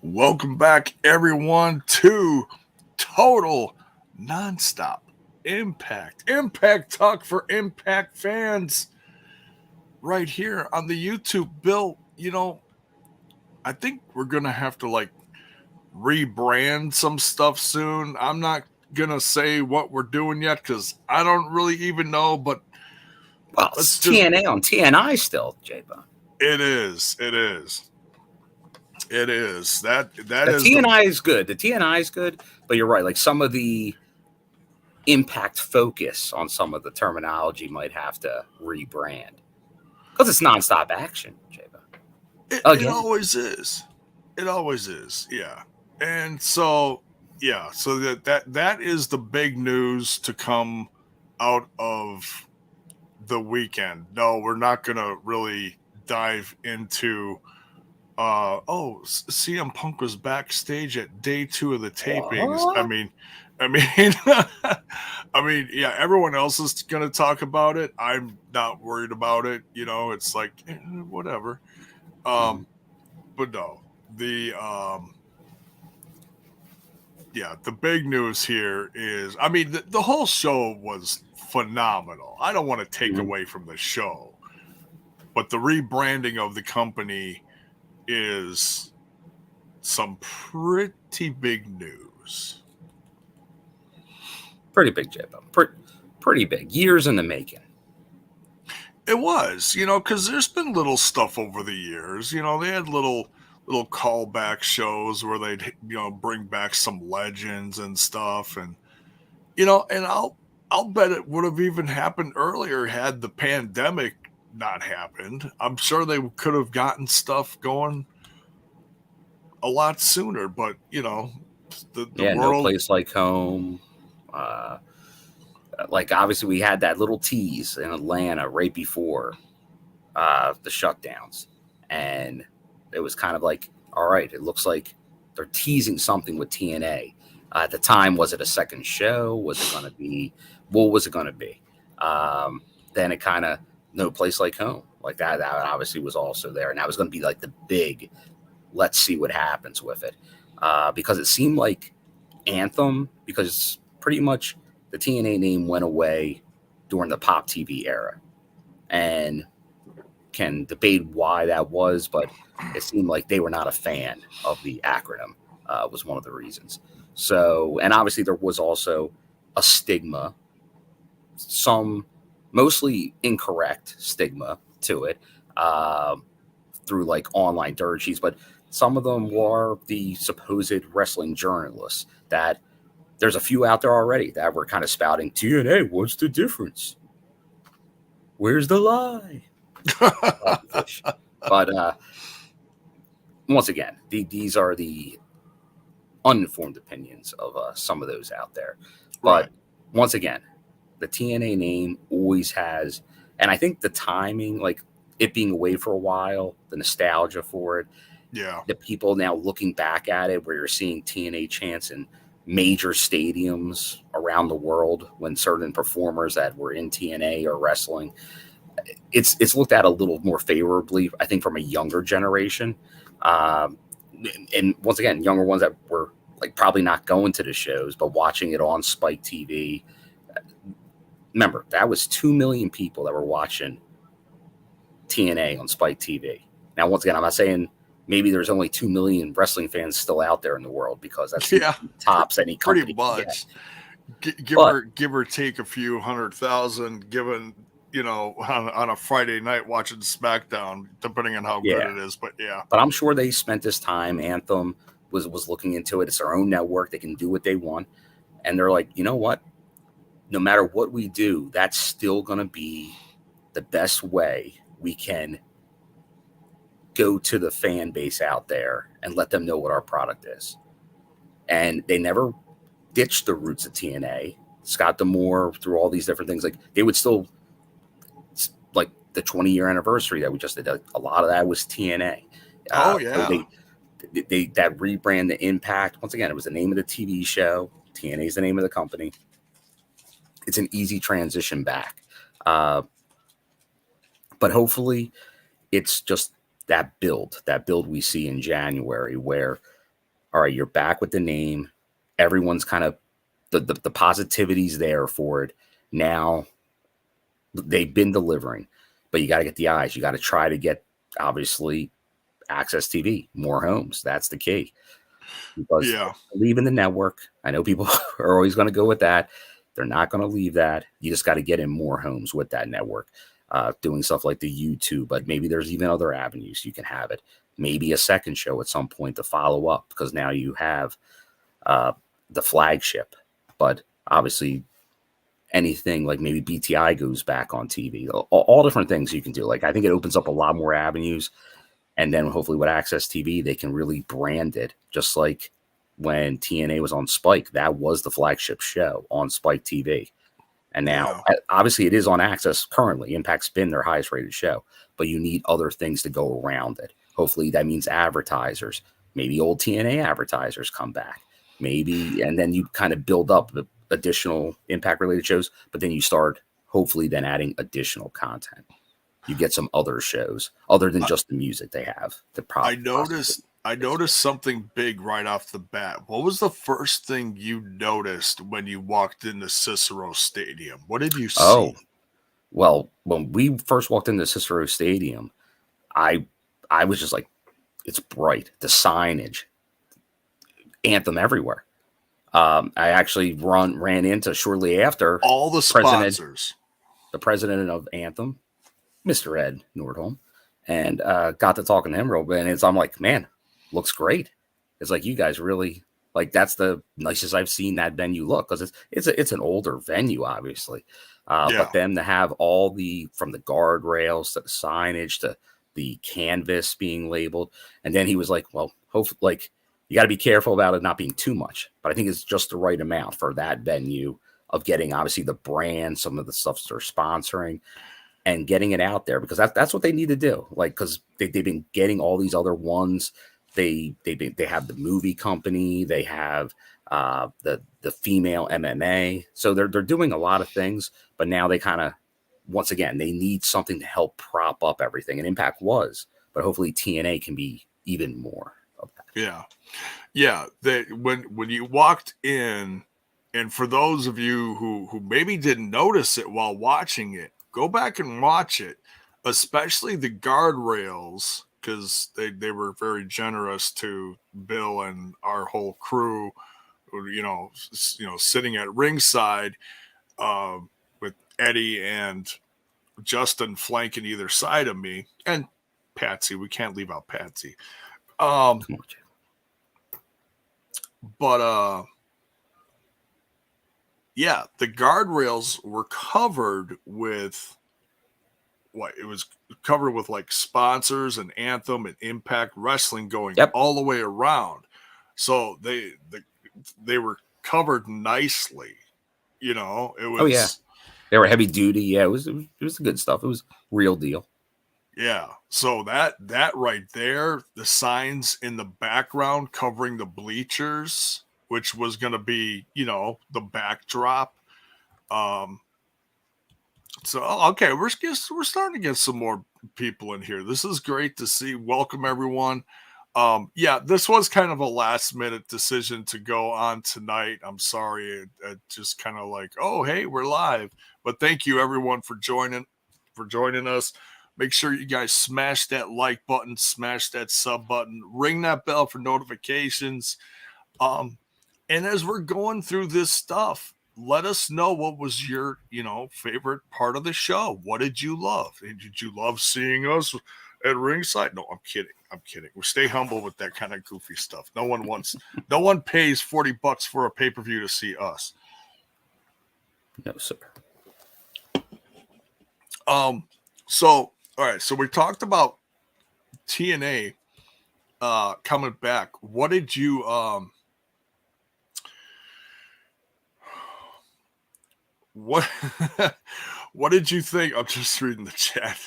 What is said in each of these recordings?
Welcome back, everyone, to Total Nonstop Impact. Impact Talk for Impact fans right here on the YouTube. Bill, I think we're going to have to rebrand some stuff soon. I'm not going to say what we're doing yet because I don't really even know, but well, it's TNA on TNI still, J-Bone. It is. It is. That the is TNI is good. The TNI is good, but you're right. Like some of the impact focus on some of the terminology might have to rebrand because it's nonstop action, J-Bone. It always is. It always is. Yeah. And so that is the big news to come out of the weekend. No, we're not going to really dive into CM Punk was backstage at day 2 of the tapings. What? I mean yeah, everyone else is going to talk about it. I'm not worried about it. It's like whatever. But no, the big news here is, the whole show was phenomenal. I don't want to take away from the show, but the rebranding of the company is some pretty big news. Pretty big, J-Bone. Pretty big. Years in the making. It was, because there's been little stuff over the years. They had little callback shows where they'd bring back some legends and stuff, and and I'll bet it would have even happened earlier had the pandemic not happened. I'm sure they could have gotten stuff going a lot sooner, but the world, No Place Like Home. Like obviously we had that little tease in Atlanta right before the shutdowns, and it was kind of like, all right, it looks like they're teasing something with TNA. At the time, was it a second show? Was it going to be, what was it going to be? Then it kind of, No Place Like Home, like that obviously was also there, and that was going to be like the big, let's see what happens with it, because it seemed like Anthem, because pretty much the TNA name went away during the Pop TV era, and can debate why that was, but it seemed like they were not a fan of the acronym, was one of the reasons. So, and obviously there was also a stigma, some mostly incorrect stigma to it, through like online dirt sheets, but some of them were the supposed wrestling journalists that there's a few out there already that were kind of spouting TNA. What's the difference? Where's the lie? But once again, these are the uninformed opinions of some of those out there. But once again, the TNA name always has, and I think the timing, like it being away for a while, the nostalgia for it, the people now looking back at it, where you're seeing TNA chants in major stadiums around the world when certain performers that were in TNA are wrestling. It's looked at a little more favorably, I think, from a younger generation. And once again, younger ones that were like probably not going to the shows, but watching it on Spike TV. Remember, that was 2 million people that were watching TNA on Spike TV. Now, once again, I'm not saying maybe there's only 2 million wrestling fans still out there in the world, because that's tops any company. Pretty much. Give or take a few 100,000 given, on a Friday night watching SmackDown, depending on how good it is. But But I'm sure they spent this time. Anthem was looking into it. It's their own network. They can do what they want. And they're like, you know what? No matter what we do, that's still going to be the best way we can go to the fan base out there and let them know what our product is. And they never ditched the roots of TNA. Scott D'Amore, through all these different things, like they would still, like the 20-year anniversary that we just did, a lot of that was TNA. They that rebrand, the Impact. Once again, it was the name of the TV show. TNA is the name of the company. It's an easy transition back. But hopefully it's just that build we see in January, where all right, you're back with the name. Everyone's kind of the positivity's there for it. Now they've been delivering, but you got to get the eyes. You got to try to get, obviously, access TV, more homes. That's the key. Because Yeah. leaving the network, I know people are always going to go with that. They're not going to leave that. You just got to get in more homes with that network, doing stuff like the YouTube. But maybe there's even other avenues you can have it. Maybe a second show at some point to follow up, because now you have the flagship. But obviously, anything like maybe BTI goes back on TV. All different things you can do. Like, I think it opens up a lot more avenues. And then hopefully with Access TV, they can really brand it, just like when TNA was on Spike. That was the flagship show on Spike TV. And now, obviously, it is on Access currently. Impact's been their highest rated show, but you need other things to go around it. Hopefully, that means advertisers. Maybe old TNA advertisers come back. Maybe, and then you kind of build up the additional Impact related shows, but then you start hopefully then adding additional content. You get some other shows other than just the music they have. I noticed something big right off the bat. What was the first thing you noticed when you walked into Cicero Stadium? What did you see? Oh, well, when we first walked into Cicero Stadium, I was just like, it's bright. The signage, Anthem everywhere. I actually ran into shortly after all the sponsors, the president of Anthem, Mr. Ed Nordholm, and got to talking to him real bit. And I'm like, man, looks great. It's like, you guys really, like, that's the nicest I've seen that venue look, because it's an older venue, obviously. But then to have all from the guardrails to the signage to the canvas being labeled, and then he was like, well, hopefully, like, you got to be careful about it not being too much, but I think it's just the right amount for that venue of getting, obviously, the brand, some of the stuff they're sponsoring, and getting it out there, because that's what they need to do. Like, because they've been getting all these other ones. They have the movie company, they have the female MMA, so they're doing a lot of things. But now they kind of, once again, they need something to help prop up everything. And Impact was, but hopefully TNA can be even more of that. Yeah. When you walked in, and for those of you who maybe didn't notice it while watching it, go back and watch it, especially the guardrails, because they were very generous to Bill and our whole crew, sitting at ringside with Eddie and Justin flanking either side of me, and Patsy. We can't leave out Patsy. But yeah, the guardrails were covered with like sponsors and Anthem and Impact Wrestling going all the way around. So they were covered nicely. It was They were heavy duty. Yeah, it was the good stuff. It was real deal. Yeah. So that right there, the signs in the background covering the bleachers, which was going to be, the backdrop. So, okay, we're starting to get some more people in here. This is great to see. Welcome, everyone. This was kind of a last minute decision to go on tonight. I'm sorry. It just kind of like, oh, hey, we're live. But thank you, everyone, for joining us. Make sure you guys smash that like button, smash that sub button, ring that bell for notifications. And as we're going through this stuff, let us know what was your, favorite part of the show. What did you love? Did you love seeing us at ringside? No, I'm kidding. We stay humble with that kind of goofy stuff. No one pays $40 for a pay-per-view to see us. No, sir. So, all right. So we talked about TNA coming back. What did you what did you think? I'm just reading the chat.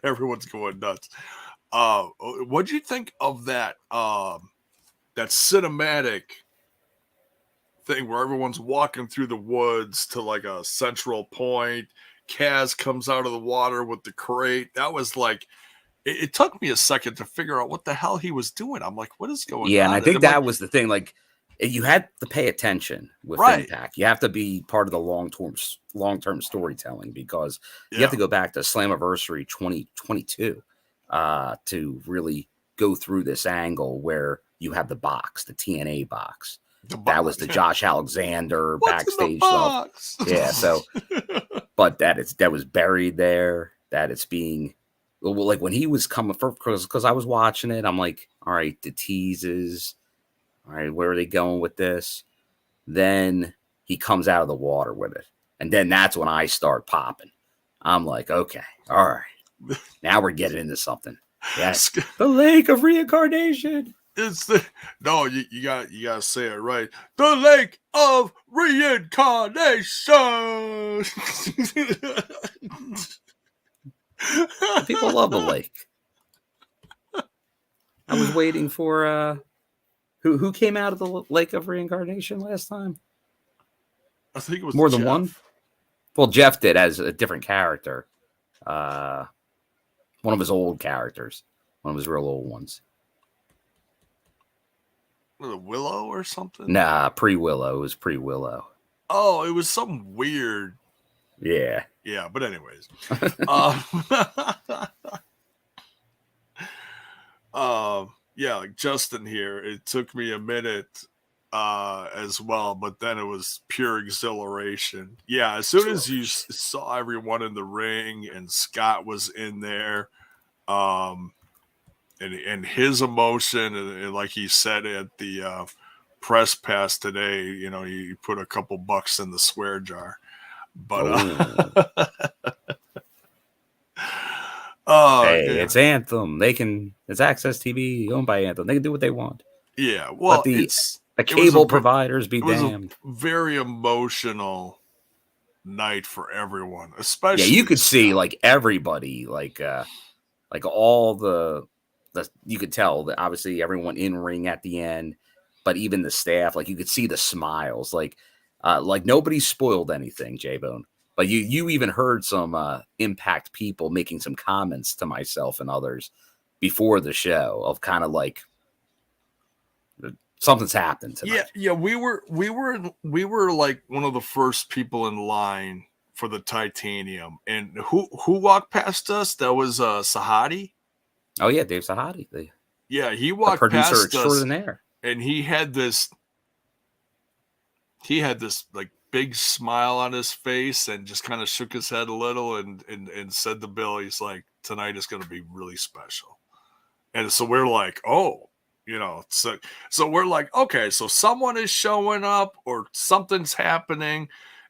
Everyone's going nuts. What did you think of that that cinematic thing where everyone's walking through the woods to like a central point? Kaz comes out of the water with the crate. That was like it took me a second to figure out what the hell he was doing. I'm like, what is going Yeah, and on? I think I'm like, that was the thing. Like, you had to pay attention with right. Impact. You have to be part of the long-term storytelling, because you have Yeah. to go back to Slammiversary 2022 to really go through this angle where you have the box, the TNA box. The That was box. the Yeah. Josh Alexander What's in the backstage stuff. box? Yeah, so but that was buried there. That it's being, well, like when he was coming first, because I was watching it, I'm like, all right, the teases, all right, where are they going with this? Then he comes out of the water with it, and then that's when I start popping. I'm like, okay, all right, now we're getting into something. Yes, the lake of reincarnation. It's the no, you gotta say it right. The lake of reincarnation. People love the lake. I was waiting for who came out of the lake of reincarnation last time? I think it was More Jeff. than one. Well, Jeff did as a different character. One of his old characters, one of his real old ones. Was it Willow or something? Nah, pre-Willow. It was pre-Willow. Oh, it was something weird. Yeah. Yeah, but anyways. Yeah, like Justin here, it took me a minute as well, but then it was pure exhilaration. Yeah, as soon as you saw everyone in the ring and Scott was in there, and his emotion, and like he said at the press pass today, you know, he put a couple bucks in the swear jar. But hey, yeah. it's Anthem. It's Access TV owned by Anthem. They can do what they want. Yeah, well, but the cable providers be damned. It was a very emotional night for everyone, especially. Yeah, you could Scott. see like everybody, like all the you could tell that obviously everyone in ring at the end, but even the staff, like you could see the smiles, like nobody spoiled anything, J-Bone. But you even heard some Impact people making some comments to myself and others before the show of kind of like something's happened tonight. Yeah, we were like one of the first people in line for the titanium. And who walked past us? That was Sahadi. Oh yeah, Dave Sahadi. Yeah, he walked past us, and he had this like big smile on his face and just kind of shook his head a little and said to Bill, he's like, tonight is going to be really special. And so we're like, oh, you know, so we're like, okay, so someone is showing up or something's happening.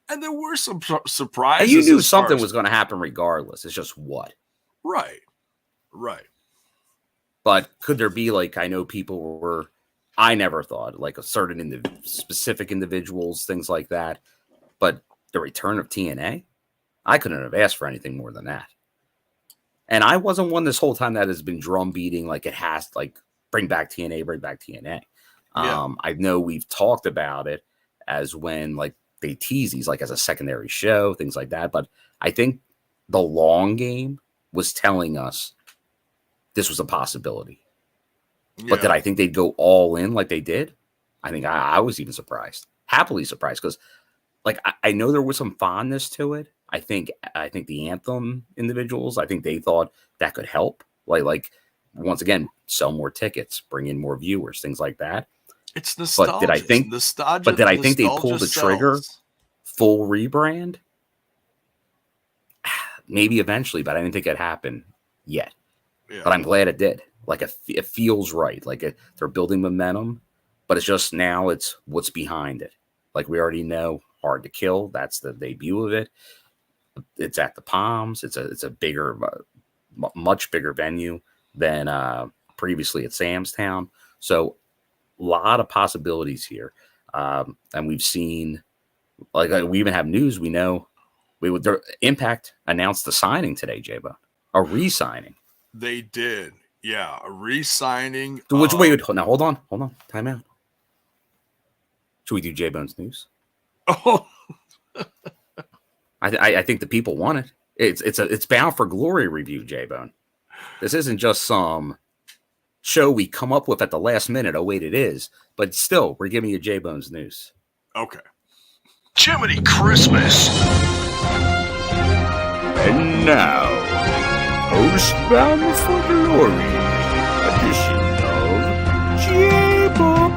And there were some surprises. And you knew something was going to happen regardless. It's just what. Right. But could there be, like, I know people were, I never thought, like a certain specific individuals, things like that. But the return of TNA, I couldn't have asked for anything more than that. And I wasn't one this whole time that has been drum beating like it has, like, bring back TNA, bring back TNA. Yeah. I know we've talked about it as when, like, they tease these, like, as a secondary show, things like that. But I think the long game was telling us this was a possibility. Yeah. But did I think they'd go all in like they did? I think I was even surprised, happily surprised, because, like, I know there was some fondness to it. I think the Anthem individuals, I think they thought that could help. Like once again, sell more tickets, bring in more viewers, things like that. It's nostalgia. But did I think they pulled the trigger, full rebrand? Maybe eventually, but I didn't think it'd happen yet. Yeah. But I'm glad it did. Like it feels right. Like they're building momentum, but it's just now it's what's behind it. Like we already know, Hard to Kill. That's the debut of it. It's at the Palms. It's a bigger, much bigger venue than previously at Sam's Town. So a lot of possibilities here. And we've seen, like we even have news. We know Impact announced the signing today, J-Bo. A re-signing. They did. Yeah, a re-signing. Wait, now hold on. Time out. Should we do J-Bone's news? Oh. I think the people want it. It's bound for glory review, J-Bone. This isn't just some show we come up with at the last minute. Oh, wait, it is. But still, we're giving you J-Bone's news. Okay. Jiminy Christmas. And now, Postbound for Glory, edition of J-Bone.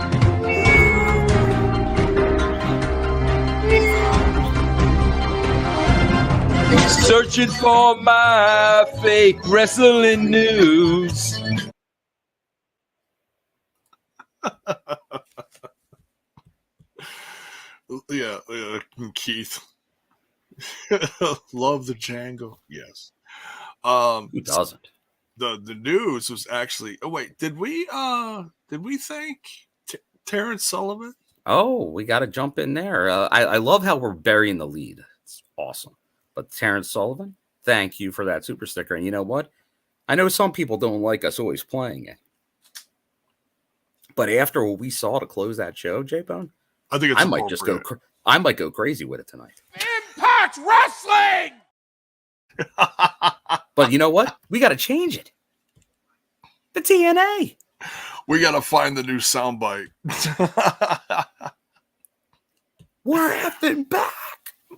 Searching for my fake wrestling news. Yeah, Keith. Love the Django. Yes. Who doesn't? The news was actually. Oh wait, did we thank Terrence Sullivan? Oh, we got to jump in there. I love how we're burying the lead. It's awesome. But Terrence Sullivan, thank you for that super sticker. And you know what? I know some people don't like us always playing it. But after what we saw to close that show, J-Bone, I think it's I might just go. I might go crazy with it tonight. Impact Wrestling. But you know what? We got to change it. The TNA. We got to find the new soundbite. We're effing back.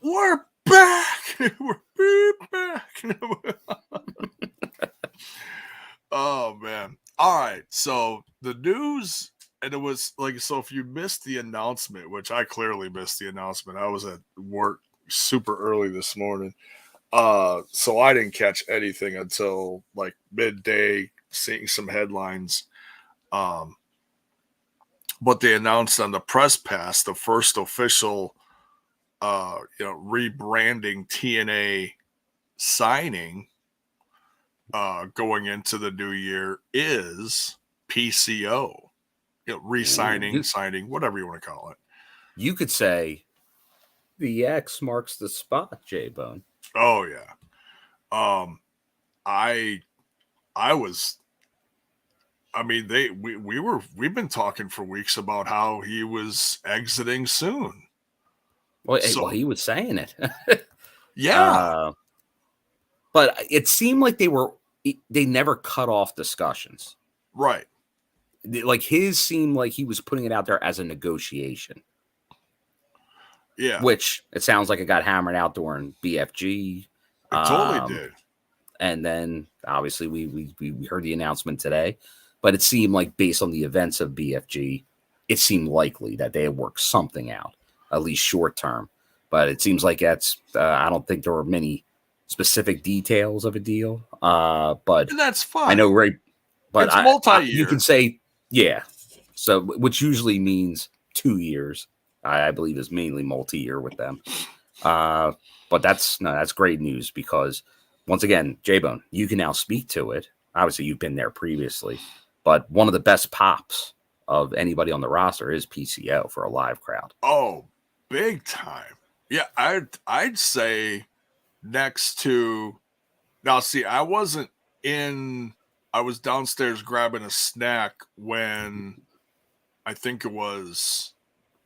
We're back. We're back. Oh man. All right. So the news, and it was like, so if you missed the announcement, which I clearly missed the announcement, I was at work super early this morning. So I didn't catch anything until like midday, seeing some headlines. But they announced on the press pass the first official rebranding TNA signing going into the new year is PCO. Re-signing, signing, whatever you want to call it. You could say the X marks the spot, J-Bone. Oh yeah. We've been talking for weeks about how he was exiting soon. Well, he was saying it. Yeah. But it seemed like they never cut off discussions. Right. Like his seemed like he was putting it out there as a negotiation. Yeah. Which it sounds like it got hammered out during BFG. It totally did. And then obviously we heard the announcement today, but it seemed like based on the events of BFG, it seemed likely that they had worked something out, at least short term. But it seems like that's I don't think there were many specific details of a deal. But and that's fine. I know, right? But it's multi-year. You can say, yeah. So, which usually means 2 years. I believe is mainly multi-year with them. But that's great news because once again, J-Bone, you can now speak to it. Obviously, you've been there previously, but one of the best pops of anybody on the roster is PCO for a live crowd. Oh, big time. Yeah, I'd say next to now. See, I was downstairs grabbing a snack when I think it was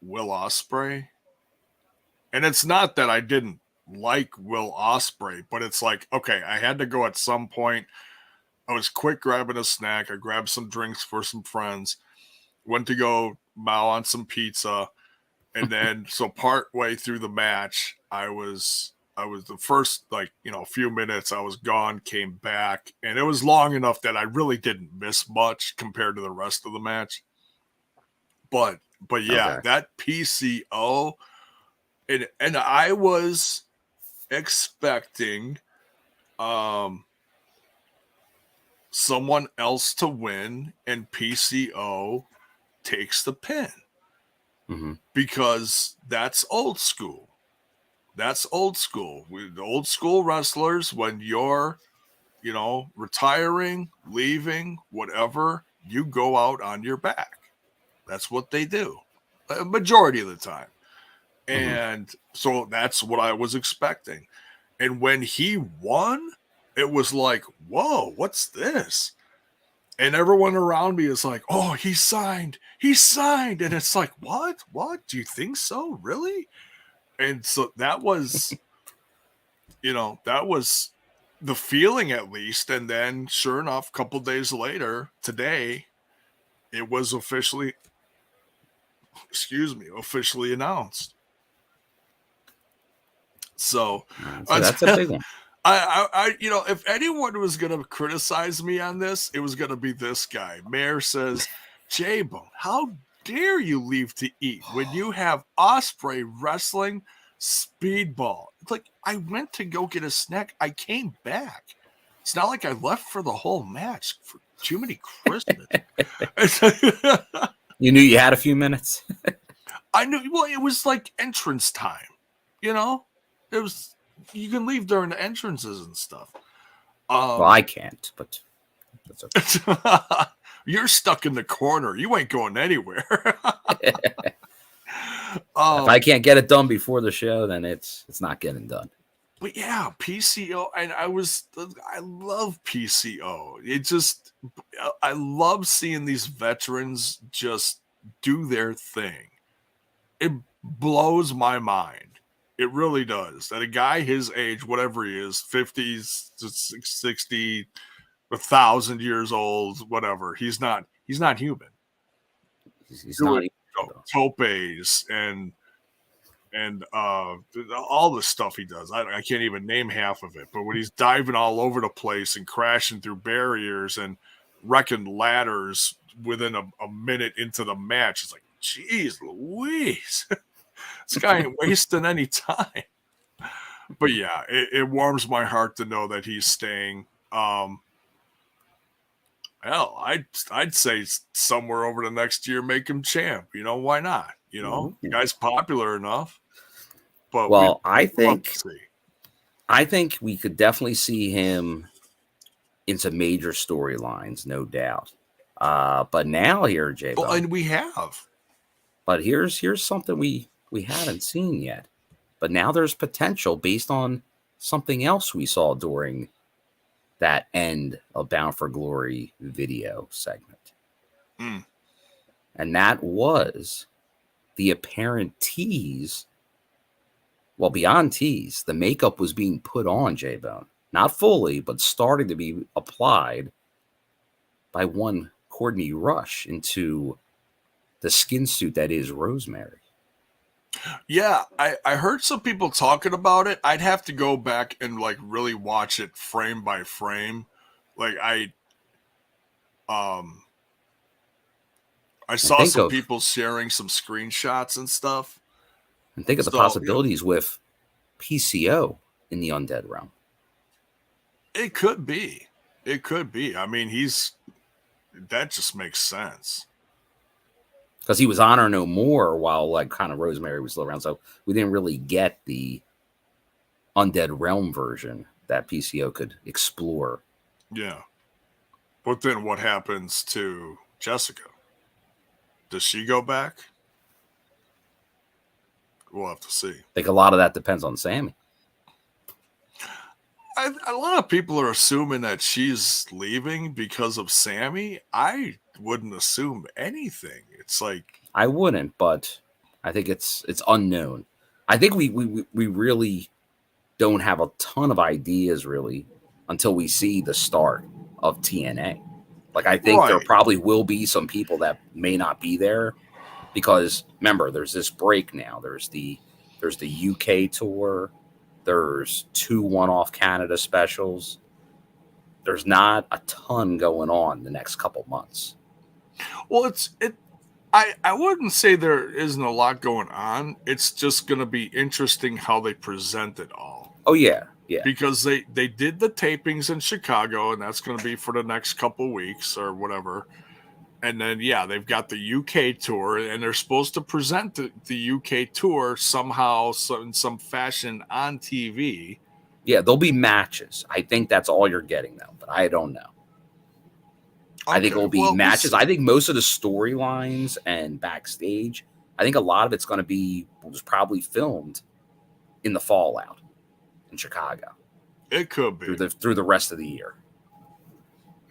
Will Ospreay. And it's not that I didn't like Will Ospreay, but it's like, okay, I had to go at some point. I was quick grabbing a snack. I grabbed some drinks for some friends, went to go mow on some pizza. And then, so part way through the match, I was the first, few minutes I was gone, came back, and it was long enough that I really didn't miss much compared to the rest of the match. But yeah, okay. That PCO, and I was expecting someone else to win, and PCO takes the pin. Mm-hmm. Because that's old school. That's old school. The old school wrestlers, when you're, retiring, leaving, whatever, you go out on your back. That's what they do. A majority of the time. And so that's what I was expecting. And when he won, it was like, whoa, what's this? And everyone around me is like, oh, he signed. And it's like, what? Do you think so? Really? And so that was, that was the feeling at least. And then sure enough, a couple days later, today, it was officially announced. So that's a big one. I if anyone was going to criticize me on this, it was going to be this guy. Mayor says, J-Bone, how dare you leave to eat when you have Ospreay wrestling Speedball? It's like, I went to go get a snack. I came back. It's not like I left for the whole match for too many Christmas. You knew you had a few minutes? I knew. Well, it was like entrance time. It was. You can leave during the entrances and stuff. Well, I can't, but that's okay. You're stuck in the corner. You ain't going anywhere. If I can't get it done before the show, then it's not getting done. But yeah, PCO, and I love PCO. I love seeing these veterans just do their thing. It blows my mind. It really does. That a guy his age, whatever he is, 50s, 60, 1,000 years old, whatever, he's not human. He's not topes and all the stuff he does. I can't even name half of it. But when he's diving all over the place and crashing through barriers and wrecking ladders within a minute into the match, it's like, geez Louise. This guy ain't wasting any time. But yeah, it warms my heart to know that he's staying. Hell, I'd say somewhere over the next year, make him champ. Why not? The guy's popular enough. But I think we could definitely see him into major storylines, no doubt. But now here, Jay, and we have. But here's something we haven't seen yet. But now there's potential based on something else we saw during that end of Bound for Glory video segment. And that was the apparent tease. Well, beyond tease, the makeup was being put on J-Bone. Not fully, but starting to be applied by one Courtney Rush into the skin suit that is Rosemary. Yeah, I heard some people talking about it. I'd have to go back and really watch it frame by frame. I saw some people sharing some screenshots and stuff. And think of the possibilities with PCO in the Undead realm. It could be. I mean, that just makes sense. Because he was Honor No More while kind of Rosemary was still around. So we didn't really get the Undead Realm version that PCO could explore. Yeah. But then what happens to Jessica? Does she go back? We'll have to see. I think a lot of that depends on Sammy. A lot of people are assuming that she's leaving because of Sammy. I wouldn't assume anything. It's like, I wouldn't, but I think it's unknown. I think we really don't have a ton of ideas really until we see the start of TNA. I think there probably will be some people that may not be there because remember, there's this break now. There's the UK tour. There's 2 one-off Canada specials. There's not a ton going on the next couple months. Well, I wouldn't say there isn't a lot going on. It's just going to be interesting how they present it all. Oh, yeah. Yeah. Because they did the tapings in Chicago, and that's going to be for the next couple weeks or whatever. And then, they've got the UK tour, and they're supposed to present the UK tour somehow, in some fashion on TV. Yeah, there'll be matches. I think that's all you're getting, though, but I don't know. Okay, I think it'll be matches. I think most of the storylines and backstage, I think a lot of it's going to be was probably filmed in the Fallout in Chicago. It could be. Through the rest of the year.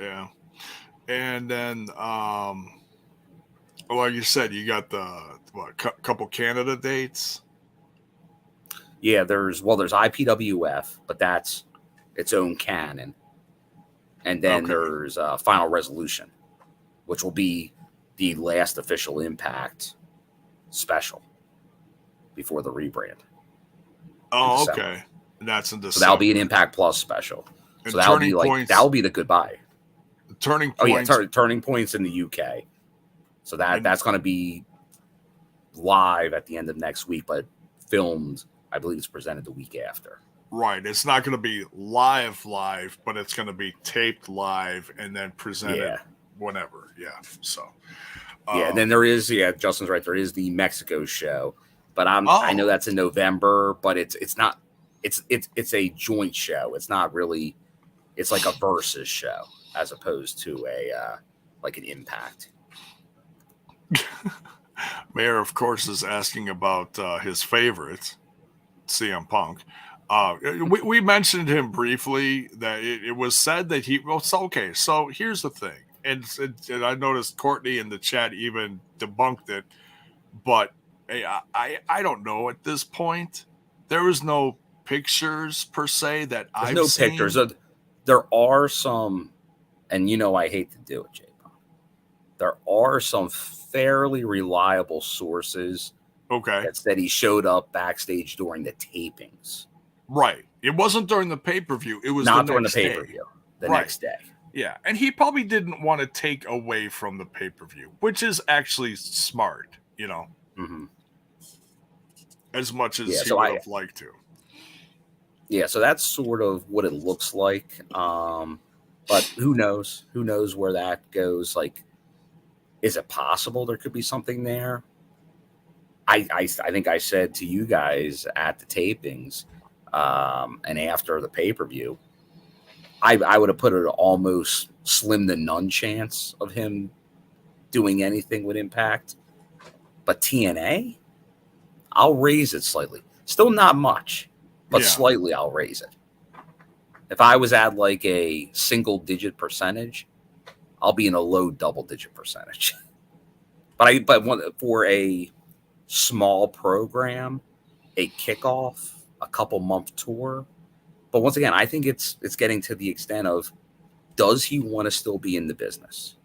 Yeah. And then, like you said, you got the couple Canada dates. Yeah, there's IPWF, but its own canon. And then there's Final Resolution, which will be the last official Impact special before the rebrand. Oh, okay. That's in December. So that'll be an Impact Plus special. So that'll be that'll be the goodbye. Turning Points. Oh yeah, Turning Points in the UK. So that's going to be live at the end of next week, but filmed, I believe it's presented the week after. Right. It's not going to be live, but it's going to be taped live and then presented whenever. Yeah. So. And then there is, Justin's right. There is the Mexico show, but I know that's in November, but it's not. It's a joint show. It's not really. It's like a versus show as opposed to a like an Impact. Mayor, of course, is asking about his favorite, CM Punk. We mentioned him briefly that it was said that he. Well, okay. So here's the thing, and I noticed Courtney in the chat even debunked it, but I don't know at this point. There was no pictures per se that I've seen. Pictures. There are some, and I hate to do it, J-Pop. There are some fairly reliable sources. Okay. That said he showed up backstage during the tapings. Right. It wasn't during the pay-per-view. It was not during the pay-per-view. The next day. Yeah. And he probably didn't want to take away from the pay-per-view, which is actually smart, Mm-hmm. As much as he would have liked to. Yeah, so that's sort of what it looks like. But who knows? Who knows where that goes? Like, is it possible there could be something there? I think I said to you guys at the tapings and after the pay-per-view, I would have put it almost slim to none chance of him doing anything with Impact. But TNA, I'll raise it slightly. Still not much, but slightly I'll raise it. If I was at like a single-digit percentage, I'll be in a low double-digit percentage. But for a small program, a kickoff, a couple-month tour. But once again, I think it's getting to the extent of, does he want to still be in the business?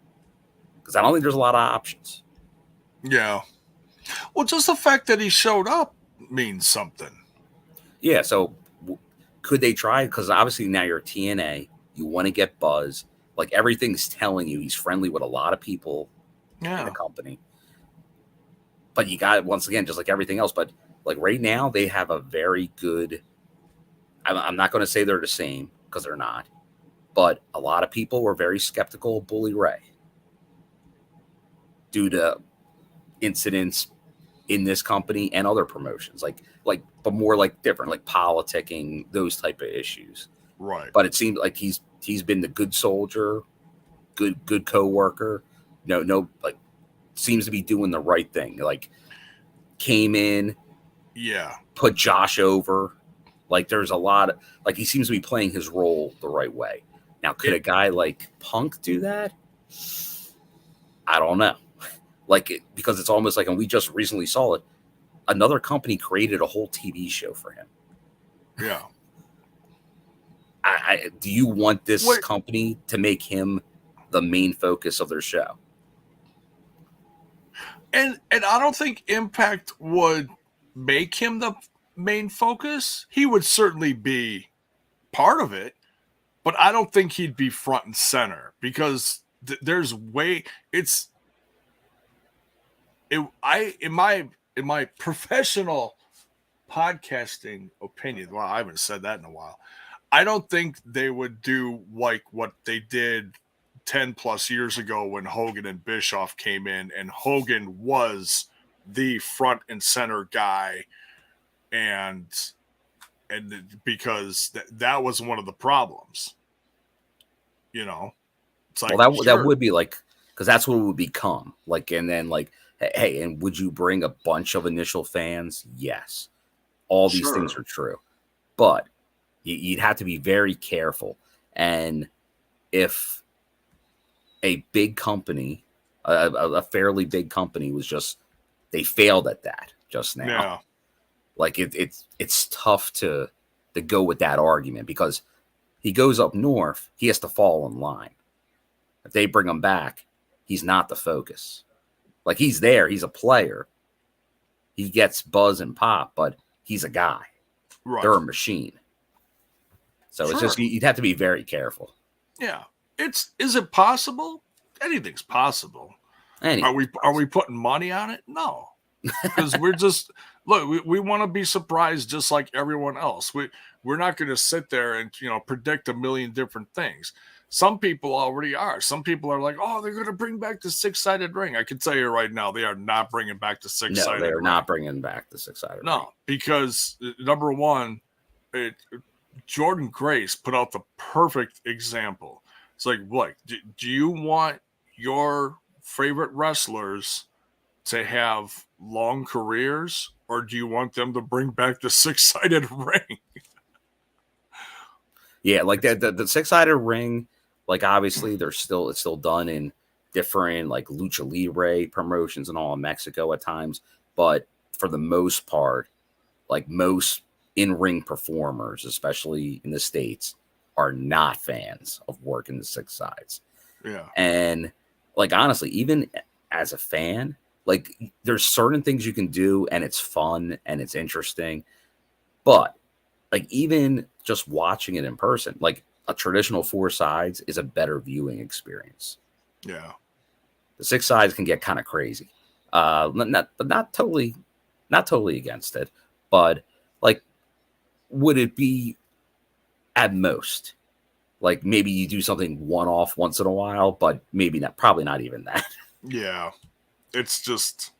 Because I don't think there's a lot of options. Yeah. Well, just the fact that he showed up means something. Yeah, so could they try? Because obviously now you're TNA. You want to get buzz. Like, everything's telling you he's friendly with a lot of people in the company. But you got, once again, just like everything else. But like right now, they have a very good. I'm not going to say they're the same because they're not. But a lot of people were very skeptical of Bully Ray due to incidents in this company and other promotions, but more like different, like politicking, those type of issues. Right. But it seems like he's been the good soldier, good co-worker. No, like, seems to be doing the right thing. Like, came in, put Josh over. Like, there's a lot of, like, he seems to be playing his role the right way. Now, could a guy like Punk do that? I don't know. Because it's almost like, and we just recently saw it, another company created a whole TV show for him. Yeah. Do you want this company to make him the main focus of their show? And I don't think Impact would make him the main focus. He would certainly be part of it, but I don't think he'd be front and center because there's in my professional podcasting opinion, well, I haven't said that in a while. I don't think they would do like what they did 10 plus years ago when Hogan and Bischoff came in, and Hogan was the front and center guy. And because that was one of the problems, it's like, well, that would be like, because that's what it would become like. And then like, hey, and would you bring a bunch of initial fans? Yes. All these things are true, but you'd have to be very careful. And if a big company, a fairly big company they failed at that just now. Yeah. Like it's tough to go with that argument because He goes up north, he has to fall in line. If they bring him back, he's not the focus. Like, he's there, he's a player. He gets buzz and pop, but he's a guy. Right. They're a machine. So it's just, you'd have to be very careful. Yeah. Is it possible? Anything's possible. Are we putting money on it? No. Because we're just we want to be surprised just like everyone else. We're not going to sit there and predict a million different things. Some people already are. Some people are like, oh, they're going to bring back the 6-sided ring. I can tell you right now, they are not bringing back the 6-sided ring. No, they're not bringing back the 6-sided ring. No, because number one, Jordynne Grace put out the perfect example. It's like, what? Do you want your favorite wrestlers to have long careers, or do you want them to bring back the 6-sided ring? Yeah, like the 6-sided ring, like obviously it's still done in different like lucha libre promotions and all in Mexico at times, but for the most part, like most in-ring performers, especially in the States, are not fans of working the 6 sides. Yeah. And like honestly, even as a fan, like there's certain things you can do and it's fun and it's interesting, but like even just watching it in person, like a traditional 4 sides is a better viewing experience. Yeah. The 6 sides can get kind of crazy. Not totally against it, but like, would it be at most like maybe you do something one-off once in a while, but maybe not, probably not even that. Yeah. It's just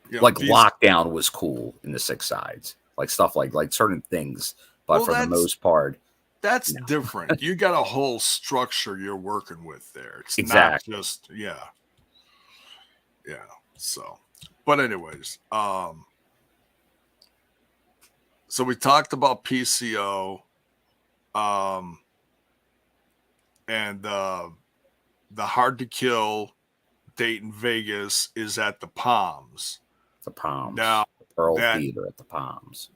like Lockdown was cool in the 6 sides, like stuff like certain things, but for the most part, that's different. You got a whole structure you're working with there. It's exactly. not just yeah. So, but anyways, so we talked about PCO, and the Hard to Kill date in Vegas is at the Palms. The Palms. Now, the Pearl Theater at the Palms.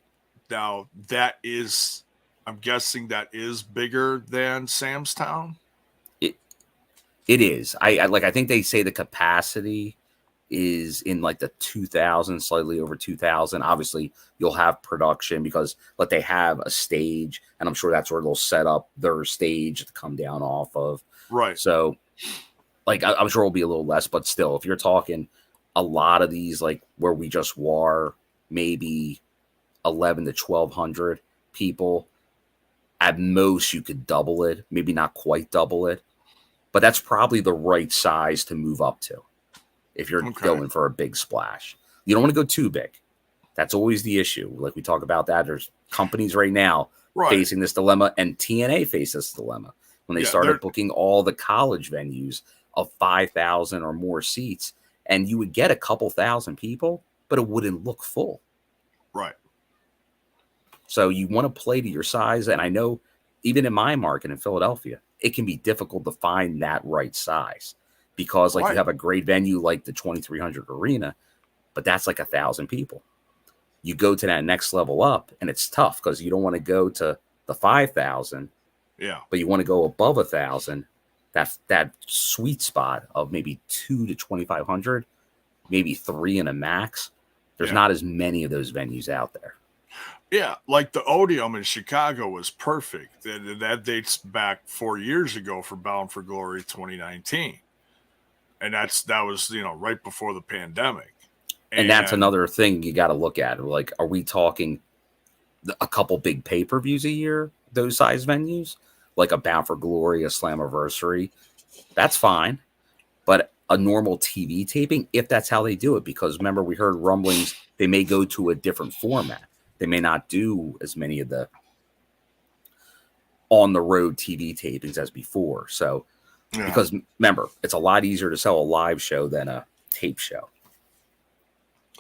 Now that is, I'm guessing that is bigger than Sam's Town. It is. I think they say the capacity is in like the 2,000, slightly over 2,000. Obviously, you'll have production because they have a stage, and I'm sure that's where they'll set up their stage to come down off of. Right. So, like, I'm sure it'll be a little less, but still, if you're talking a lot of these, like where we just were, maybe 11 to 1,200 people, at most you could double it, maybe not quite double it, but that's probably the right size to move up to if you're going for a big splash. You don't want to go too big. That's always the issue. Like we talk about that. There's companies right now facing this dilemma, and TNA faced this dilemma when they started booking all the college venues of 5,000 or more seats, and you would get a couple thousand people, but it wouldn't look full. Right. So you want to play to your size. And I know even in my market in Philadelphia, it can be difficult to find that right size because you have a great venue like the 2,300 Arena, but that's like 1,000 people. You go to that next level up and it's tough because you don't want to go to the 5,000. Yeah. But you want to go above 1,000. That sweet spot of maybe 2 to 2,500, maybe 3 in a max. There's not as many of those venues out there. Yeah, like the Odeum in Chicago was perfect. That dates back 4 years ago for Bound for Glory 2019. And that was, right before the pandemic. And that's another thing you got to look at. Like, are we talking a couple big pay-per-views a year, those size venues? Like a Bound for Glory, a Slammiversary, that's fine. But a normal TV taping, if that's how they do it, because remember, we heard rumblings, they may go to a different format. They may not do as many of the on-the-road TV tapings as before. So, because remember, it's a lot easier to sell a live show than a tape show.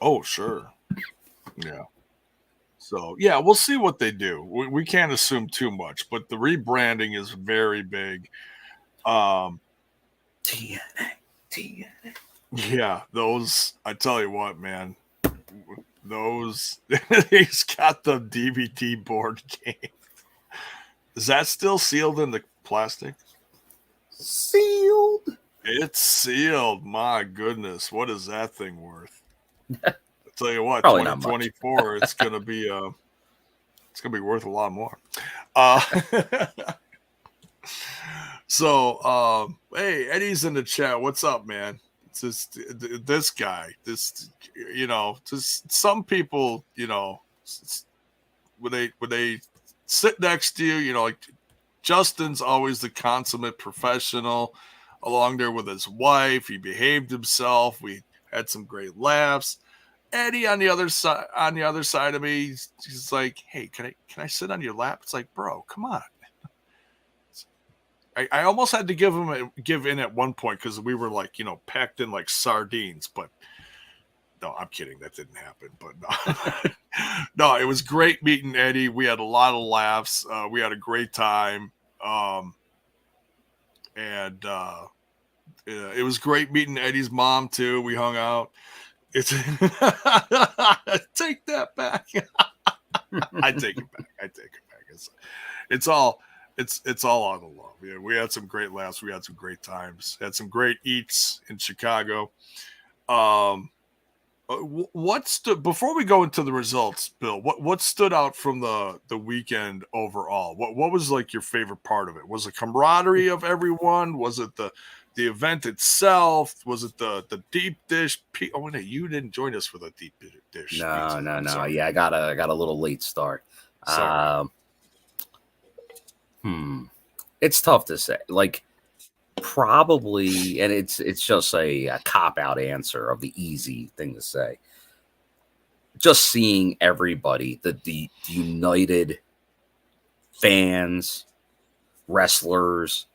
Oh, sure. Yeah. So, yeah, we'll see what they do. We can't assume too much, but the rebranding is very big. TNA. Yeah, those, I tell you what, man, those, he's got the DVD board game. Is that still sealed in the plastic? Sealed. It's sealed. My goodness, what is that thing worth? I'll tell you what, Probably not much. 2024, it's gonna be worth a lot more. So, hey, Eddie's in the chat. What's up, man? It's just this guy. Just some people, when they sit next to you, like Justin's always the consummate professional. Along there with his wife, he behaved himself. We had some great laughs. Eddie on the other side of me, he's like, "Hey, can I sit on your lap?" It's like, bro, come on. I almost had to give in at one point because we were like, packed in like sardines. But no, I'm kidding. That didn't happen. But no, no, it was great meeting Eddie. We had a lot of laughs. We had a great time. And it was great meeting Eddie's mom too. We hung out. It's take that back. I take it back. It's all all out of love. Yeah, we had some great laughs. We had some great times. Had some great eats in Chicago. Before we go into the results, Bill? What stood out from the weekend overall? What was like your favorite part of it? Was it camaraderie of everyone? Was it the event itself? Was it the deep dish? Oh wait, you didn't join us for the deep dish. No. Sorry. Yeah, I got a little late start. It's tough to say. Like, probably, and it's just a cop-out answer of the easy thing to say. Just seeing everybody, the united fans, wrestlers,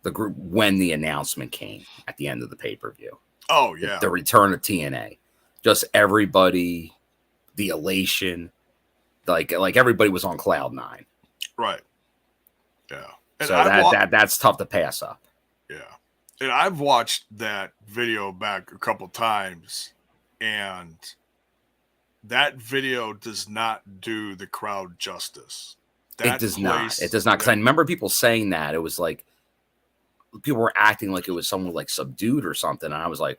the group when the announcement came at the end of the pay-per-view. Oh, yeah. The return of TNA. Just everybody, the elation. Like everybody was on cloud nine. Right. Yeah. And so that's tough to pass up. Yeah. And I've watched that video back a couple times, and that video does not do the crowd justice. It does not. Because I remember people saying that. It was like people were acting like it was someone like subdued or something. And I was like,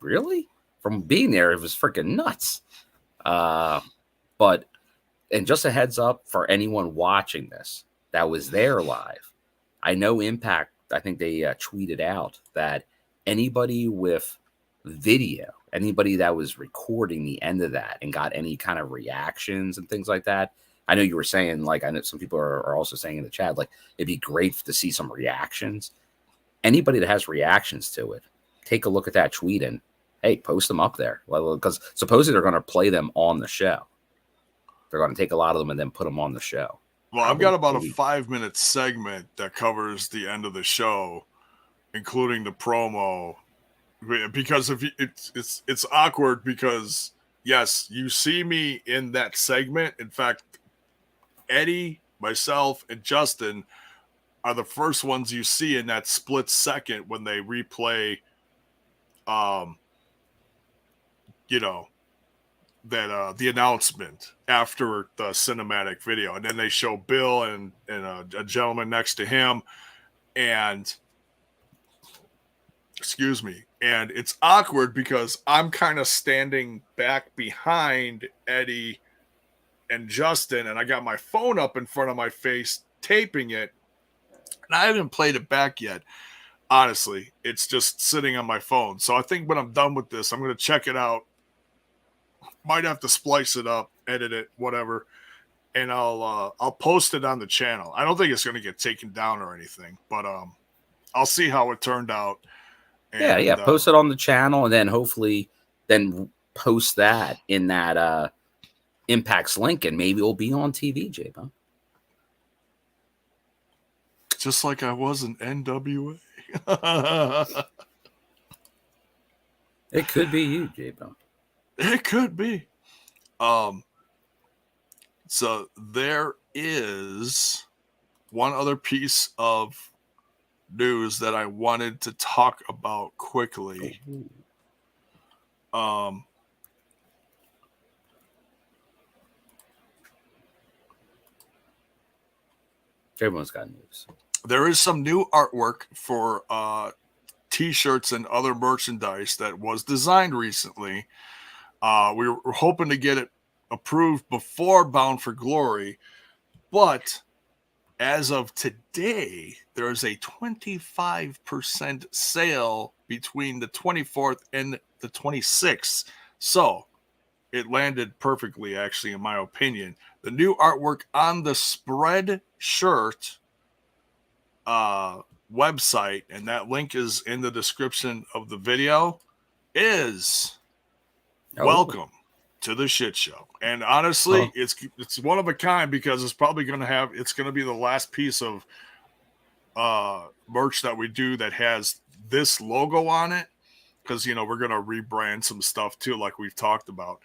really? From being there, it was freaking nuts. But, and just a heads up for anyone watching this that was there live, I know Impact, I think they tweeted out that anybody with video, anybody that was recording the end of that and got any kind of reactions and things like that. I know you were saying, like, I know some people are also saying in the chat, like, it'd be great to see some reactions. Anybody that has reactions to it, take a look at that tweet and, hey, post them up there. Because supposedly they're going to play them on the show. They're going to take a lot of them and then put them on the show. Well, I've got about a 5-minute segment that covers the end of the show, including the promo, because if it's awkward because yes, you see me in that segment. In fact, Eddie, myself, and Justin are the first ones you see in that split second when they replay, that the announcement after the cinematic video, and then they show Bill and a gentleman next to him, and excuse me, and it's awkward because I'm kind of standing back behind Eddie and Justin, and I got my phone up in front of my face taping it, and I haven't played it back yet. Honestly, it's just sitting on my phone. So I think when I'm done with this, I'm going to check it out. Might have to splice it up, edit it, whatever, and I'll post it on the channel. I don't think it's going to get taken down or anything, but I'll see how it turned out. And, yeah. Post it on the channel, and then hopefully then post that in that Impact's link, and maybe it'll be on TV, J-Bone. Just like I was in NWA. It could be you, J-Bone. It could be. So there is one other piece of news that I wanted to talk about quickly. Everyone's got news. There is some new artwork for T-shirts and other merchandise that was designed recently. We were hoping to get it approved before Bound for Glory, but as of today, there is a 25% sale between the 24th and the 26th. So it landed perfectly, actually, in my opinion. The new artwork on the Spread shirt website, and that link is in the description of the video, is welcome to the shit show. And honestly, it's one of a kind, because it's probably going to be the last piece of merch that we do that has this logo on it, because we're going to rebrand some stuff too, like we've talked about.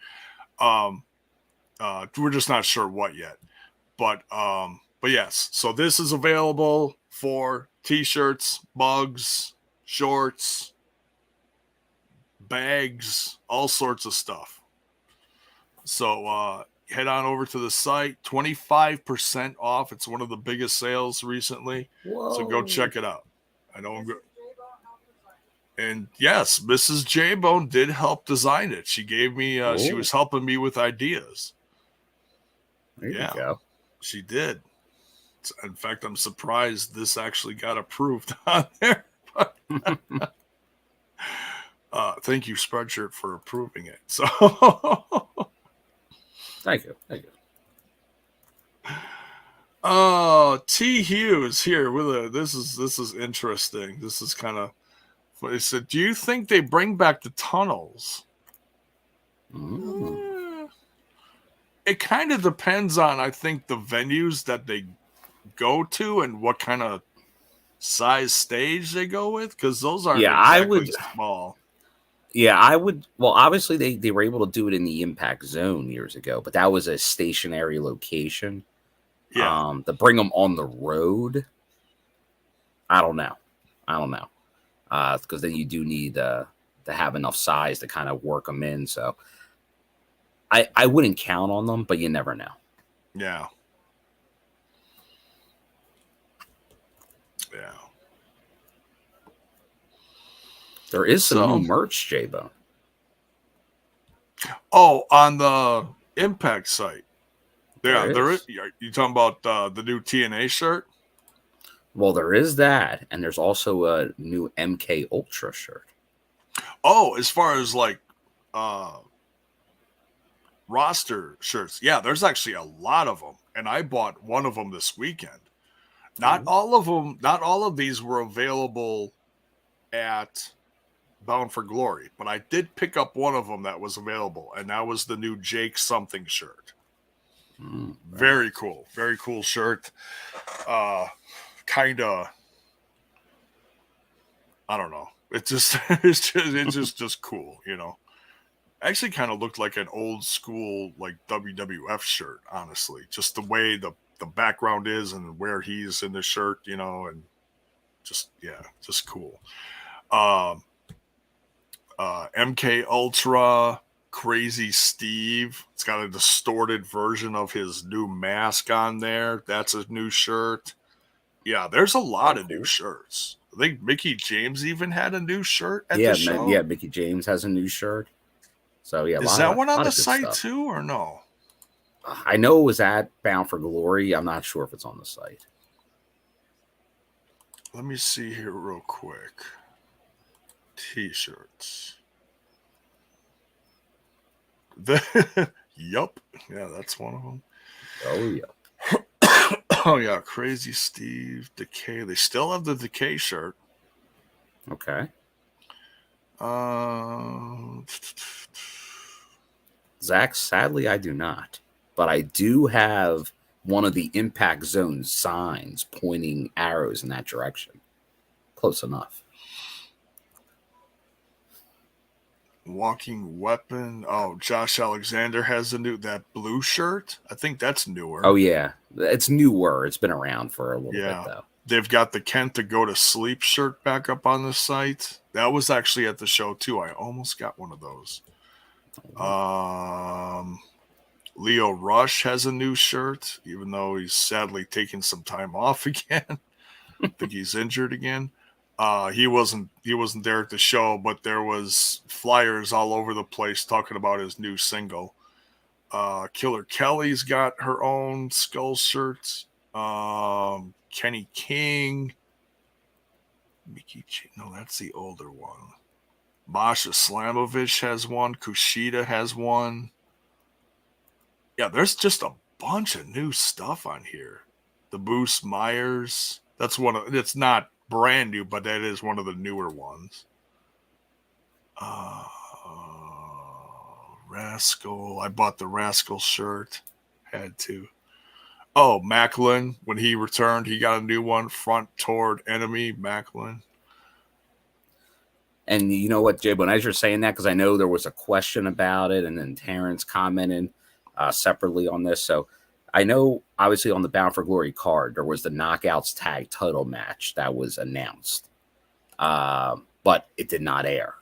We're just not sure what yet, but yes, so this is available for t-shirts, mugs, shorts, bags, all sorts of stuff. So head on over to the site, 25% off. It's one of the biggest sales recently. Whoa. So go check it out. I know I'm good. And yes, Mrs. J-Bone did help design it. She gave me, she was helping me with ideas. There you go. She did. In fact, I'm surprised this actually got approved on there. Thank you, Spreadshirt, for approving it. So, thank you. Oh, T. Hughes here with this is interesting. This is kind of. He said, "Do you think they bring back the tunnels?" It kind of depends on, I think, the venues that they go to and what kind of size stage they go with, because those aren't exactly small. Yeah, I would. Well, obviously they were able to do it in the Impact Zone years ago, but that was a stationary location. Yeah. To bring them on the road, I don't know. Because then you do need to have enough size to kind of work them in. So I wouldn't count on them, but you never know. Yeah. Yeah. There is some new merch, J-Bone. Oh, on the Impact site. Yeah, there is. You talking about the new TNA shirt? Well, there is that, and there's also a new MK Ultra shirt. Oh, as far as like roster shirts, yeah, there's actually a lot of them, and I bought one of them this weekend. Not all of these were available at Bound for Glory, but I did pick up one of them that was available, and that was the new Jake something shirt. Very cool shirt. Kind of, I don't know. It's just cool, Actually, kind of looked like an old school like WWF shirt, honestly. Just the way the background is and where he's in the shirt, and just cool. MK Ultra, Crazy Steve. It's got a distorted version of his new mask on there. That's a new shirt. Yeah, there's a lot of new shirts. I think Mickie James even had a new shirt at the show. Yeah, Mickie James has a new shirt. So yeah, is that one on the site too, or no? I know it was at Bound for Glory. I'm not sure if it's on the site. Let me see here real quick. T-shirts. Yup. Yeah, that's one of them. Oh, yeah. Oh, yeah. Crazy Steve, Decay. They still have the Decay shirt. Okay. Zach, sadly, I do not. But I do have one of the Impact Zone signs pointing arrows in that direction. Close enough. Walking Weapon. Oh, Josh Alexander has that blue shirt. I think that's newer. Oh, yeah. It's newer. It's been around for a little bit, though. They've got the Kenta Go to Sleep shirt back up on the site. That was actually at the show, too. I almost got one of those. Leo Rush has a new shirt, even though he's sadly taking some time off again. I think he's injured again. He wasn't there at the show, but there was flyers all over the place talking about his new single. Killer Kelly's got her own Skull shirt. Kenny King. Mickie James. No, that's the older one. Masha Slamovich has one. Kushida has one. Yeah, there's just a bunch of new stuff on here. The Moose Myers. That's one of. It's not brand new, but that is one of the newer ones. Rascalz. I bought the Rascalz shirt. Had to. Oh, Maclin. When he returned, he got a new one. Front toward enemy, Maclin. And you know what, Jay, when as you're saying that, because I know there was a question about it, and then Terrence commented separately on this. So I know, obviously, on the Bound for Glory card, there was the Knockouts Tag title match that was announced, but it did not air.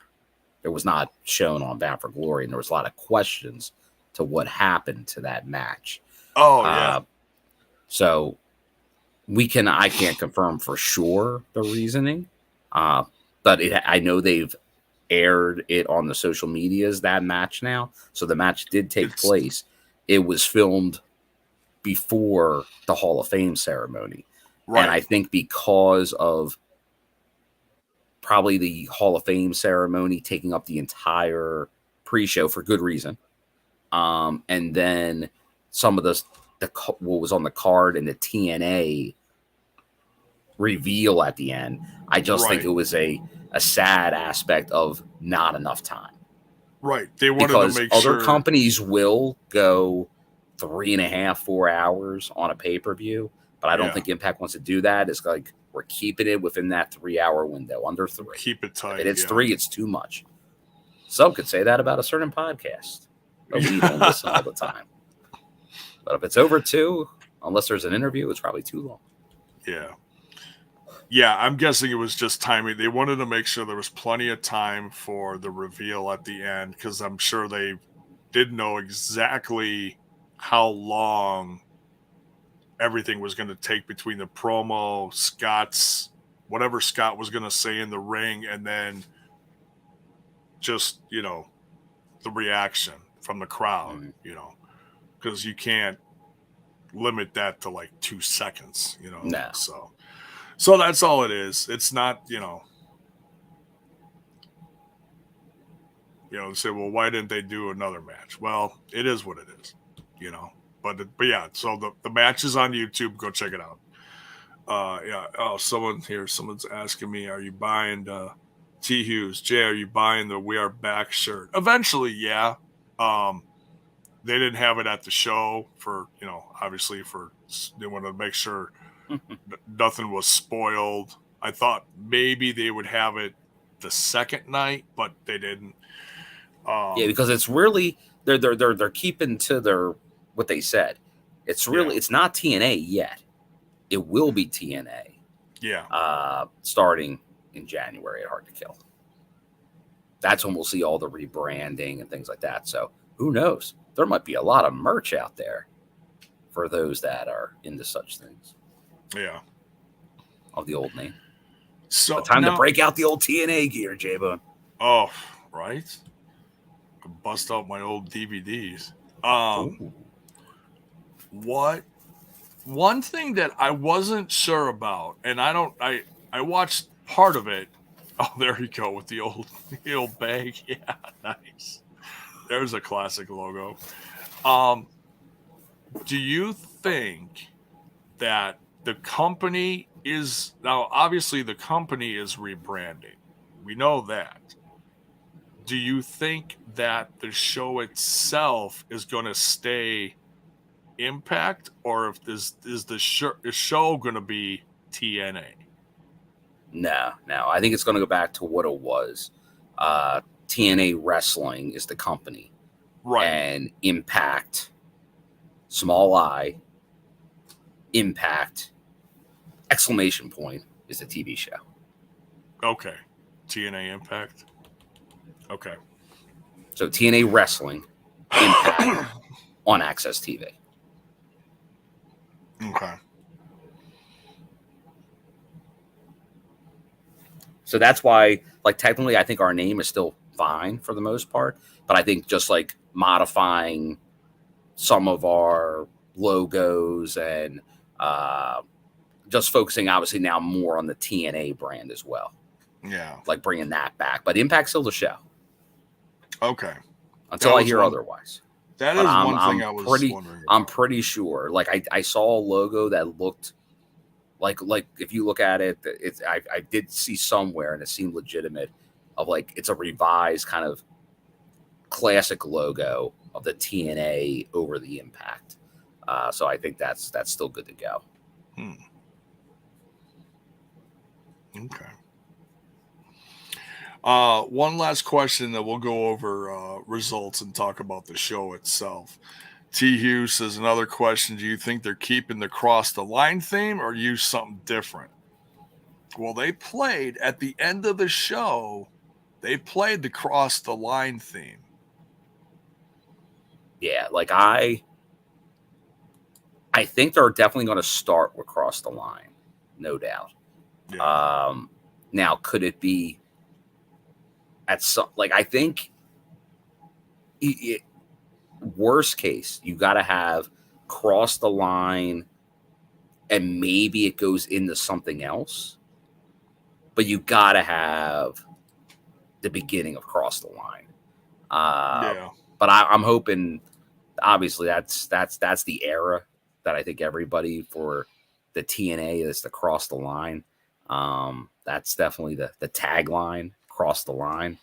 It was not shown on Bound for Glory, and there was a lot of questions to what happened to that match. Oh, yeah. So I can't confirm for sure the reasoning, but I know they've aired it on the social medias, that match now. So the match did take place. It was filmed before the Hall of Fame ceremony. Right. And I think because of probably the Hall of Fame ceremony taking up the entire pre-show for good reason, and then some of what was on the card and the TNA reveal at the end, I just think it was a sad aspect of not enough time. Right. They wanted because to make other companies will go 3.5, 4 hours on a pay-per-view, but I don't think Impact wants to do that. It's like we're keeping it within that 3-hour window, under 3. Keep it tight. If it's 3, it's too much. Some could say that about a certain podcast, but we don't listen all the time. But if it's over 2, unless there's an interview, it's probably too long. Yeah. Yeah, I'm guessing it was just timing. They wanted to make sure there was plenty of time for the reveal at the end, because I'm sure they didn't know exactly how long everything was going to take between the promo, whatever Scott was going to say in the ring, and then just, the reaction from the crowd, because you can't limit that to like 2 seconds, No. So that's all it is. It's not, say, well, why didn't they do another match? Well, it is what it is, But yeah, so the match is on YouTube. Go check it out. Yeah. Oh, someone's asking me, are you buying T. Hughes? Jay, are you buying the We Are Back shirt? Eventually, yeah. They didn't have it at the show for, obviously they wanted to make sure nothing was spoiled. I thought maybe they would have it the second night, but they didn't. Yeah, because it's really they're keeping to their what they said. It's really it's not TNA yet. It will be TNA. Yeah. Starting in January at Hard to Kill. That's when we'll see all the rebranding and things like that. So who knows? There might be a lot of merch out there for those that are into such things. Yeah. Of the old name. So but time to break out the old TNA gear, J-Bone. Oh, right. Could bust out my old DVDs. One thing that I wasn't sure about, and I watched part of it. Oh, there you go with the old bag. Yeah, nice. There's a classic logo. Do you think that the company is now, obviously the company is rebranding. We know that. Do you think that the show itself is going to stay Impact, or if is the show going to be TNA? No. I think it's going to go back to what it was. TNA Wrestling is the company. Right. And Impact, small I, Impact, ! is the TV show. Okay. TNA Impact. Okay. So TNA Wrestling, Impact, on Access TV. Okay. So that's why, like, technically, I think our name is still fine for the most part. But I think just like modifying some of our logos and just focusing, obviously, now more on the TNA brand as well. Yeah. Like bringing that back. But Impact's still the show. Okay. Until I hear otherwise. That is one thing I was wondering about. I'm pretty sure. Like, I saw a logo that looked like if you look at it, I did see somewhere, and it seemed legitimate, of like it's a revised kind of classic logo of the TNA over the Impact. So I think that's still good to go. Okay. One last question, that we'll go over results and talk about the show itself. T. Hughes says, another question, do you think they're keeping the Cross the Line theme or use something different? Well, they played at the end of the show, they played the Cross the Line theme. Yeah, like I think they're definitely going to start with Cross the Line, no doubt. Yeah. Now, could it be at some, like, I think worst case, you got to have Cross the Line, and maybe it goes into something else, but you got to have the beginning of Cross the Line. Yeah. But I'm hoping, obviously, that's the era that I think everybody for the TNA is to Cross the Line. That's definitely the tagline, Cross the Line,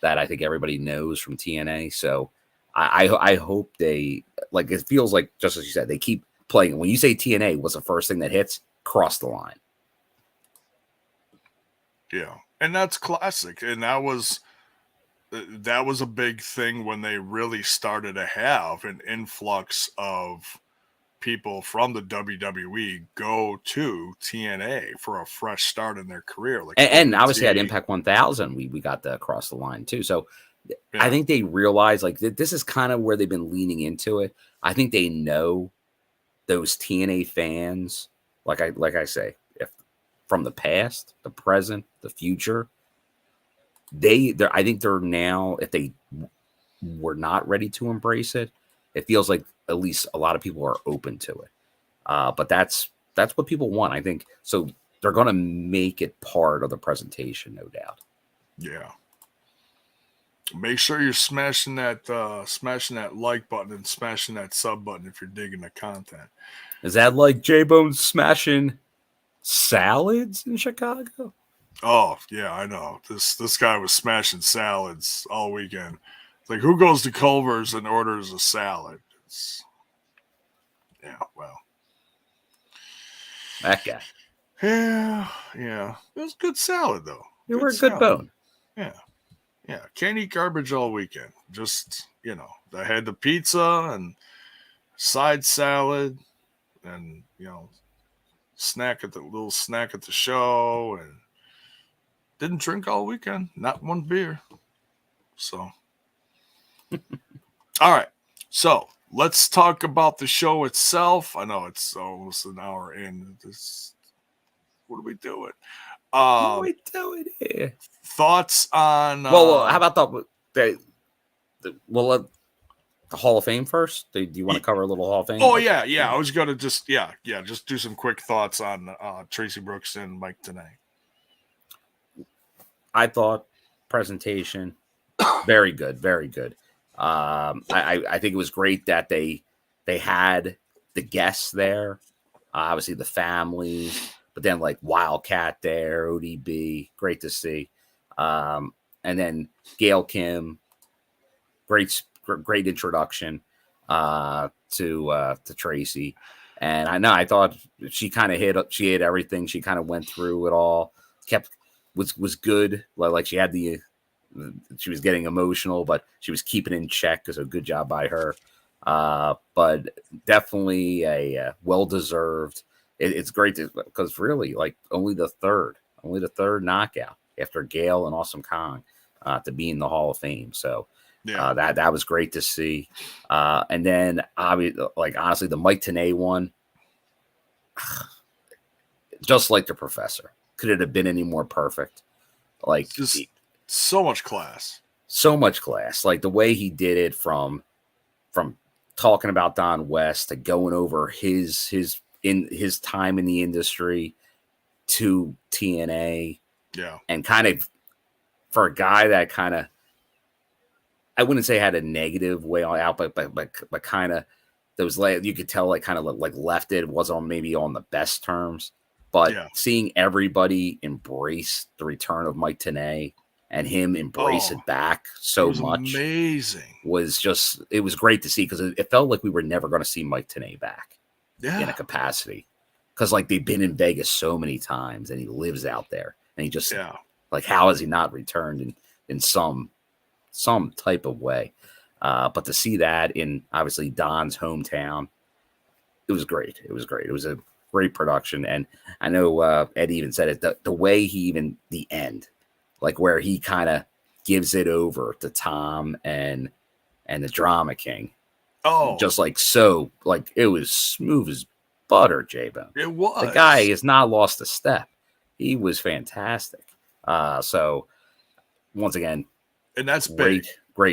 that I think everybody knows from TNA. So I hope they, like, it feels like, just as you said, they keep playing. When you say TNA, what's the first thing that hits? Cross the Line. Yeah. And that's classic. And that was a big thing when they really started to have an influx of people from the WWE go to TNA for a fresh start in their career. Like, and obviously at Impact 1000, we got the Cross the Line too. So yeah. I think they realize, like, this is kind of where they've been leaning into it. I think they know those TNA fans, like I say, if from the past, the present, the future, I think they're now, if they were not ready to embrace it, it feels like at least a lot of people are open to it. But that's what people want, I think. So they're going to make it part of the presentation, no doubt. Yeah. Make sure you're smashing that like button and smashing that sub button if you're digging the content. Is that like J-Bone smashing salads in Chicago? Oh, yeah, I know. This guy was smashing salads all weekend. Like, who goes to Culver's and orders a salad? Yeah, well. That guy. Yeah. It was good salad, though. You were a good bone. Yeah. Yeah. Can't eat garbage all weekend. Just, I had the pizza and side salad and, little snack at the show, and didn't drink all weekend. Not one beer. So. All right. So let's talk about the show itself. I know it's almost an hour in. What are we doing? What are we doing here? Thoughts on? Well, how about the Hall of Fame first? Do you want to cover a little Hall of Fame? Oh yeah. I was gonna just do some quick thoughts on Tracy Brooks and Mike Tenay. I thought presentation very good, very good. I think it was great that they had the guests there, obviously the families, but then like Wildcat there, ODB, great to see. And then Gail Kim, great introduction to Tracy. And I thought she kind of hit everything. She kind of went through it all, was good. Like she had she was getting emotional, but she was keeping in check. So good job by her. But definitely a well-deserved. It's great because really, like, only the third knockout after Gail and Awesome Kong to be in the Hall of Fame. So Yeah. That was great to see. And then honestly, the Mike Tenay one, just like the Professor, could it have been any more perfect? Like, Just so much class. So much class. Like the way he did it from talking about Don West to going over his time in the industry to TNA. Yeah. And kind of for a guy that kind of, I wouldn't say had a negative way out, but kind of those, you could tell like kind of like left it wasn't maybe on the best terms, but seeing everybody embrace the return of Mike Tenay and him embrace it back so much amazing. It was great to see, because it felt like we were never going to see Mike Tenay back in a capacity, because like they've been in Vegas so many times and he lives out there, and he just like, how has he not returned in some type of way? But to see that in obviously Don's hometown, it was great. It was great. It was a great production. And I know Ed even said it, the way the end, like where he kind of gives it over to Tom and the Drama King. Oh, just like, so like it was smooth as butter, J-Bone. It was. The guy has not lost a step. He was fantastic. So once again, and that's great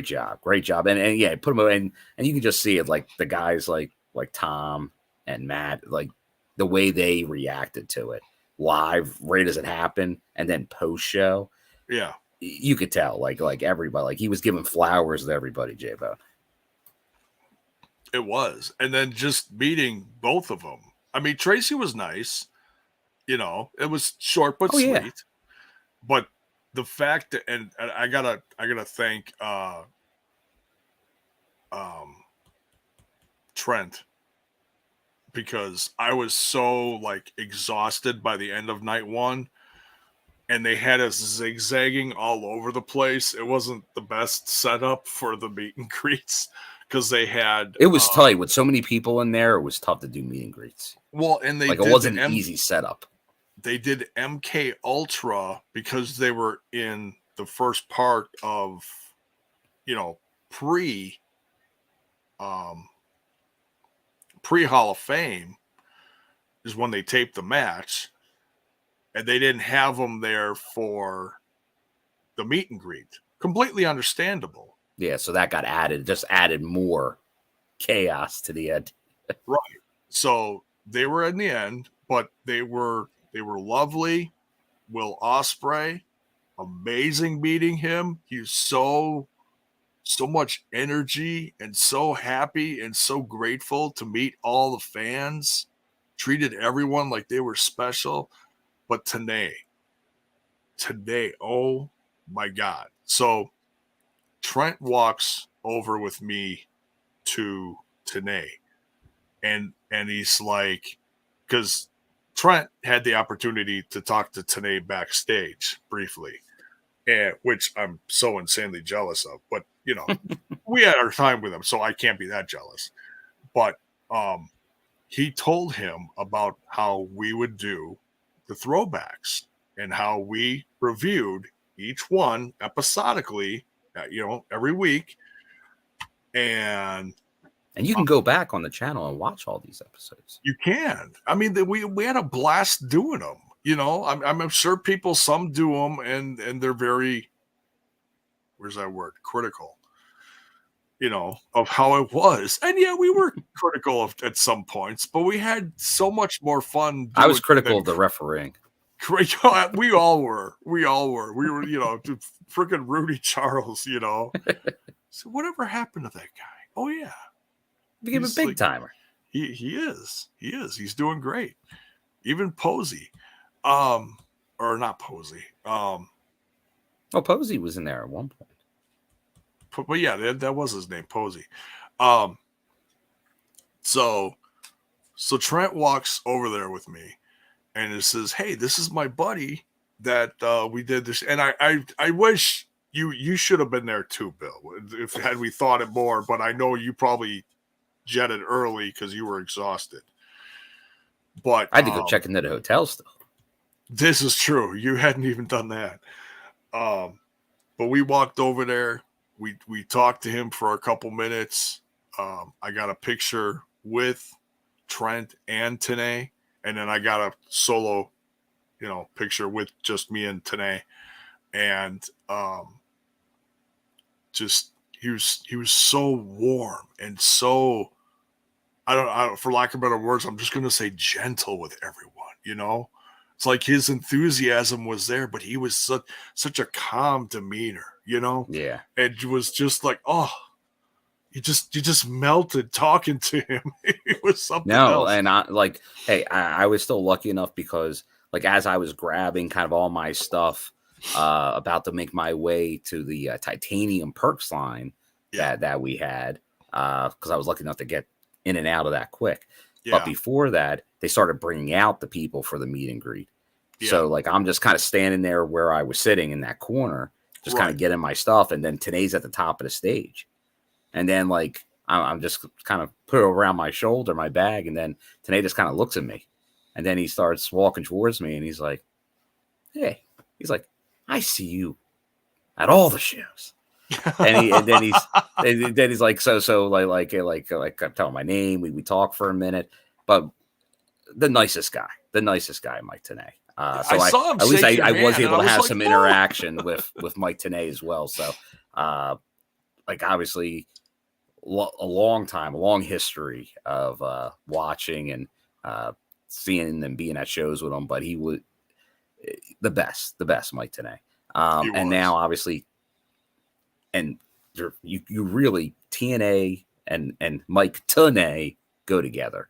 job. And yeah, put him in, and you can just see it, like the guys like Tom and Matt, like the way they reacted to it live right as it happened, and then post show. Yeah. You could tell like everybody, like he was giving flowers to everybody, J-Bone. It was. And then just meeting both of them. I mean, Tracy was nice. You know, it was short but sweet. Yeah. But the fact that, and I gotta thank Trent, because I was so like exhausted by the end of night one, and they had us zigzagging all over the place. It wasn't the best setup for the meet and greets, because they had, it was tight with so many people in there. It was tough to do meet and greets. Well, and it wasn't an easy setup. They did MK Ultra because they were in the first part of, pre Hall of Fame is when they taped the match, and they didn't have them there for the meet and greet. Completely understandable. Yeah, so that got added, just added more chaos to the end. Right. So they were in the end, but they were lovely. Will Ospreay, amazing meeting him. He was so much energy and so happy and so grateful to meet all the fans. Treated everyone like they were special. But today, oh my God. So Trent walks over with me to Tenay, and he's like, because Trent had the opportunity to talk to Tenay backstage briefly, and which I'm so insanely jealous of. But we had our time with him, so I can't be that jealous. But he told him about how we would do the throwbacks and how we reviewed each one episodically, every week. And you can go back on the channel and watch all these episodes. You can. I mean, we had a blast doing them. I'm sure some do them and they're very, where's that word? Critical, of how it was. And yeah, we were critical at some points, but we had so much more fun. I was critical of the refereeing. We all were. We were, freaking Rudy Charles, So whatever happened to that guy? Oh yeah. Became a big timer. He is. He's doing great. Even Posey. Or not Posey. Posey was in there at one point. But yeah, that was his name, Posey. So Trent walks over there with me, and it says, "Hey, this is my buddy that we did this." And I wish you should have been there too, Bill. If had we thought it more, but I know you probably jetted early because you were exhausted. But I had to go check into the hotel still. This is true. You hadn't even done that. But we walked over there we talked to him for a couple minutes. I got a picture with Trent and TNA, and then I got a solo, picture with just me and TNA, and just he was so warm and so I don't for lack of better words, I'm just gonna say gentle with everyone. It's like his enthusiasm was there, but he was such a calm demeanor, Yeah. It was just like, oh, you just melted talking to him. It was something else. And I was still lucky enough because like as I was grabbing kind of all my stuff, about to make my way to the titanium perks line that we had, because I was lucky enough to get in and out of that quick. Yeah. But before that, they started bringing out the people for the meet and greet. Yeah. So like I'm just kind of standing there where I was sitting in that corner, just kind of getting my stuff, and then today's at the top of the stage, and then like I'm just kind of put it around my shoulder, my bag, and then Tanay just kind of looks at me, and then he starts walking towards me, and he's like, "Hey," he's like, "I see you at all the shows." And then he's like, so like I'm telling my name. We talk for a minute, but the nicest guy, Mike Tanay. So I saw him at least I was able to have some interaction with Mike Tanay as well. So, like obviously a long history of watching and seeing them being at shows with him, but he was the best Mike Tanay. And now obviously, and you really TNA and Mike Tanay go together.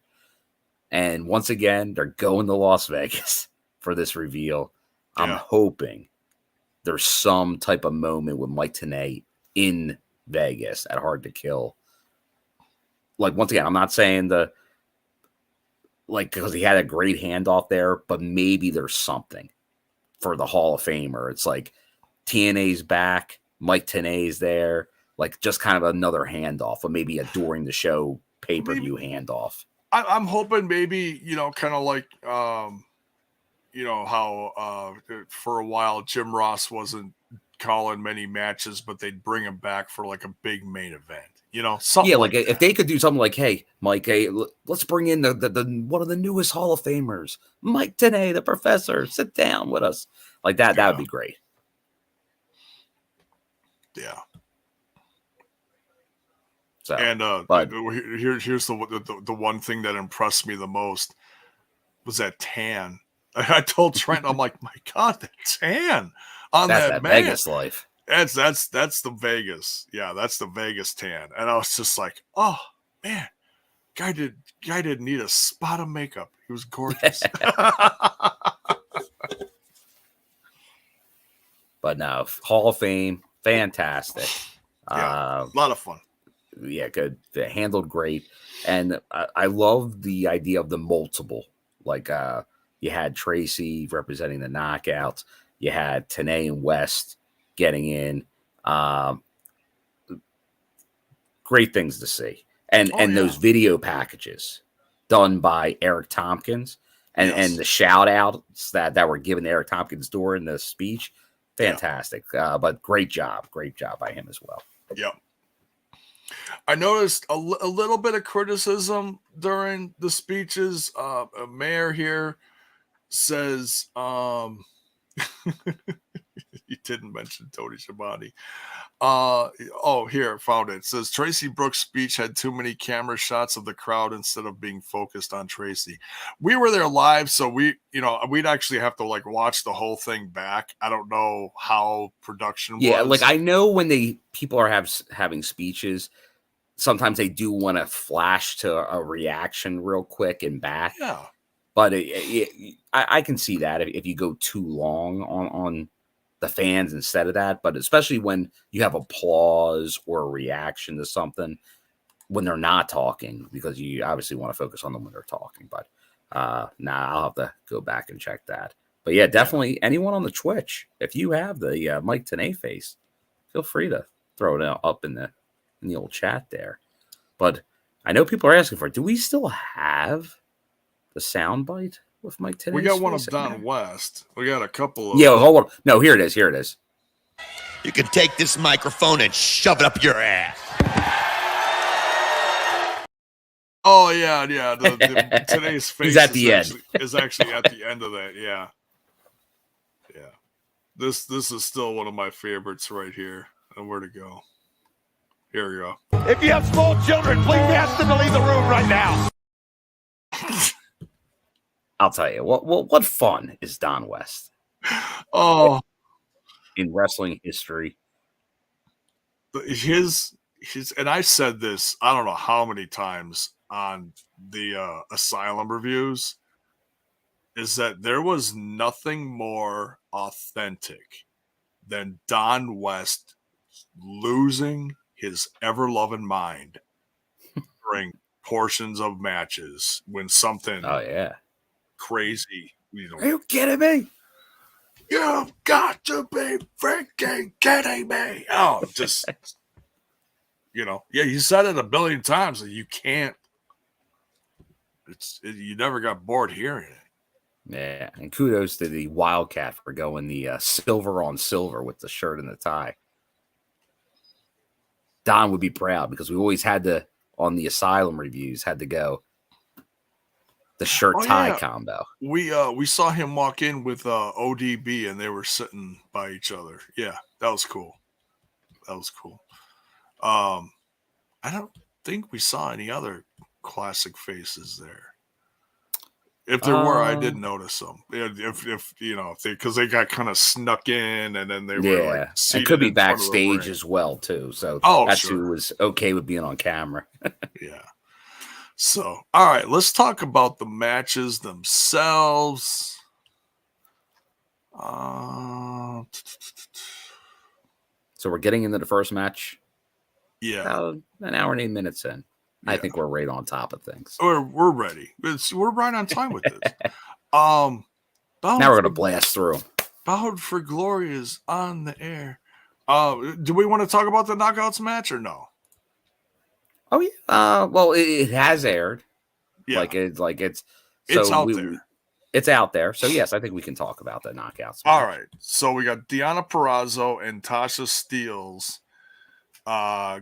And once again, they're going to Las Vegas for this reveal. Yeah. I'm hoping there's some type of moment with Mike Tanay in Vegas at Hard to Kill. Like, once again, I'm not saying because he had a great handoff there, but maybe there's something for the Hall of Famer. It's like TNA's back, Mike Tanay's there, like just kind of another handoff, but maybe a during the show pay-per-view handoff. I'm hoping maybe, kind of like, how for a while Jim Ross wasn't calling many matches, but they'd bring him back for like a big main event, something. Yeah, like if they could do something like, hey, Mike, let's bring in the one of the newest Hall of Famers, Mike Tanay, the professor, sit down with us. Like that, that would be great. Yeah. So, and here's the one thing that impressed me the most was that tan. I told Trent, I'm like, my God, that tan on that man. Vegas life. That's the Vegas. Yeah, that's the Vegas tan. And I was just like, oh man, guy didn't need a spot of makeup. He was gorgeous. But no, Hall of Fame, fantastic. Yeah, a lot of fun. Yeah, good. They handled great. And I love the idea of the multiple. Like you had Tracy representing the Knockouts. You had Tanay and West getting in. Great things to see. And those video packages done by Eric Tompkins and the shout outs that were given to Eric Tompkins during the speech. Fantastic. But great job by him as well. Yep. I noticed a little bit of criticism during the speeches. A mayor here says, he didn't mention Tony Schiavone. Here, found it. It says Tracy Brooks' speech had too many camera shots of the crowd instead of being focused on Tracy. We were there live, so we'd actually have to like watch the whole thing back. I don't know how production was. Yeah, like I know when people are having speeches, sometimes they do want to flash to a reaction real quick and back. Yeah. But I can see that if you go too long on the fans instead of that. But especially when you have applause or a reaction to something when they're not talking, because you obviously want to focus on them when they're talking. But I'll have to go back and check that. But yeah, definitely anyone on the Twitch, if you have the Mike Tanay face, feel free to throw it up in the old chat there. But I know people are asking for it. Do we still have the soundbite with Mike Tanay? We got one of Don West. We got a couple of. Yeah, hold on. No, here it is. You can take this microphone and shove it up your ass. Oh yeah. Today's face He's at the end. Is actually at the end of that. Yeah. This is still one of my favorites right here. And where to go? Here we go. If you have small children, please ask them to leave the room right now. I'll tell you what fun is Don West. Oh, in wrestling history. His and I said this, I don't know how many times on the Asylum reviews, is that there was nothing more authentic than Don West losing his ever-loving mind during portions of matches when something crazy, Are you kidding me? You've got to be freaking kidding me. Oh, just, you said it a billion times that you can't, you never got bored hearing it. Yeah, and kudos to the Wildcat for going the silver on silver with the shirt and the tie. Don would be proud because we always had to, on the Asylum reviews, had to go the shirt tie combo. We saw him walk in with ODB and they were sitting by each other. Yeah, that was cool. I don't think we saw any other classic faces there. If there were, I did notice them. If because they got kind of snuck in and then they were like it could be backstage as well too. So that's who was okay with being on camera. Yeah. So, all right, let's talk about the matches themselves. So we're getting into the first match. Yeah, about an hour and 8 minutes in. I think we're right on top of things. We're ready. We're right on time with this. Now we're gonna blast through. Bound for Glory is on the air. Do we want to talk about the Knockouts match or no? Oh yeah. Well, it has aired. Yeah. It's out there. It's out there. So yes, I think we can talk about the Knockouts match. All right. So we got Deonna Purrazzo and Tasha Steelz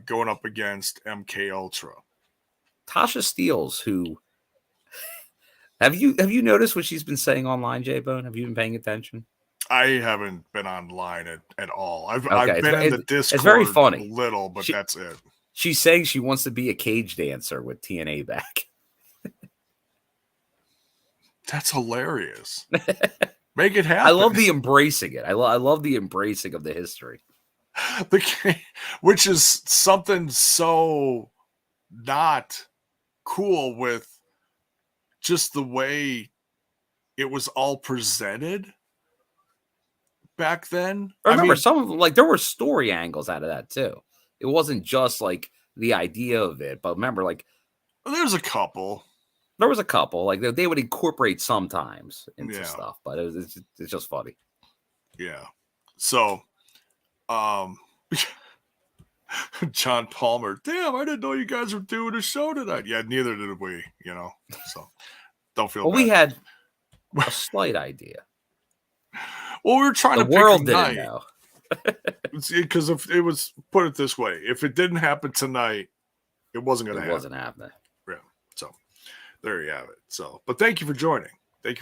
going up against MK Ultra. Tasha Steelz, who have you noticed what she's been saying online, J-Bone? Have you been paying attention? I haven't been online at all. I've been in the Discord. It's very funny. A little, but that's it. She's saying she wants to be a cage dancer with TNA back. That's hilarious. Make it happen. I love the embracing it. I love the embracing of the history. Which is something so not cool with just the way it was all presented back then. I remember some of them, there were story angles out of that too. It wasn't just the idea of it, but remember, there's a couple. There was a couple. They would incorporate sometimes into stuff, but it's just funny. Yeah. So, John Palmer, damn, I didn't know you guys were doing a show tonight. Yeah, neither did we, so don't feel bad. We had a slight idea. Well, we were trying to pick world a didn't night. know. Because if it was, put it this way, if it didn't happen tonight, it wasn't going to happen. It wasn't happening. Yeah. So there you have it. So, but thank you for joining. Today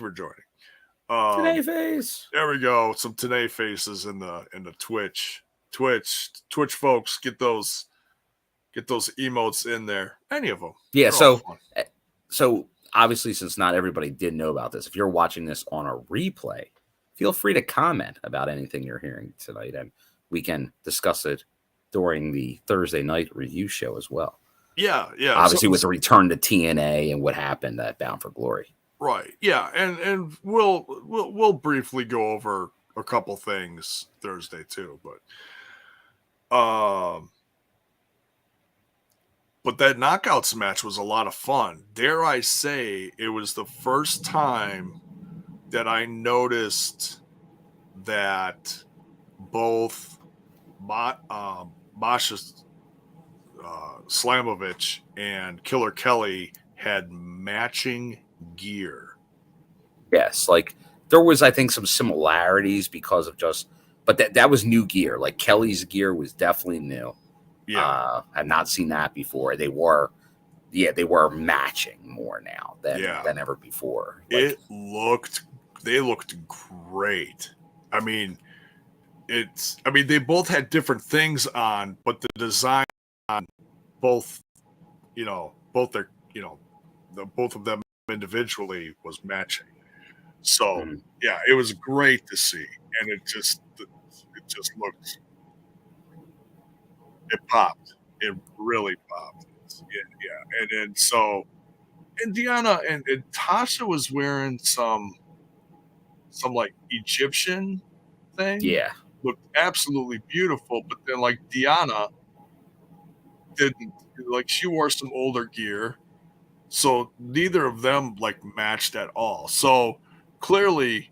face. There we go. Some today faces in the Twitch folks. Get those emotes in there. Any of them. Yeah. So obviously, since not everybody did know about this, if you're watching this on a replay, feel free to comment about anything you're hearing tonight, and we can discuss it during the Thursday night review show as well. Yeah. Obviously, with the return to TNA and what happened at Bound for Glory. Right. Yeah, and we'll briefly go over a couple things Thursday too, but that Knockouts match was a lot of fun. Dare I say, it was the first time that I noticed that both Masha Slamovich and Killer Kelly had matching gear. Yes, there was, I think, some similarities because of just but that was new gear. Like Kelly's gear was definitely new. Yeah. Had not seen that before. They were matching more now than ever before. Like, they looked great. I mean, they both had different things on, but the design on both, both of them individually was matching. So yeah, it was great to see, and it just looked, it popped. It really popped. Yeah. And then and Deanna and Tasha was wearing some like Egyptian thing. Yeah. Looked absolutely beautiful, but then like Deanna didn't, like, she wore some older gear, so neither of them like matched at all. So clearly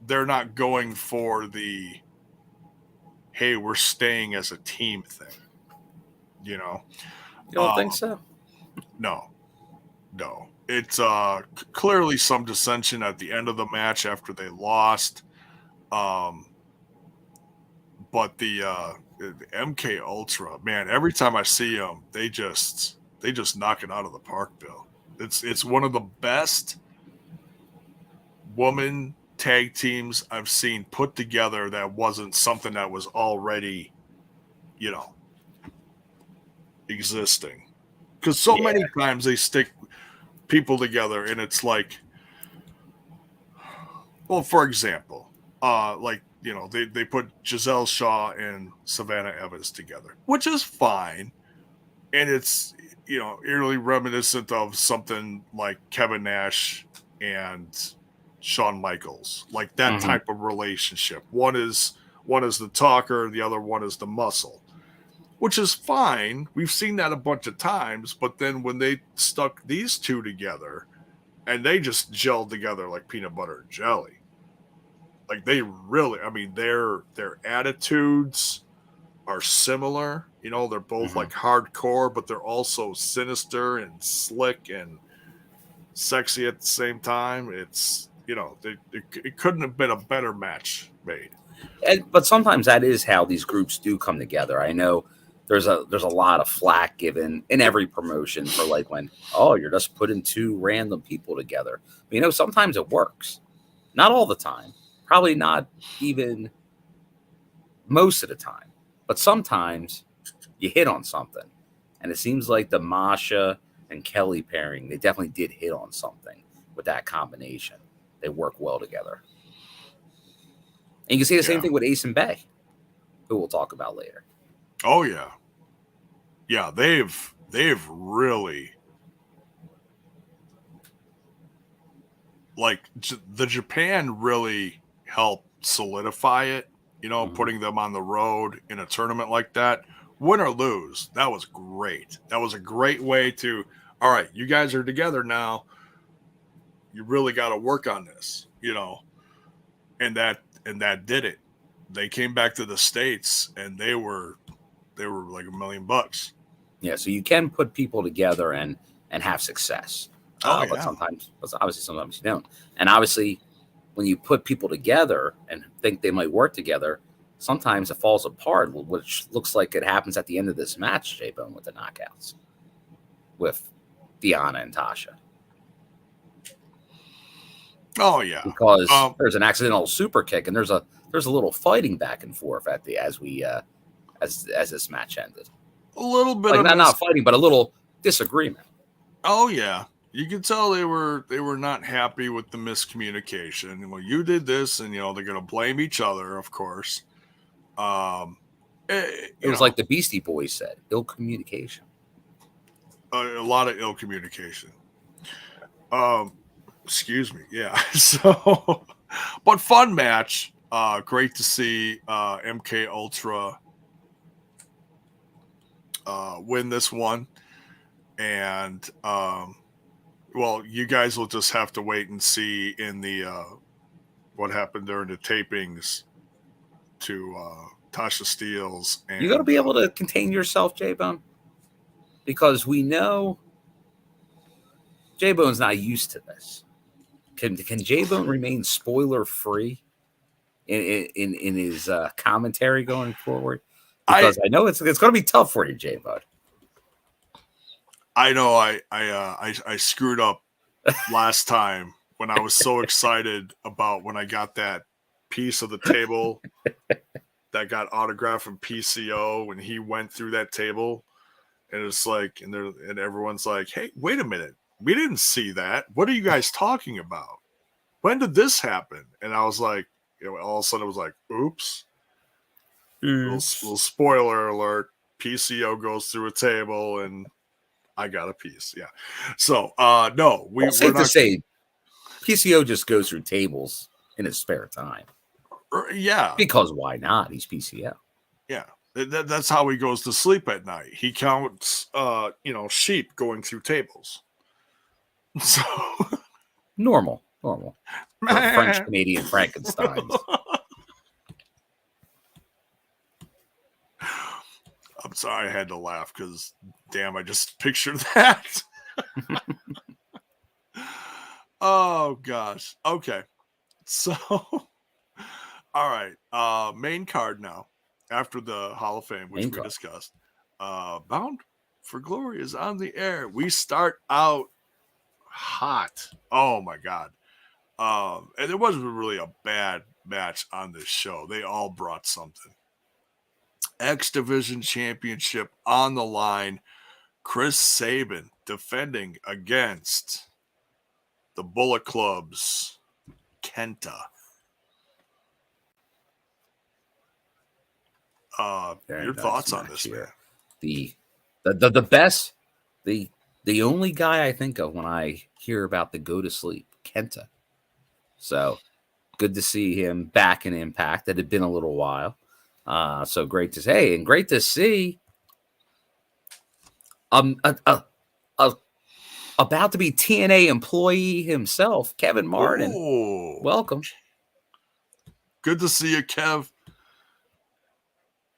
they're not going for the, hey, we're staying as a team thing. You don't think so? No. It's clearly some dissension at the end of the match after they lost. But the MK Ultra, man, every time I see them, they just knock it out of the park, Bill. It's one of the best woman tag teams I've seen put together that wasn't something that was already, existing. Because so many times they stick people together and it's like, well, for example, they put Giselle Shaw and Savannah Evans together, which is fine. And it's, eerily reminiscent of something like Kevin Nash and Shawn Michaels, like that type of relationship. One is the talker, the other one is the muscle, which is fine. We've seen that a bunch of times, but then when they stuck these two together and they just gelled together like peanut butter and jelly, like they really, their attitudes are similar. They're both like hardcore, but they're also sinister and slick and sexy at the same time. It's, it couldn't have been a better match made. But sometimes that is how these groups do come together. I know there's a lot of flack given in every promotion for like when, you're just putting two random people together. Sometimes it works. Not all the time. Probably not even most of the time. But sometimes you hit on something. And it seems like the Masha and Kelly pairing, they definitely did hit on something with that combination. They work well together. And you can see the same thing with Ace and Bay, who we'll talk about later. Oh, yeah. Yeah, they've really, like, the Japan really helped solidify it, putting them on the road in a tournament like that. Win or lose, that was great. That was a great way to, all right, you guys are together now. You really got to work on this, and that did it. They came back to the States and they were like $1 million. Yeah, so you can put people together and have success. But obviously sometimes you don't. And obviously, when you put people together and think they might work together, sometimes it falls apart, which looks like it happens at the end of this match, J-Bone, with the knockouts with Deanna and Tasha. Oh yeah, because there's an accidental super kick and there's a little fighting back and forth as this match ended. A little bit like of not fighting, but a little disagreement. Oh yeah, you could tell they were not happy with the miscommunication. Well, you did this, and they're going to blame each other, of course. It was like the Beastie Boys said, ill communication. A lot of ill communication. Excuse me. Yeah. So, but fun match. Great to see MK Ultra win this one. And, well, you guys will just have to wait and see in the what happened during the tapings to Tasha Steelz. And you got to be able to contain yourself, J-Bone, because we know J-Bone's not used to this. Can J-Bone remain spoiler free in his commentary going forward? Because I know it's going to be tough for you, J Bud. I know I screwed up last time when I was so excited about when I got that piece of the table that got autographed from PCO when he went through that table, and it's like, and everyone's like, "Hey, wait a minute, we didn't see that. What are you guys talking about? When did this happen?" And I was like, all of a sudden it was like, "Oops." Little spoiler alert. PCO goes through a table and I got a piece. Yeah. So, no, we're safe not to say PCO just goes through tables in his spare time. Yeah. Because why not? He's PCO. Yeah. That's how he goes to sleep at night. He counts, sheep going through tables. So normal. French Canadian Frankensteins. I'm sorry I had to laugh because, damn, I just pictured that. Oh, gosh. Okay. So, all right. Main card now after the Hall of Fame, which we discussed. Bound for Glory is on the air. We start out hot. Oh, my God. And it wasn't really a bad match on this show. They all brought something. X Division Championship on the line. Chris Sabin defending against the Bullet Club's Kenta. Your thoughts on this, man? The best, the only guy I think of when I hear about the go to sleep, Kenta. So good to see him back in Impact. That had been a little while. So great to say, and great to see about to be TNA employee himself, Kevin Martin. Oh, welcome. Good to see you, Kev.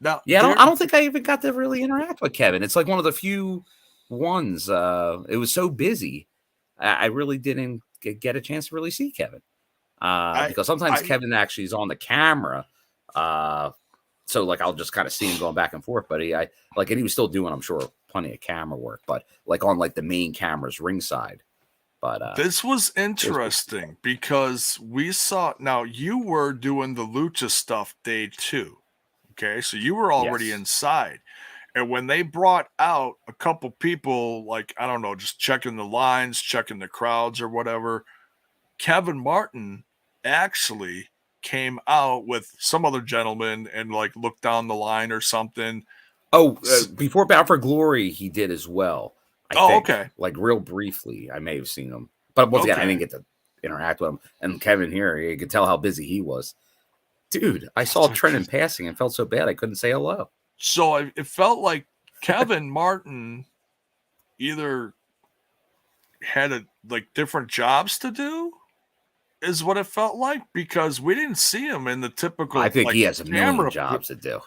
Now, yeah, I don't think I even got to really interact with Kevin. It's like one of the few ones. It was so busy, I really didn't get a chance to really see Kevin. Because sometimes Kevin actually is on the camera. So like I'll just kind of see him going back and forth, but and he was still doing, I'm sure, plenty of camera work, but like on like the main cameras ringside. But this was interesting because we saw, now you were doing the Lucha stuff day 2. Okay, so you were already inside. And when they brought out a couple people, like, I don't know, just checking the lines, checking the crowds or whatever, Kevin Martin actually came out with some other gentleman and like looked down the line or something. Before Bound for Glory, he did as well. I think. Okay. Like real briefly, I may have seen him, but once again, I didn't get to interact with him. And Kevin here, you could tell how busy he was. Dude, I saw Trent in passing and felt so bad I couldn't say hello. So it felt like Kevin Martin either had different jobs to do, is what it felt like, because we didn't see him in the typical. I think he has a million jobs to do.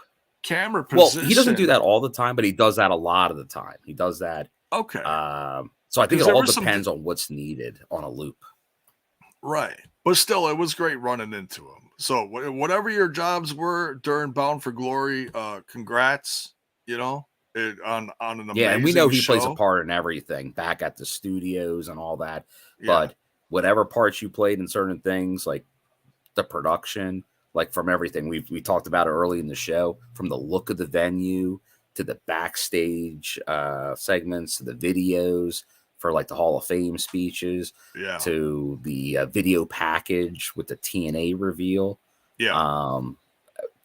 Camera position. Well, he doesn't do that all the time, but he does that a lot of the time. He does that. Okay. So I think it all depends on what's needed on a loop. Right. But still, it was great running into him. So whatever your jobs were during Bound for Glory, congrats, on an amazing show. And we know he plays a part in everything back at the studios and all that. Yeah. But whatever parts you played in certain things, like the production, like from everything we talked about early in the show, from the look of the venue to the backstage segments to the videos for like the Hall of Fame speeches, to the video package with the TNA reveal. Yeah.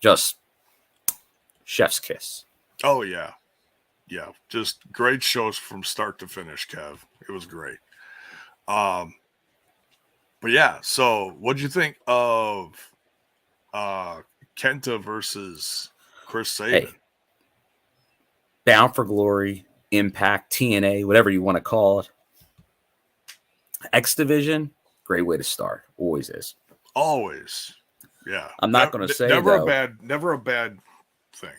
Just chef's kiss. Oh, yeah. Yeah. Just great shows from start to finish, Kev. It was great. But yeah, so what'd you think of Kenta versus Chris Sabin? Hey, Bound for Glory, Impact, TNA, whatever you want to call it. X Division, great way to start. Always is. Always. Yeah. I'm not going to say never a bad thing.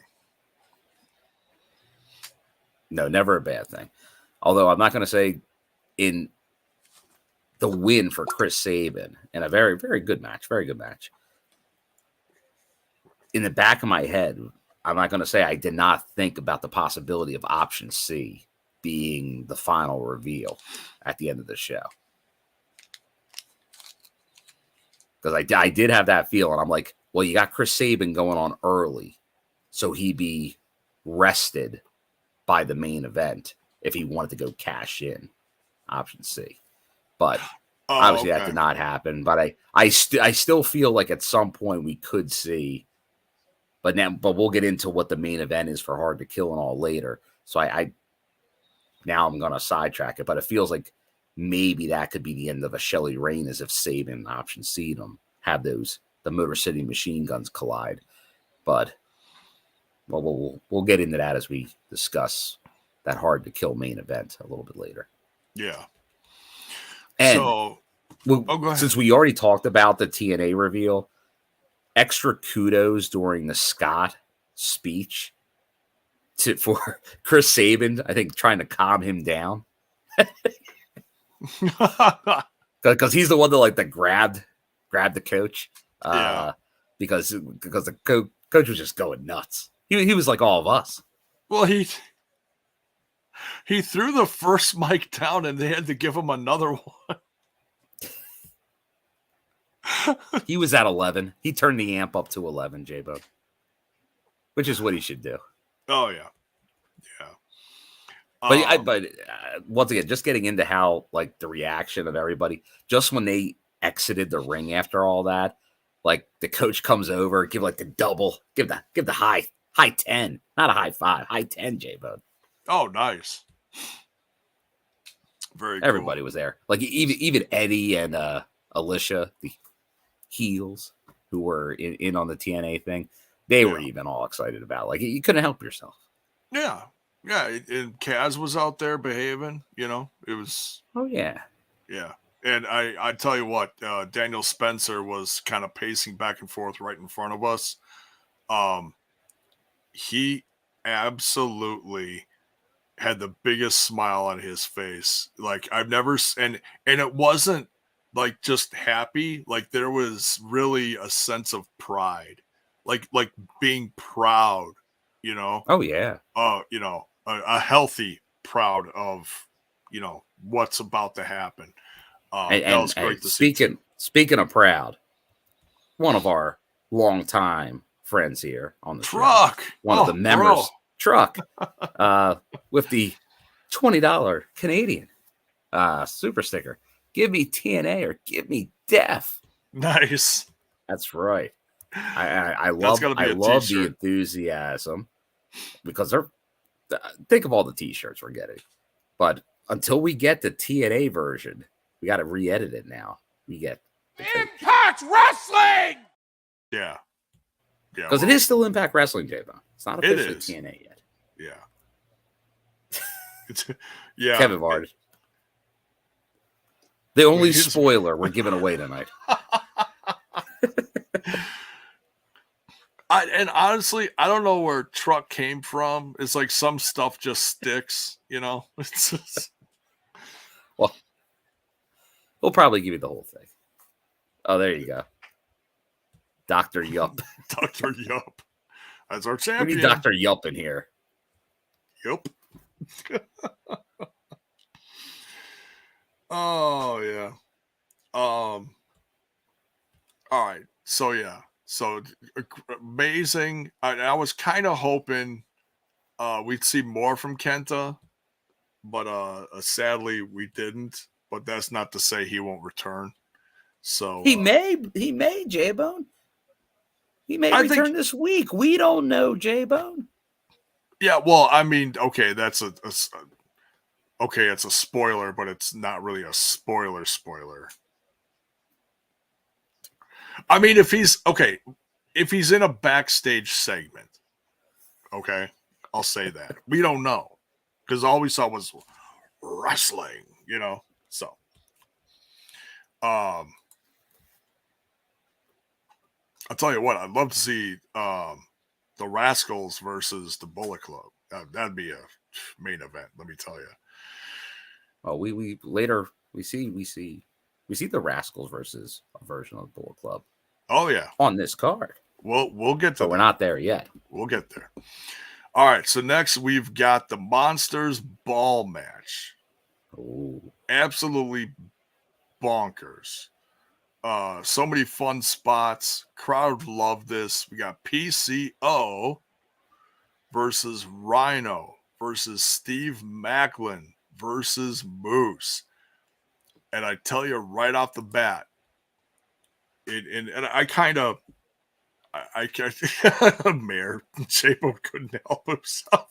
No, never a bad thing. Although I'm not going to say in the win for Chris Sabin in a very, very good match. Very good match. in the back of my head, I'm not going to say I did not think about the possibility of option C being the final reveal at the end of the show. Because I did have that feeling. I'm like, well, you got Chris Sabin going on early, so he'd be rested by the main event if he wanted to go cash in option C. But obviously that did not happen. But I still feel like at some point we could see. But we'll get into what the main event is for Hard to Kill and all later. So now I'm going to sidetrack it, but it feels like maybe that could be the end of a Shelley reign, as if Sabin option C them, have the Motor City Machine Guns collide. But we'll get into that as we discuss that Hard to Kill main event a little bit later. Yeah. And so, since we already talked about the TNA reveal, extra kudos during the Scott speech for Chris Sabin, I think, trying to calm him down. Because he's the one that grabbed the coach. Because the coach was just going nuts. He was like all of us. Well, he threw the first mic down and they had to give him another one. He was at 11. He turned the amp up to 11, J-Bo, which is what he should do. Oh, yeah. But once again, just getting into how the reaction of everybody, just when they exited the ring after all that, the coach comes over, give the double, give the high 10, not a high 5, high 10, J-Bo. Oh, nice. Very cool. Everybody was there. Even Eddie and Alicia, the heels who were in on the TNA thing, they were even all excited about. You couldn't help yourself. Yeah. Yeah, and Kaz was out there behaving, it was... Oh, yeah. Yeah, and I tell you what, Daniel Spencer was kind of pacing back and forth right in front of us. He absolutely had the biggest smile on his face. I've never... And it wasn't, just happy. There was really a sense of pride. Like being proud, Oh, yeah. A healthy proud of, what's about to happen. That was great to see. Speaking of proud, one of our longtime friends here on the Truck, show, one of the members, bro. Truck, with the $20 Canadian super sticker. Give me TNA or give me death. Nice. That's right. I love the enthusiasm, because think of all the t-shirts we're getting. But until we get the TNA version, we got to re-edit it now. We get Impact Wrestling! Yeah. Because it is still Impact Wrestling, J-Bone. It's not officially TNA yet. Yeah. Yeah. Kevin Vard. The only spoiler we're giving away tonight. And honestly, I don't know where Truck came from. It's some stuff just sticks, It's just... Well, we'll probably give you the whole thing. Oh, there you go. Dr. Yup. Dr. Yup. That's our champion. We need Dr. Yup in here. Yup. Oh, yeah. All right. So, yeah. So amazing. I was kind of hoping we'd see more from Kenta, but sadly we didn't. But that's not to say he won't return. So he may, J-Bone. He may return this week. We don't know, J-Bone. Yeah, well, I mean, okay, that's it's a spoiler, but it's not really a spoiler. I mean, if he's in a backstage segment, okay, I'll say that. We don't know, because all we saw was wrestling, so. I'll tell you what, I'd love to see the Rascalz versus the Bullet Club. That'd be a main event, let me tell you. Well, we later we see the Rascalz versus a version of the Bullet Club. Oh yeah, on this card. We'll get to So that. we're not there yet. We'll get there. All right. So next we've got the Monsters Ball match. Ooh. Absolutely bonkers. So many fun spots. Crowd loved this. We got PCO versus Rhino versus Steve Maclin versus Moose. And I tell you right off the bat, and I kind of, I Mayor J-Bo couldn't help himself.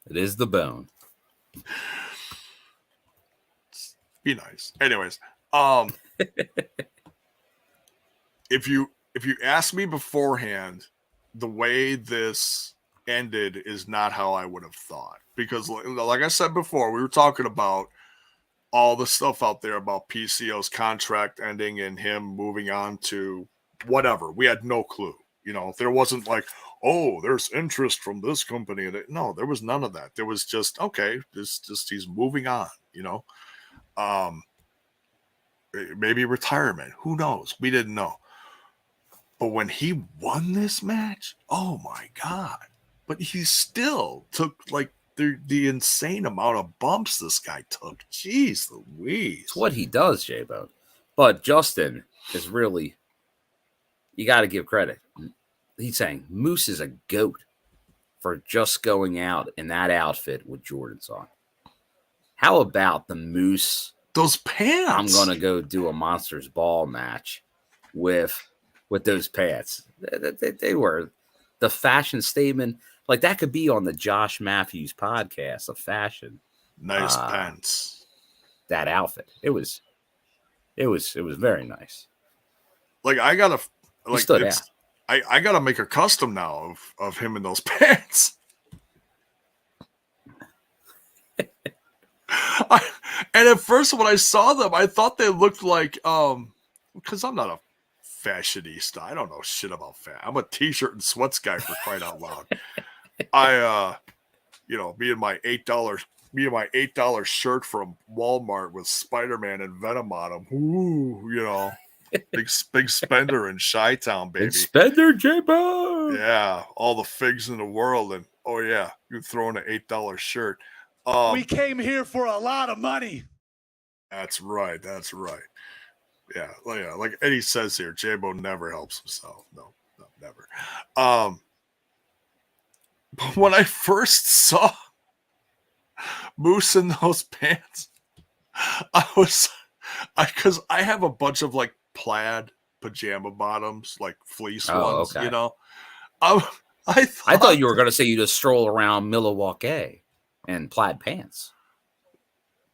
It is the bone. Be nice. Anyways, if you ask me beforehand, the way this ended is not how I would have thought. Because like I said before, we were talking about all the stuff out there about PCO's contract ending and him moving on to whatever. We had no clue. You know, there wasn't like, oh, there's interest from this company. No, there was none of that. There was just, okay, he's moving on, you know. Maybe retirement. Who knows? We didn't know. But when he won this match, oh my God. But he still took like the insane amount of bumps this guy took. Jeez Louise. It's what he does, J-Bone. But Justin is really, you got to give credit. He's saying Moose is a goat for just going out in that outfit with Jordynne's on. How about the Moose? Those pants. I'm going to go do a Monsters Ball match with those pants. They were the fashion statement. Like that could be on the Josh Matthews podcast of fashion. Nice pants. That outfit. It was very nice. Like I gotta like stood out. I gotta make a custom now of him in those pants. And at first when I saw them, I thought they looked like because I'm not a fashionista. I don't know shit about fashion. I'm a t-shirt and sweats guy for crying out loud. I me and my $8 shirt from Walmart with Spider-Man and Venom on them. Ooh, you know, big spender in Chi-Town, baby. Big spender, J-Bo. Yeah, all the figs in the world, and oh yeah, you throw in an $8 shirt. We came here for a lot of money. That's right. Yeah, like Eddie says here, J-Bo never helps himself. No, never. But when I first saw Moose in those pants, because I have a bunch of like plaid pajama bottoms, like fleece ones, okay. you know. I thought you were going to say you just stroll around Milwaukee in plaid pants.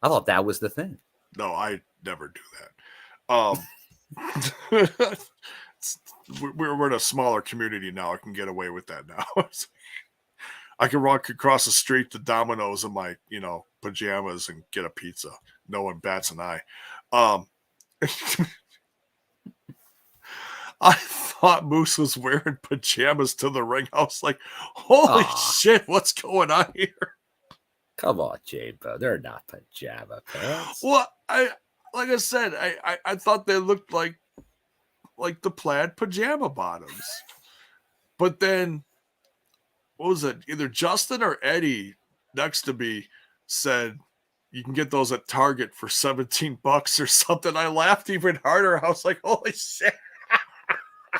I thought that was the thing. No, I never do that. We're in a smaller community now. I can get away with that now. I can walk across the street to Domino's in my, pajamas and get a pizza. No one bats an eye. I thought Moose was wearing pajamas to the ring. I was like, holy shit, what's going on here? Come on, J-Bo. They're not pajama pants. Well, like I said, I thought they looked like the plaid pajama bottoms. But then, what was it? Either Justin or Eddie next to me said, you can get those at Target for $17 or something. I laughed even harder. I was like, holy shit.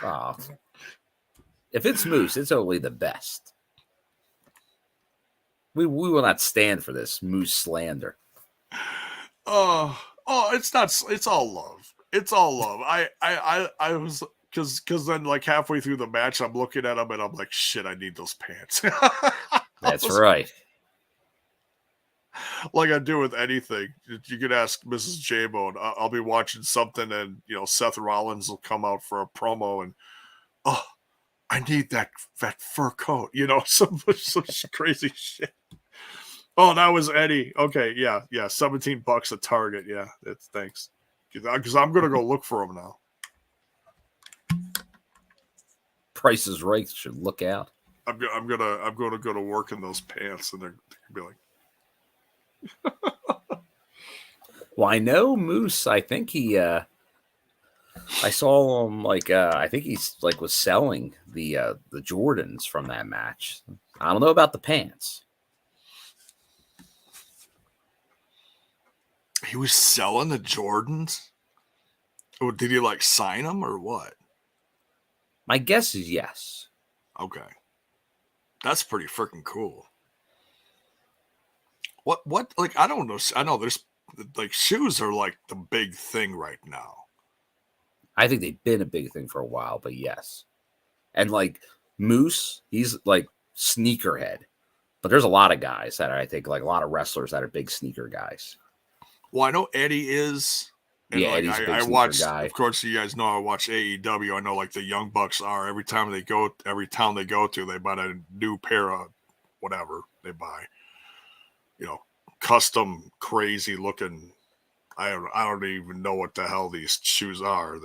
Oh. If it's Moose, it's only the best. We will not stand for this Moose slander. Oh, it's not. It's all love. It's all love. I was because then like halfway through the match, I'm looking at him and I'm like, shit, I need those pants. That's right. Like I do with anything. You could ask Mrs. J-Bone. I'll be watching something and Seth Rollins will come out for a promo and I need that fur coat. Some crazy shit. Oh, that was Eddie. Okay, yeah, $17 at Target. Yeah, thanks. Because I'm gonna go look for him now. Price is Right should look out. I'm gonna go to work in those pants, and they're gonna be like, Well, I know Moose. I think he I saw him I think he's was selling the Jordans from that match. I don't know about the pants. He was selling the Jordans? Or did he sign them or what? My guess is yes. Okay. That's pretty freaking cool. What I don't know. I know there's shoes are the big thing right now. I think they've been a big thing for a while, but yes. And Moose, he's sneakerhead. But there's a lot of guys that are, I think, a lot of wrestlers that are big sneaker guys. Well, I know Eddie is. And Eddie's a big I sneaker watch, guy. Of course, you guys know I watch AEW. I know the Young Bucks are. Every town they go to, they buy a new pair of whatever they buy. Custom, crazy looking. I don't even know what the hell these shoes are.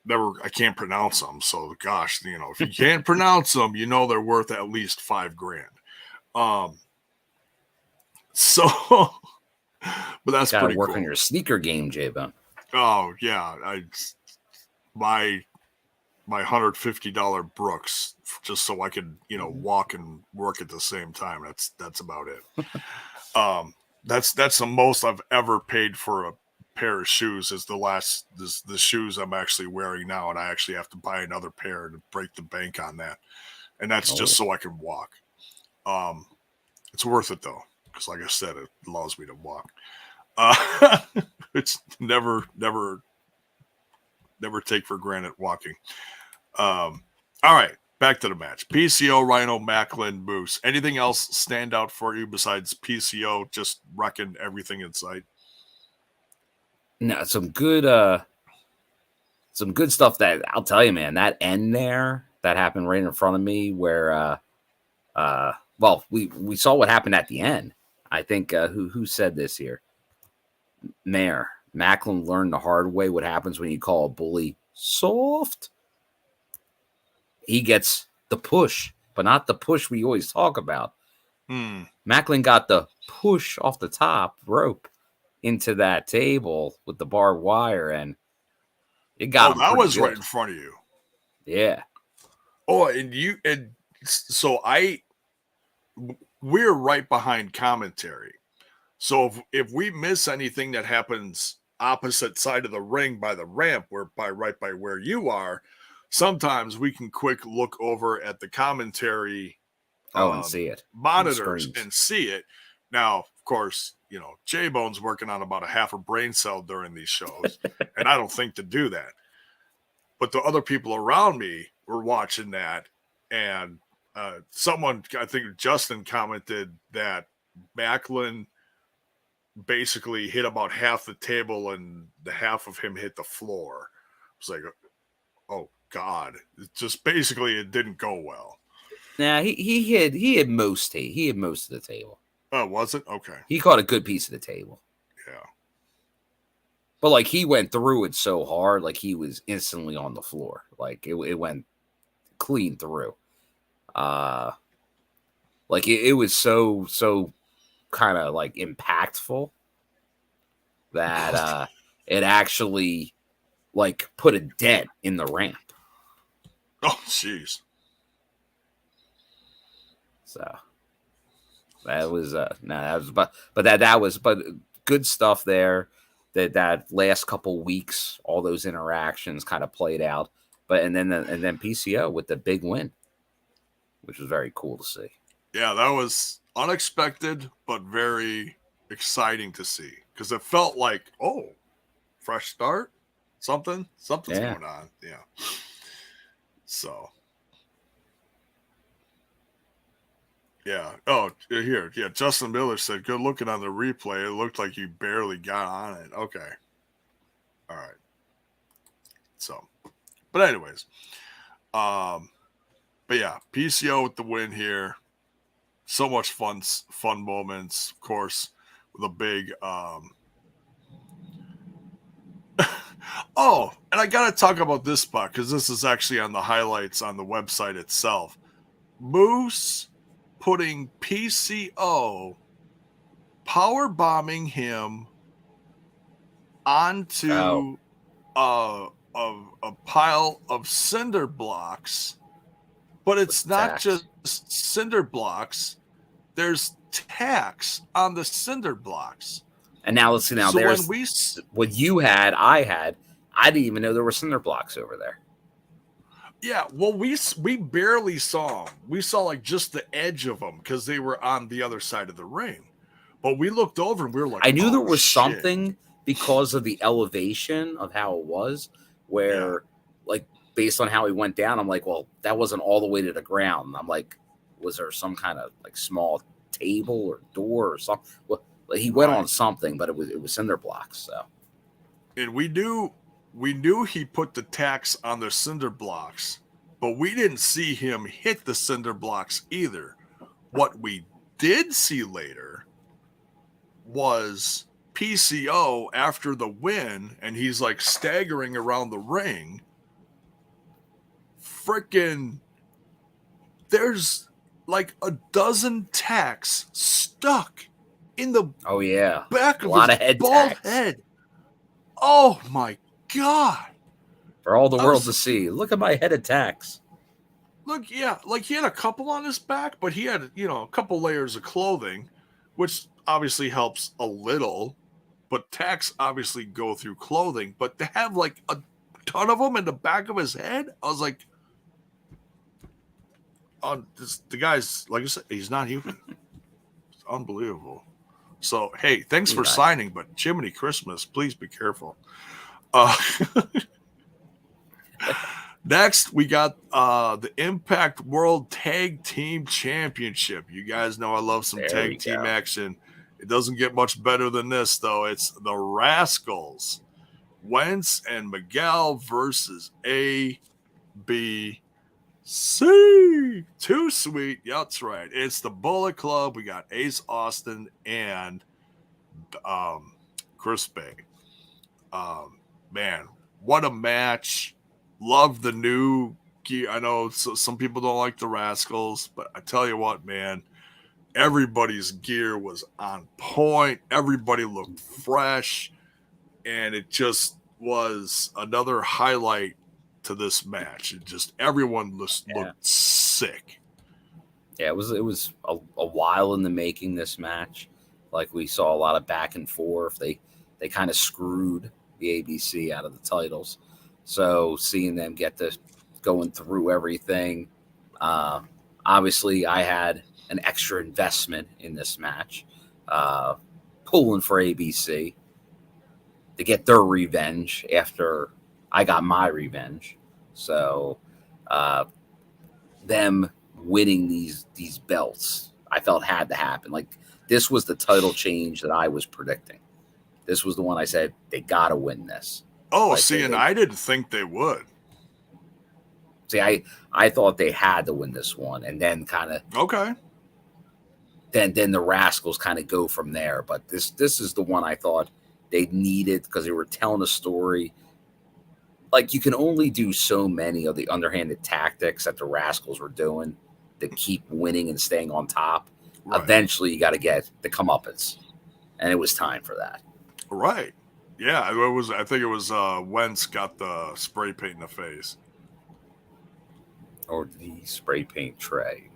They're, I can't pronounce them. So gosh, if you can't pronounce them, they're worth at least $5,000. So, but that's gotta pretty work cool. on your sneaker game, J-Bone. Oh yeah, my $150 Brooks just so I could walk and work at the same time. That's about it. That's the most I've ever paid for a pair of shoes. Is the shoes I'm actually wearing now, and I actually have to buy another pair to break the bank on that, and that's just so I can walk. It's worth it though, because like I said, it allows me to walk. It's never take for granted walking. All right, back to the match. PCO, Rhino, Maclin, Moose. Anything else stand out for you besides PCO just wrecking everything in sight? No, some good stuff that I'll tell you, man. That end there that happened right in front of me, where well, we saw what happened at the end. I think who said this here? Mayor Maclin learned the hard way what happens when you call a bully soft. He gets the push, but not the push we always talk about. Maclin got the push off the top rope into that table with the barbed wire, and it got him. That was good. Right in front of you. Yeah. Oh, and so we're right behind commentary. So if we miss anything that happens opposite side of the ring by the ramp, right by where you are, sometimes we can quick look over at the commentary and see it monitors and see it. Now, of course, J-Bone's working on about a half a brain cell during these shows, and I don't think to do that. But the other people around me were watching that, and someone, I think Justin, commented that Maclin basically hit about half the table and the half of him hit the floor. It was oh God. It didn't go well. Nah, he hit most of the table. Oh, was it? Okay. He caught a good piece of the table. Yeah. But he went through it so hard, he was instantly on the floor. It went clean through. It was so kind of impactful that it actually put a dent in the ramp. Oh, jeez. So that was but good stuff there. That last couple weeks, all those interactions kind of played out. And then PCO with the big win, which was very cool to see. Yeah, that was unexpected, but very exciting to see, because it felt fresh start, something's going on. Yeah. So. Yeah. Oh, here. Yeah. Justin Miller said, good looking on the replay. It looked like you barely got on it. Okay. All right. So, but anyways, but yeah, PCO with the win here. So much fun moments, of course, with a big, oh, and I got to talk about this spot, because this is actually on the highlights on the website itself. Moose putting PCO, power bombing him onto a pile of cinder blocks, but it's With not tacks. just cinder blocks. There's tacks on the cinder blocks. And now let's see. Now So there's when what you had. I didn't even know there were cinder blocks over there. we barely saw them. We saw like just the edge of them because they were on the other side of the ring. But we looked over and we were like, I knew oh, there was shit. something because of the elevation of how it was, where like based on how he went down, I'm like, well, that wasn't all the way to the ground. I'm like, was there some kind of like small table or door or something? Well, he went on something, but it was cinder blocks. So, and we knew he put the tacks on the cinder blocks, but we didn't see him hit the cinder blocks either. What we did see later was PCO after the win, and he's like staggering around the ring. Freaking, there's like a dozen tacks stuck in the back of his bald head. Oh my God. For all the world to see. Look at my head of tacks. Look, like he had a couple on his back, but he had, a couple layers of clothing, which obviously helps a little, but tacks obviously go through clothing. But to have like a ton of them in the back of his head, I was like, the guy's, like I said, he's not human. It's unbelievable. So, hey, thanks for signing, but Jiminy Christmas, please be careful. Next, we got the Impact World Tag Team Championship. You guys know I love some tag team action. It doesn't get much better than this, though. It's the Rascalz, Wentz and Miguel versus A, B, C. Too sweet. Yeah, that's right. It's the Bullet Club. We got Ace Austin and Chris Bay. Man, what a match. Love the new gear. I know some people don't like the Rascalz, but I tell you what, man, everybody's gear was on point. Everybody looked fresh, and it just was another highlight to this match. It just, everyone looked sick. Yeah, it was a while in the making, this match. Like, we saw a lot of back and forth. They kind of screwed the ABC out of the titles. So seeing them get this going through everything, obviously I had an extra investment in this match, pulling for ABC to get their revenge after I got my revenge. So them winning these belts, I felt had to happen. Like, this was the title change that I was predicting. This was the one I said, they got to win this. Oh, like, see, and I didn't think they would. See, I thought they had to win this one, and then kind of Then the Rascalz kind of go from there. But this is the one I thought they needed because they were telling a story. Like, you can only do so many of the underhanded tactics that the Rascalz were doing to keep winning and staying on top. Right. Eventually, you got to get the comeuppance, and it was time for that. Right. Yeah, it was. I think it was Wentz got the spray paint in the face. Or did he spray paint Trey?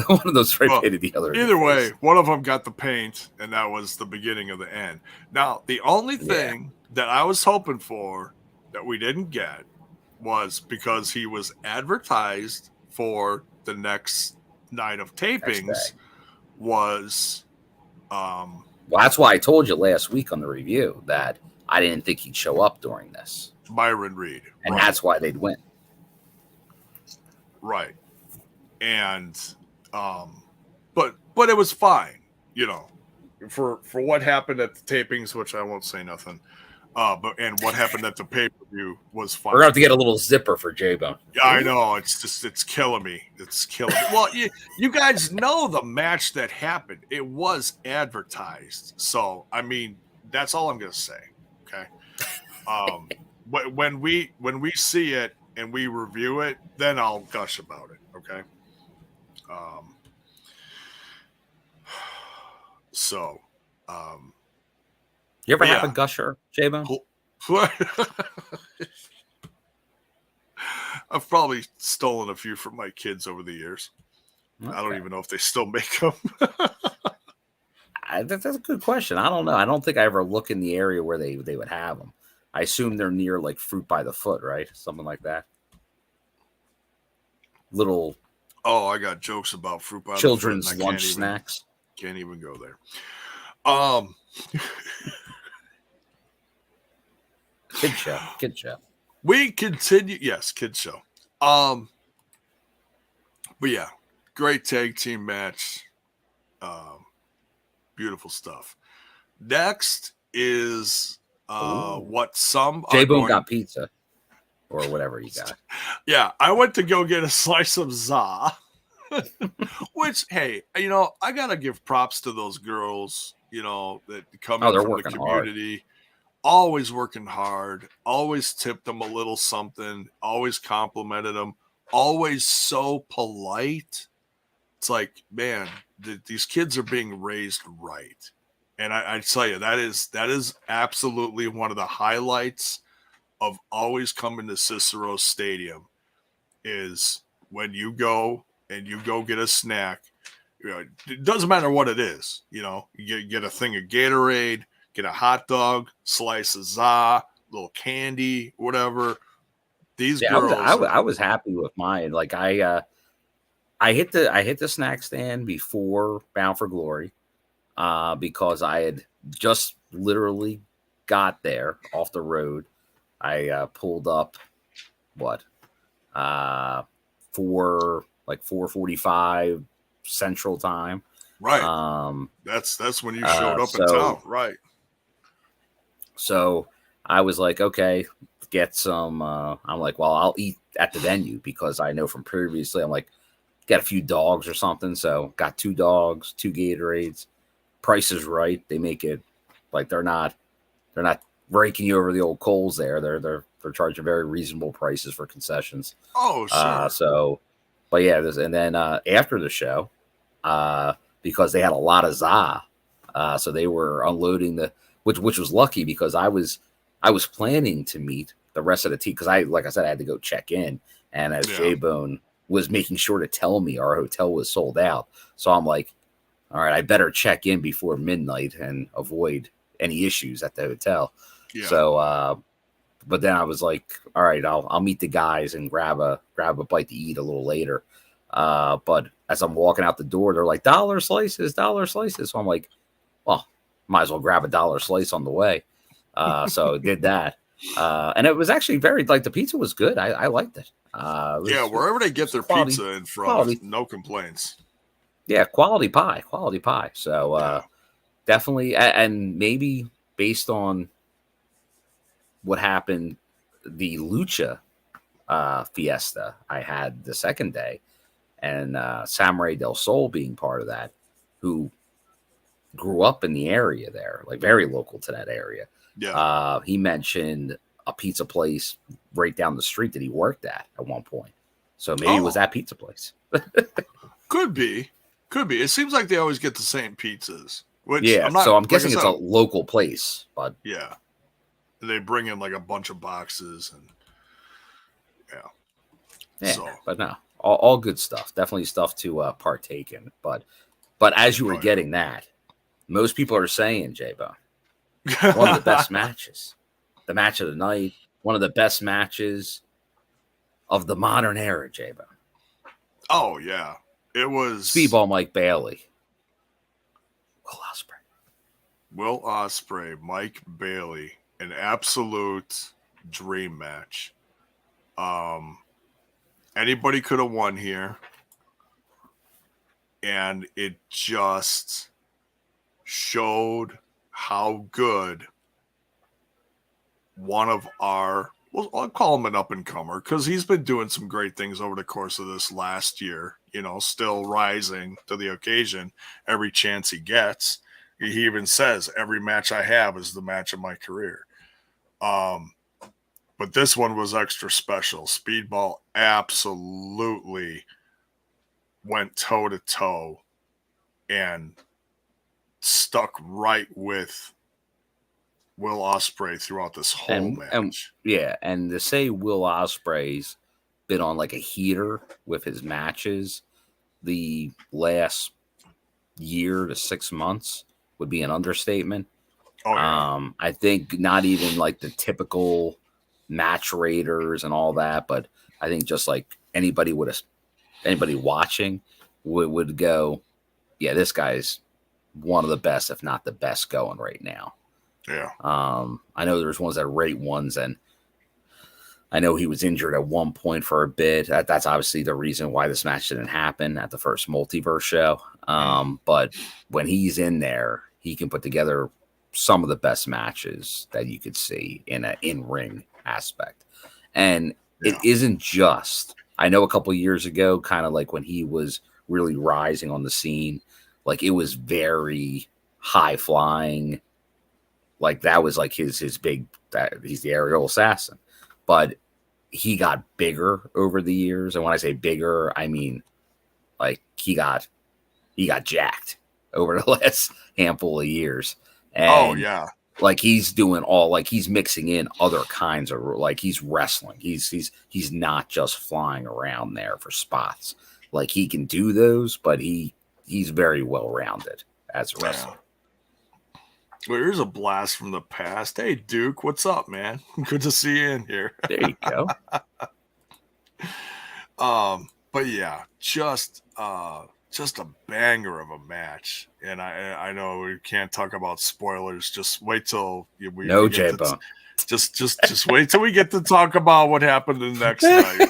One of those spray painted the other. Either way, one of them got the paint, and that was the beginning of the end. Now, the only thing that I was hoping for that we didn't get was because he was advertised for the next night of tapings was well, that's why I told you last week on the review that I didn't think he'd show up during this. Byron Reed. And that's why they'd win. Right. And but it was fine, for what happened at the tapings, which I won't say nothing. And what happened at the pay-per-view was fine. We're going to have to get a little zipper for J-Bone. Yeah, I know. It's killing me. It's killing me. Well, you guys know the match that happened. It was advertised. So, I mean, that's all I'm going to say. Okay. When we see it and we review it, then I'll gush about it. Okay. You ever have a gusher, J-Bone? I've probably stolen a few from my kids over the years. Okay. I don't even know if they still make them. That's a good question. I don't know. I don't think I ever look in the area where they would have them. I assume they're near like Fruit by the Foot, right? Something like that. Little Oh, I got jokes about Fruit by children's the Foot. lunch snacks. Can't even go there. Kid show. We continue. Yes, kids show. But yeah, great tag team match. Beautiful stuff. Next is what some J-Bone got pizza or whatever you got. Yeah, I went to go get a slice of za. Which, hey, I gotta give props to those girls, that come in from the community. Hard. Always working hard, always tipped them a little something, always complimented them, always so polite. It's like, man, these kids are being raised right. And I tell you, that is absolutely one of the highlights of always coming to Cicero Stadium is when you go and you go get a snack. It doesn't matter what it is. You get a thing of Gatorade, get a hot dog, slice of za, little candy, whatever. These girls. I was happy with mine. Like I hit the snack stand before Bound for Glory, because I had just literally got there off the road. I pulled up 4:45 Central Time. Right. That's when you showed up in town. Right. So I was like, okay, get some. I'm like, well, I'll eat at the venue because I know from previously. I'm like, get a few dogs or something. So got 2 dogs, 2 Gatorades. Price is right. They make it like they're not raking you over the old coals there. They're charging very reasonable prices for concessions. Oh, sure. But yeah, and then after the show, because they had a lot of za, so they were unloading which was lucky because I was planning to meet the rest of the team because like I said, I had to go check in, and as J-Bone was making sure to tell me our hotel was sold out, so I'm like, all right, I better check in before midnight and avoid any issues at the hotel. Yeah. So, but then I was like, all right, I'll meet the guys and grab a bite to eat a little later. But as I'm walking out the door, they're like $1 slices. So I'm like, well, might as well grab a $1 slice on the way. So did that. And it was actually the pizza was good. I liked it. Wherever they get their pizza in from, no complaints. Yeah, quality pie. So definitely, and maybe based on what happened, the Lucha Fiesta I had the second day, and Samurai del Sol being part of that, who grew up in the area there, like very local to that area. Yeah. He mentioned a pizza place right down the street that he worked at one point. So maybe it was that pizza place. Could be. It seems like they always get the same pizzas. Which I'm guessing it's a local place. But yeah. They bring in like a bunch of boxes and but no, all good stuff. Definitely stuff to partake in. But as you were getting that, most people are saying, J-Bone, one of the best matches, the match of the night, one of the best matches of the modern era, J-Bone. Oh yeah, it was Speedball Mike Bailey, Will Ospreay, Mike Bailey. An absolute dream match. Anybody could have won here. And it just showed how good one of our, well, I'll call him an up-and-comer because he's been doing some great things over the course of this last year, still rising to the occasion every chance he gets. He even says, every match I have is the match of my career. But this one was extra special. Speedball absolutely went toe-to-toe and stuck right with Will Ospreay throughout this whole And match. and to say Will Ospreay's been on like a heater with his matches the last year to 6 months would be an understatement. Oh, yeah. I think not even like the typical match raiders and all that, but I think just like anybody watching would go, yeah, this guy's one of the best, if not the best, going right now. Yeah. I know there's ones that rate ones, and I know he was injured at one point for a bit. That's obviously the reason why this match didn't happen at the first multiverse show. But when he's in there, he can put together some of the best matches that you could see in an in-ring aspect. And it isn't just, I know a couple of years ago, kind of like when he was really rising on the scene, like it was very high flying. Like that was like his big, he's the aerial assassin. But he got bigger over the years. And when I say bigger, I mean like he got jacked over the last handful of years. And like he's doing he's mixing in other kinds of, like he's wrestling. He's not just flying around there for spots. Like he can do those, but he's very well rounded as a wrestler. Well, here's a blast from the past. Hey, Duke, what's up, man? Good to see you in here. There you go. But yeah, just a banger of a match. And I know we can't talk about spoilers. Just wait till we J-Bone. Just wait till we get to talk about what happened the next night.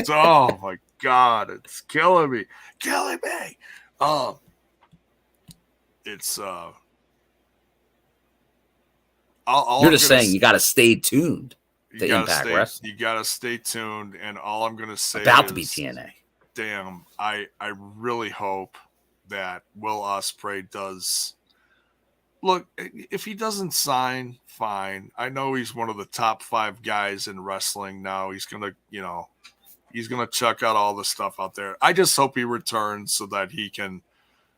Oh my God, it's killing me. It's you're just saying you got to stay tuned to Impact Wrestling. You got to stay tuned, and all I'm going to say about to be TNA. Damn, I really hope that Will Ospreay does. Look, if he doesn't sign, fine. I know he's one of the top 5 guys in wrestling now. He's gonna chuck out all the stuff out there. I just hope he returns so that he can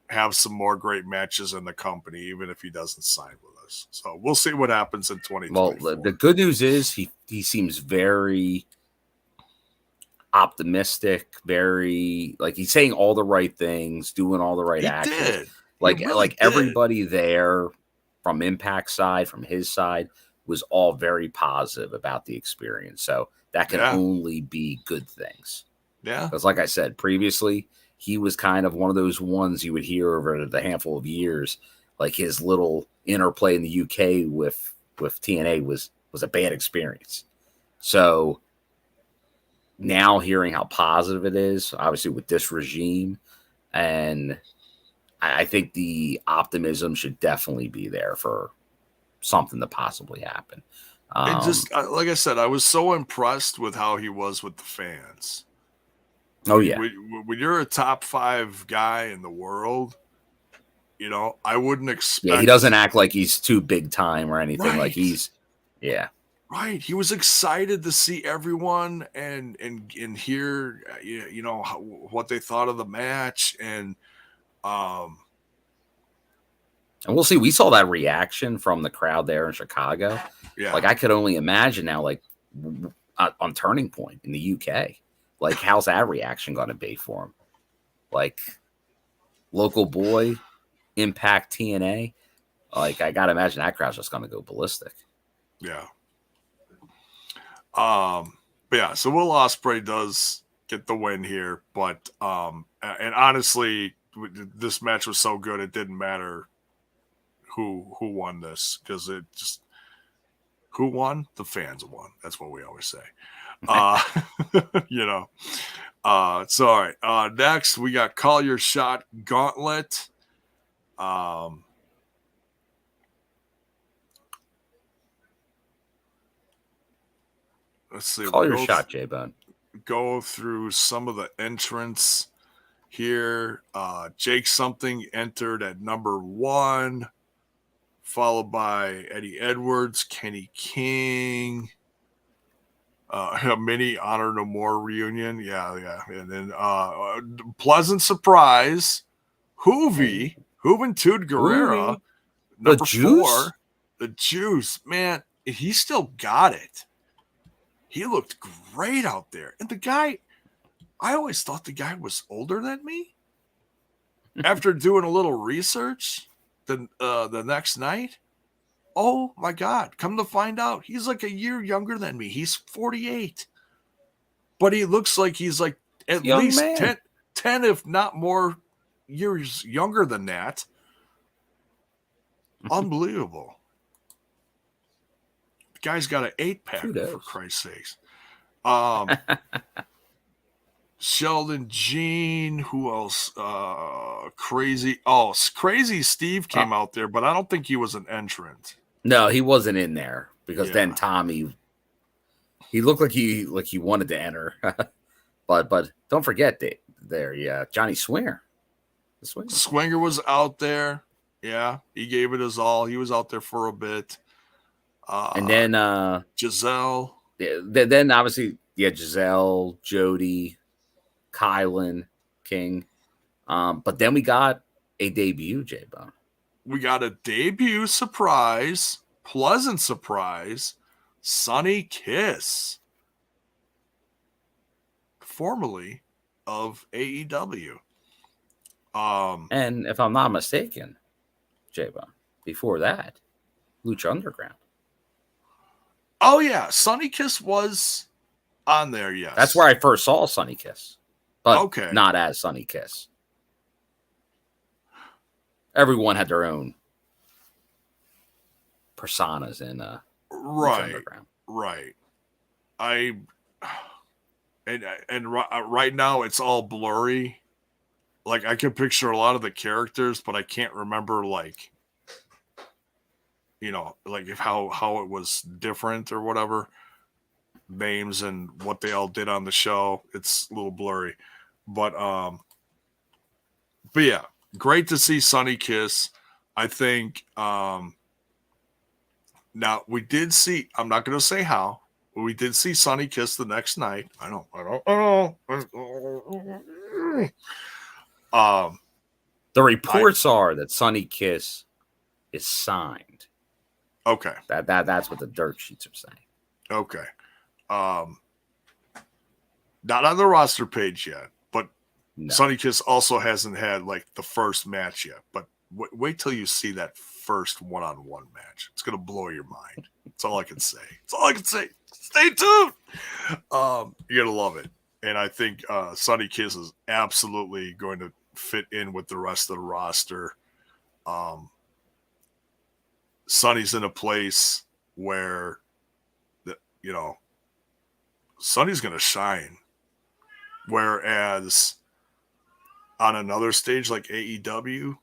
have some more great matches in the company, even if he doesn't sign with us. So we'll see what happens in 2024. Well, the good news is he seems very optimistic, very like he's saying all the right things, doing all the right actions. Like everybody there from Impact side, from his side, was all very positive about the experience. So that can only be good things. Yeah. Because like I said previously, he was kind of one of those ones you would hear over the handful of years, like his little interplay in the UK with TNA was a bad experience. So now hearing how positive it is, obviously with this regime, and I think the optimism should definitely be there for something to possibly happen. It just, like I said, I was so impressed with how he was with the fans. Oh, yeah. When you're a top 5 guy in the world, I wouldn't expect. Yeah, he doesn't act like he's too big time or anything. Right. Like he's, yeah. Right. He was excited to see everyone and hear, what they thought of the match. And we'll see. We saw that reaction from the crowd there in Chicago. Yeah. Like I could only imagine now, like on Turning Point in the UK. Like, how's that reaction going to be for him? Like, local boy, Impact TNA. Like, I got to imagine that crowd's just going to go ballistic. Yeah. But yeah, so Will Ospreay does get the win here. But, and honestly, this match was so good, it didn't matter who won this. Because it just, who won? The fans won. That's what we always say. It's all right. Next we got Call Your Shot Gauntlet. Let's see. Call your shot, J-Bone. Go through some of the entrants here. Jake Something entered at number 1, followed by Eddie Edwards, Kenny King. A mini Honor No More reunion. Yeah. And then pleasant surprise, Juventud Guerrera, number 4. the juice, man, he still got it. He looked great out there. And the guy, I always thought the guy was older than me. After doing a little research the next night, oh my God, come to find out, he's like a year younger than me. He's 48. But he looks like he's like at least 10, if not more years younger than that. Unbelievable. The guy's got an 8-pack, for Christ's sakes. Sheldon, Gene, who else? Crazy. Oh, Crazy Steve came out there, but I don't think he was an entrant. No, he wasn't in there because then Tommy, he looked like he wanted to enter, but don't forget Johnny Swinger. Swinger was out there. Yeah, he gave it his all. He was out there for a bit. And then Giselle. Then obviously, Giselle, Jody, Kylan, King. But then we got a debut, J-Bone. We got a debut surprise, pleasant surprise, Sonny Kiss, formerly of AEW. And if I'm not mistaken, J-Bone, before that, Lucha Underground. Oh, yeah. Sonny Kiss was on there, yes. That's where I first saw Sonny Kiss, but not as Sonny Kiss. Everyone had their own personas in Lucha Underground. Right. Right now it's all blurry. Like I can picture a lot of the characters, but I can't remember like if how it was different or whatever, names and what they all did on the show. It's a little blurry, but yeah, great to see Sonny Kiss. I think now we did see, I'm not going to say how, but we did see Sonny Kiss the next night. I don't. The reports are that Sonny Kiss is signed. Okay. That's what the dirt sheets are saying. Okay. Not on the roster page yet, but no. Sonny Kiss also hasn't had like the first match yet. But wait till you see that first one-on-one match. It's gonna blow your mind. That's all I can say. Stay tuned. You're gonna love it, and I think Sonny Kiss is absolutely going to fit in with the rest of the roster. Sonny's in a place where Sonny's going to shine. Whereas on another stage like AEW,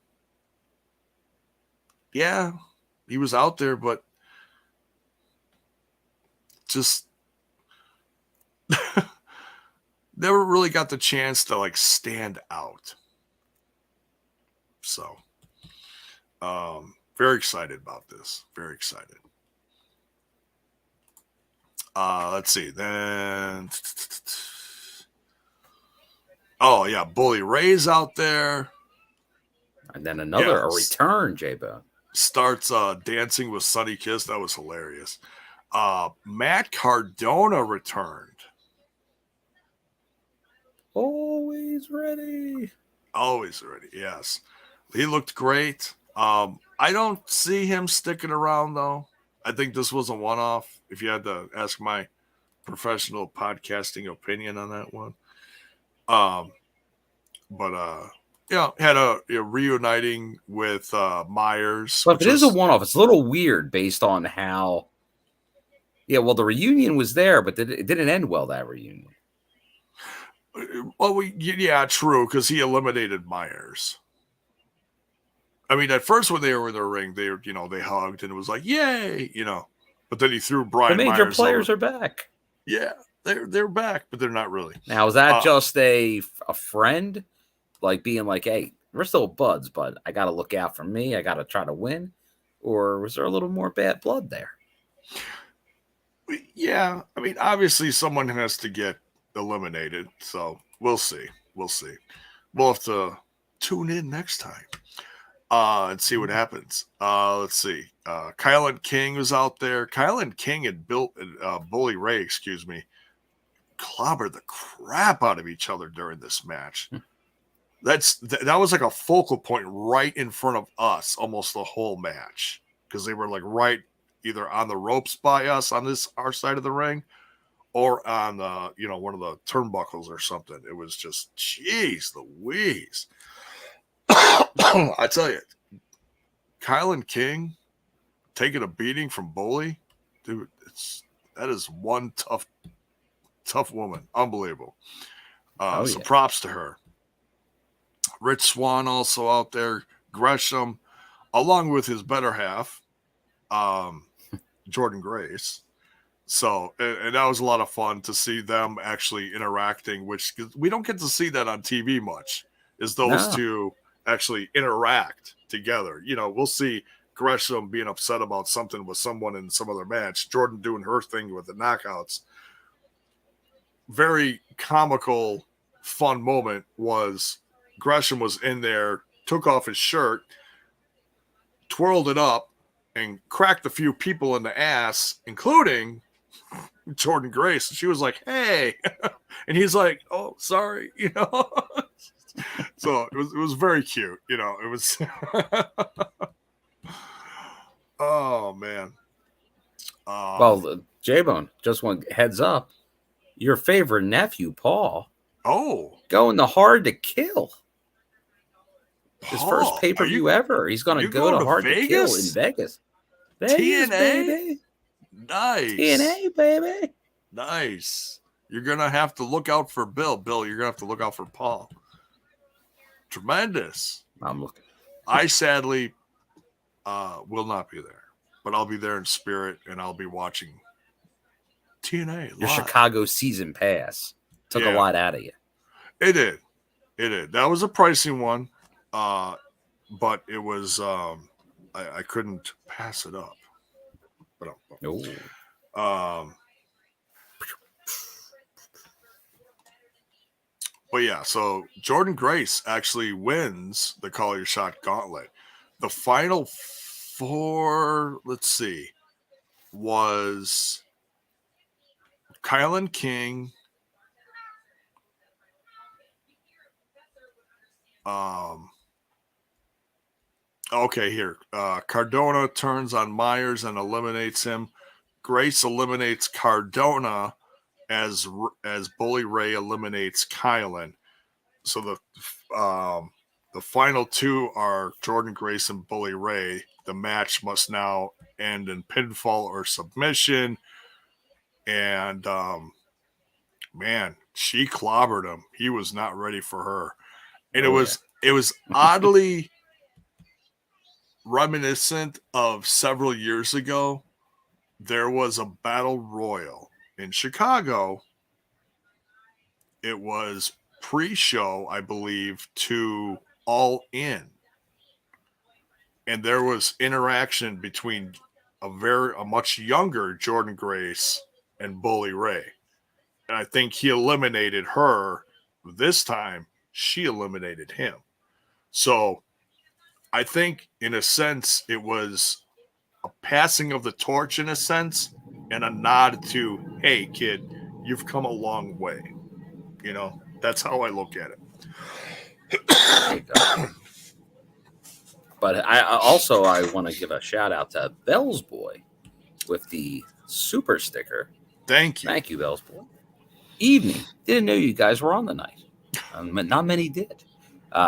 yeah, he was out there, but just never really got the chance to like stand out. So, very excited about this. Very excited. Let's see. Then, oh yeah, Bully Ray's out there, and then a return. J-Bone starts dancing with Sonny Kiss. That was hilarious. Matt Cardona returned. Always ready. Always ready. Yes, he looked great. I don't see him sticking around though. I think this was a one-off. If you had to ask my professional podcasting opinion on that one. Had a reuniting with Myers. But if it is a one-off, it's a little weird based on how. Yeah, well, the reunion was there, but it didn't end well, that reunion. Well, true, because he eliminated Myers. I mean, at first when they were in the ring, they hugged and it was like, yay, But then he threw Brian Myers. The major players are back. Yeah, they're back, but they're not really. Now, is that just a friend, like being like, hey, we're still buds, but I got to look out for me. I got to try to win. Or was there a little more bad blood there? Yeah, I mean, obviously someone has to get eliminated, so we'll see. We'll have to tune in next time. And see what happens. Let's see. Kylan King was out there. Kylan King and Bully Ray, excuse me, clobbered the crap out of each other during this match. That was like a focal point right in front of us almost the whole match, because they were like right either on the ropes by us on our side of the ring, or on one of the turnbuckles or something. It was just, jeez Louise. I tell you, Kylan King taking a beating from Bully, dude, that is one tough woman. Unbelievable. So props to her. Rich Swann also out there. Gresham, along with his better half, Jordynne Grace. So, and that was a lot of fun to see them actually interacting, which we don't get to see that on TV much, is those two actually interact together. We'll see Gresham being upset about something with someone in some other match, Jordynne doing her thing with the knockouts. Very comical, fun moment was Gresham was in there, took off his shirt, twirled it up, and cracked a few people in the ass, including Jordynne Grace. She was like, "Hey," and he's like, "Oh, sorry," So it was very cute, It was. Oh man. Well, J-Bone, just one heads up. Your favorite nephew, Paul. Oh, going to Hard to Kill. His Paul, first pay-per-view ever. He's going to go to Hard to Kill in Vegas. TNA, baby. Nice. TNA, baby. Nice. You're going to have to look out for Bill. Bill, you're going to have to look out for Paul. Tremendous. I'm looking. I sadly will not be there, but I'll be there in spirit, and I'll be watching TNA live. Your Chicago season pass took a lot out of you. It did. That was a pricey one, but it was. I couldn't pass it up. But but yeah, so Jordynne Grace actually wins the Call Your Shot Gauntlet. The final four, let's see, was Kylan King, okay, here. Cardona turns on Myers and eliminates him. Grace eliminates Cardona as Bully Ray eliminates Kylan. So the final two are Jordynne Grace and Bully Ray. The match must now end in pinfall or submission. And man, she clobbered him. He was not ready for her. And it was oddly reminiscent of several years ago. There was a battle royal in Chicago. It was pre-show, I believe, to All In. And there was interaction between a much younger Jordynne Grace and Bully Ray. And I think he eliminated her. This time, she eliminated him. So I think, in a sense, it was a passing of the torch, in a sense, and a nod to, hey, kid, you've come a long way. That's how I look at it. But I want to give a shout out to Bell's Boy with the super sticker. Thank you. Thank you, Bell's Boy. Evening. Didn't know you guys were on the night. Not many did.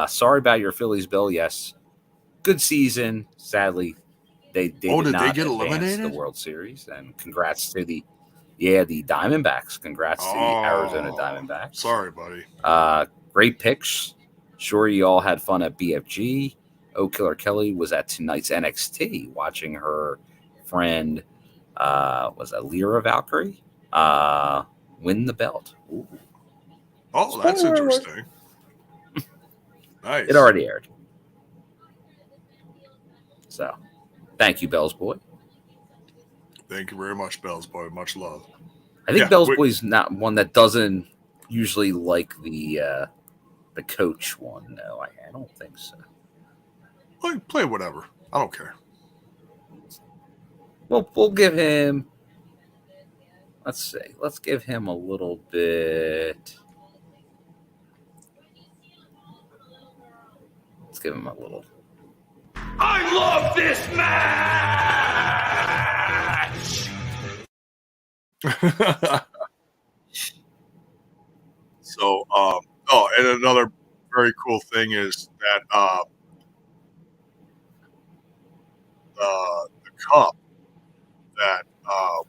Sorry about your Phillies, Bill. Yes. Good season. Sadly, they did not get advance eliminated? the World Series. And congrats to the Diamondbacks. Congrats to the Arizona Diamondbacks. Sorry, buddy. Great picks. Sure, you all had fun at BFG. Killer Kelly was at tonight's NXT watching her friend, was that Lyra Valkyrie, win the belt. Ooh. Oh, that's interesting. Nice. It already aired. So, thank you, Bell's Boy. Thank you very much, Bell's Boy. Much love. I think Bell's Boy's not one that doesn't usually like the coach one. No, I don't think so. Like, play whatever. I don't care. Well, we'll give him. Let's see. Let's give him a little bit. Let's give him a little. I love this match! So, and another very cool thing is that the cup that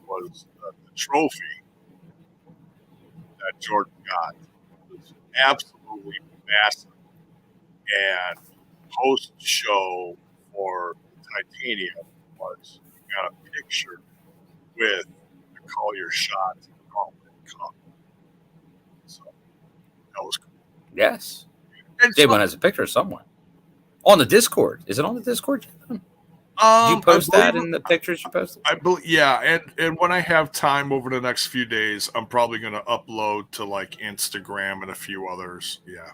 was the trophy that Jordynne got was absolutely massive. And post show for Titanium was you got a picture with the Call Your Shot Gauntlet cup. So that was cool. Yes. And J1 has a picture somewhere on the Discord. Is it on the Discord? Did you post that in the pictures you posted? I believe, yeah. And when I have time over the next few days, I'm probably going to upload to like Instagram and a few others. Yeah.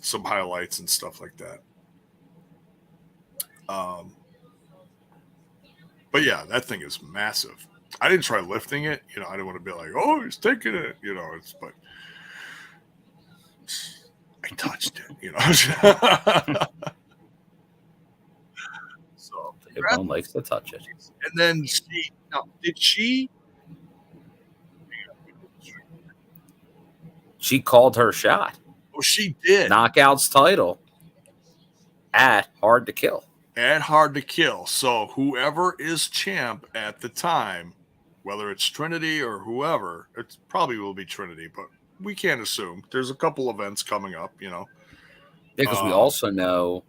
Some highlights and stuff like that. But yeah, that thing is massive. I didn't try lifting it. I didn't want to be like, oh, he's taking it. But I touched it. So Everyone likes to touch it. And then did she? She called her shot. Oh, she did. Knockouts title at Hard to Kill. At Hard to Kill. So whoever is champ at the time, whether it's Trinity or whoever, it probably will be Trinity, but we can't assume. There's a couple events coming up, Because we also know,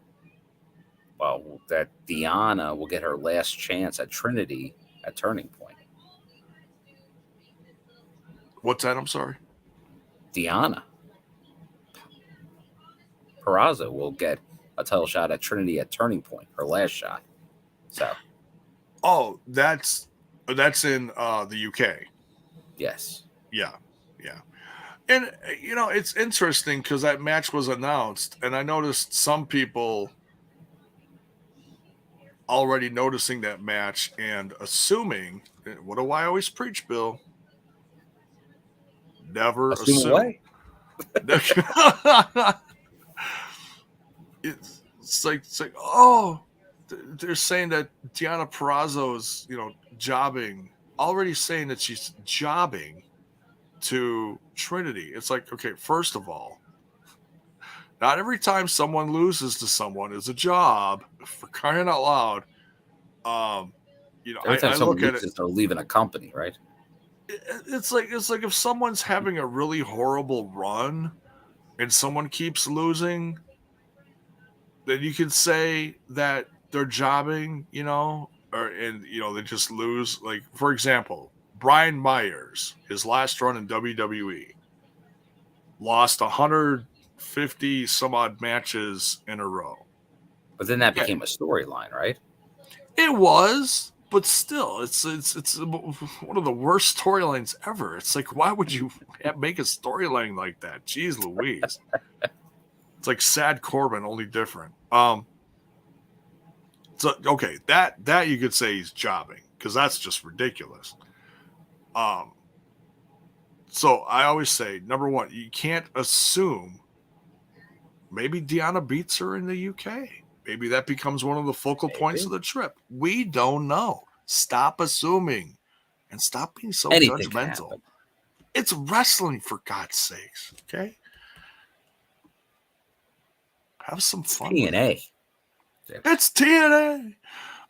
that Deanna will get her last chance at Trinity at Turning Point. What's that? I'm sorry. Deanna Purrazzo will get a title shot at Trinity at Turning Point, her last shot. So, that's in the UK. yes, yeah. And it's interesting because that match was announced, and I noticed some people already noticing that match and assuming. What do I always preach, Bill? Never assume. Away. It's like, they're saying that Deanna Purrazzo is, jobbing, already saying that she's jobbing to Trinity. It's like, okay, first of all, not every time someone loses to someone is a job, for crying out loud. Every time I someone look at loses, it, they're leaving a company, right? It's like if someone's having a really horrible run and someone keeps losing, then you can say that they're jobbing, they just lose. Like, for example, Brian Myers, his last run in WWE, lost 150 some odd matches in a row. But then that became a storyline, right? It was, but still, it's one of the worst storylines ever. It's like, why would you make a storyline like that? Jeez Louise. It's like Sad Corbin, only different. So okay, that you could say he's jobbing, because that's just ridiculous. So I always say, number one, you can't assume. Maybe Deanna beats her in the UK. Maybe that becomes one of the focal points of the trip. We don't know. Stop assuming and stop being so judgmental. It's wrestling, for God's sakes. Okay? Have some fun. TNA. It's TNA.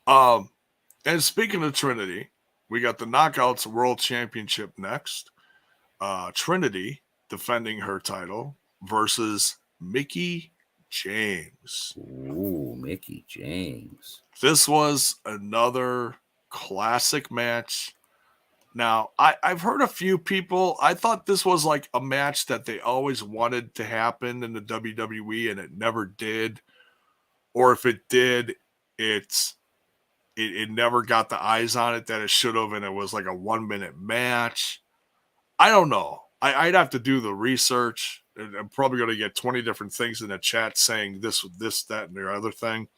And speaking of Trinity, we got the Knockouts World Championship next. Trinity defending her title versus Mickie James. Ooh, Mickie James. This was another classic match. Now, I've heard a few people. I thought this was like a match that they always wanted to happen in the WWE, and it never did. Or if it did, it never got the eyes on it that it should have, and it was like a 1-minute match. I don't know. I'd have to do the research. And I'm probably going to get 20 different things in the chat saying this, that, and the other thing.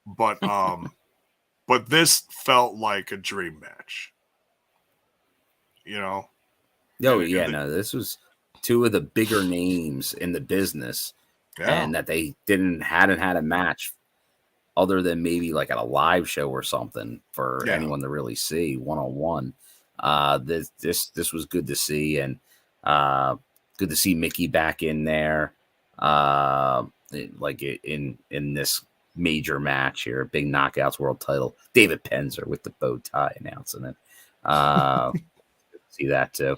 But but this felt like a dream match. You know? Oh, yeah, no, this was two of the bigger names in the business, and that they hadn't had a match other than maybe like at a live show or something for anyone to really see one-on-one. This was good to see, and good to see Mickie back in there, like in this major match here, big Knockouts World Title. David Penzer with the bow tie announcing it. See that too.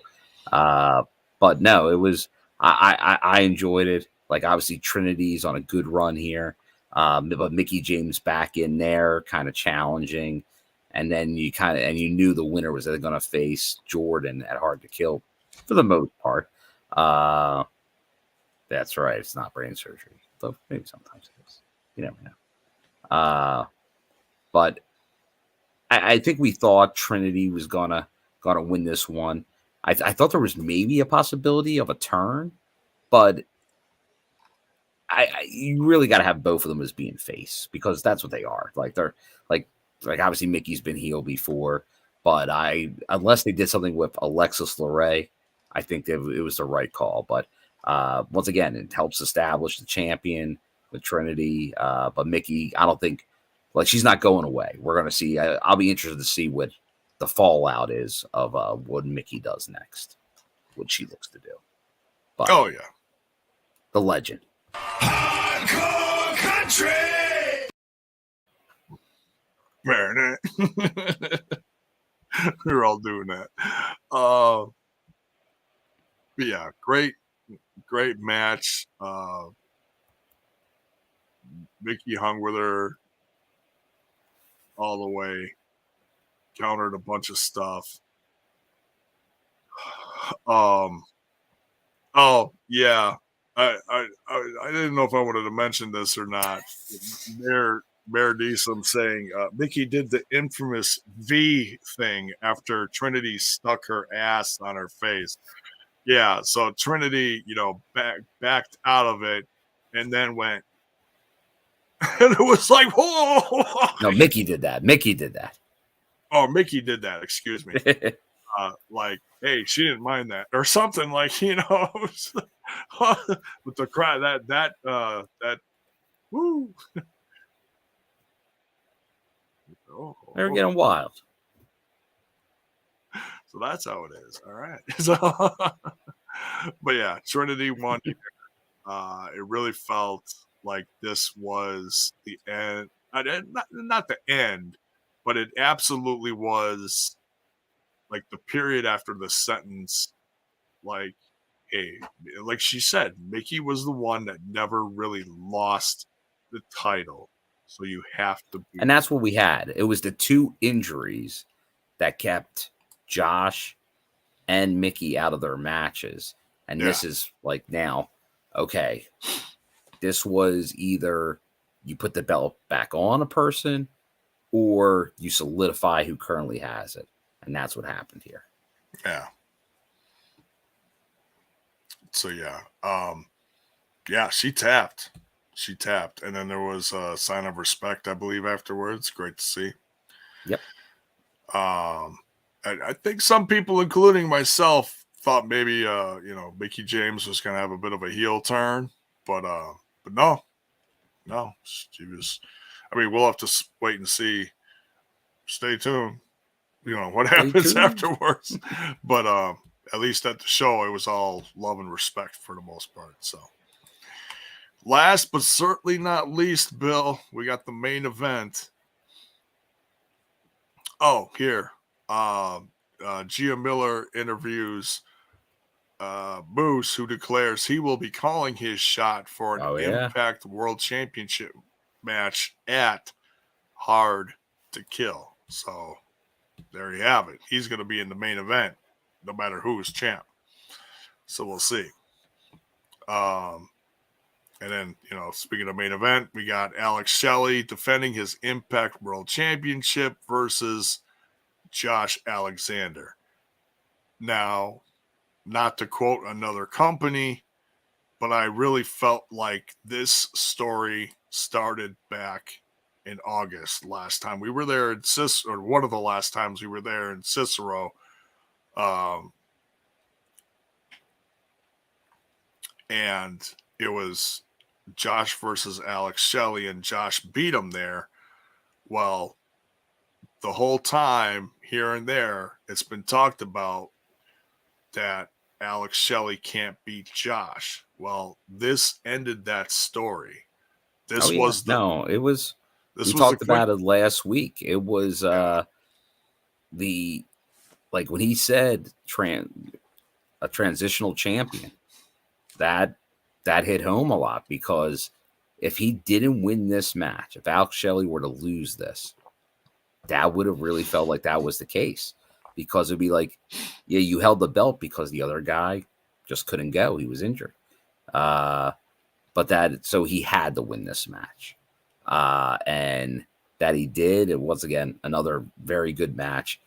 But no, it was I enjoyed it. Like obviously Trinity's on a good run here. But Mickie James back in there, kind of challenging. And then you knew the winner was going to face Jordynne at Hard to Kill for the most part. That's right. It's not brain surgery, though maybe sometimes it is. You never know. But I think we thought Trinity was gonna win this one. I thought there was maybe a possibility of a turn, but you really got to have both of them as being face because that's what they are. Like they're like obviously Mickey's been heel before, but unless they did something with Alexis Luray, I think that it was the right call. But once again, it helps establish the champion with Trinity. But Mickie, I don't think she's not going away. We're gonna see. I'll be interested to see what the fallout is of what Mickie does next, what she looks to do. But the legend. Hardcore country. We're all doing that. Yeah, great match. Mickie hung with her all the way, countered a bunch of stuff. Oh yeah. I didn't know if I wanted to mention this or not. Mayor Deesum saying Mickie did the infamous V thing after Trinity stuck her ass on her face. Yeah, so Trinity, backed out of it and then went, and it was like, whoa! No, Mickie did that. Oh, Mickie did that. Excuse me. Like, hey, she didn't mind that or something, like, with the cry that woo. They're getting wild. So that's how it is. All right. So, but yeah, Trinity won. It really felt like this was the end. Not the end, but it absolutely was. Like the period after the sentence, like, hey, like she said, Mickie was the one that never really lost the title. So you have to be. And that's what we had. It was the two injuries that kept Josh and Mickie out of their matches. And this is like now, okay, this was either you put the belt back on a person or you solidify who currently has it. And that's what happened here. Yeah. So, yeah. She tapped. And then there was a sign of respect, I believe, afterwards. Great to see. Yep. I think some people, including myself, thought maybe, Mickie James was going to have a bit of a heel turn. But no. No. She was... I mean, we'll have to wait and see. Stay tuned. What happens afterwards. But at least at the show, it was all love and respect for the most part. So last but certainly not least, Bill, we got the main event. Oh, here. Gia Miller interviews Moose, who declares he will be calling his shot for an Impact World Championship match at Hard to Kill. So there you have it. He's going to be in the main event, no matter who is champ. So we'll see. And then, speaking of main event, we got Alex Shelley defending his Impact World Championship versus Josh Alexander. Now, not to quote another company, but I really felt like this story started back in August last time we were there in Cicero, or one of the last times we were there in Cicero. And it was Josh versus Alex Shelley, and Josh beat him there. Well, the whole time, here and there, it's been talked about that Alex Shelley can't beat Josh. Well, this ended that story. This was the no, it was. This We was talked the about it last week. It was the like when he said a transitional champion. That hit home a lot, because if he didn't win this match, if Alex Shelley were to lose this, that would have really felt like that was the case, because it'd be like, yeah, you held the belt because the other guy just couldn't go. He was injured. So he had to win this match. And that he did. It was, again, another very good match.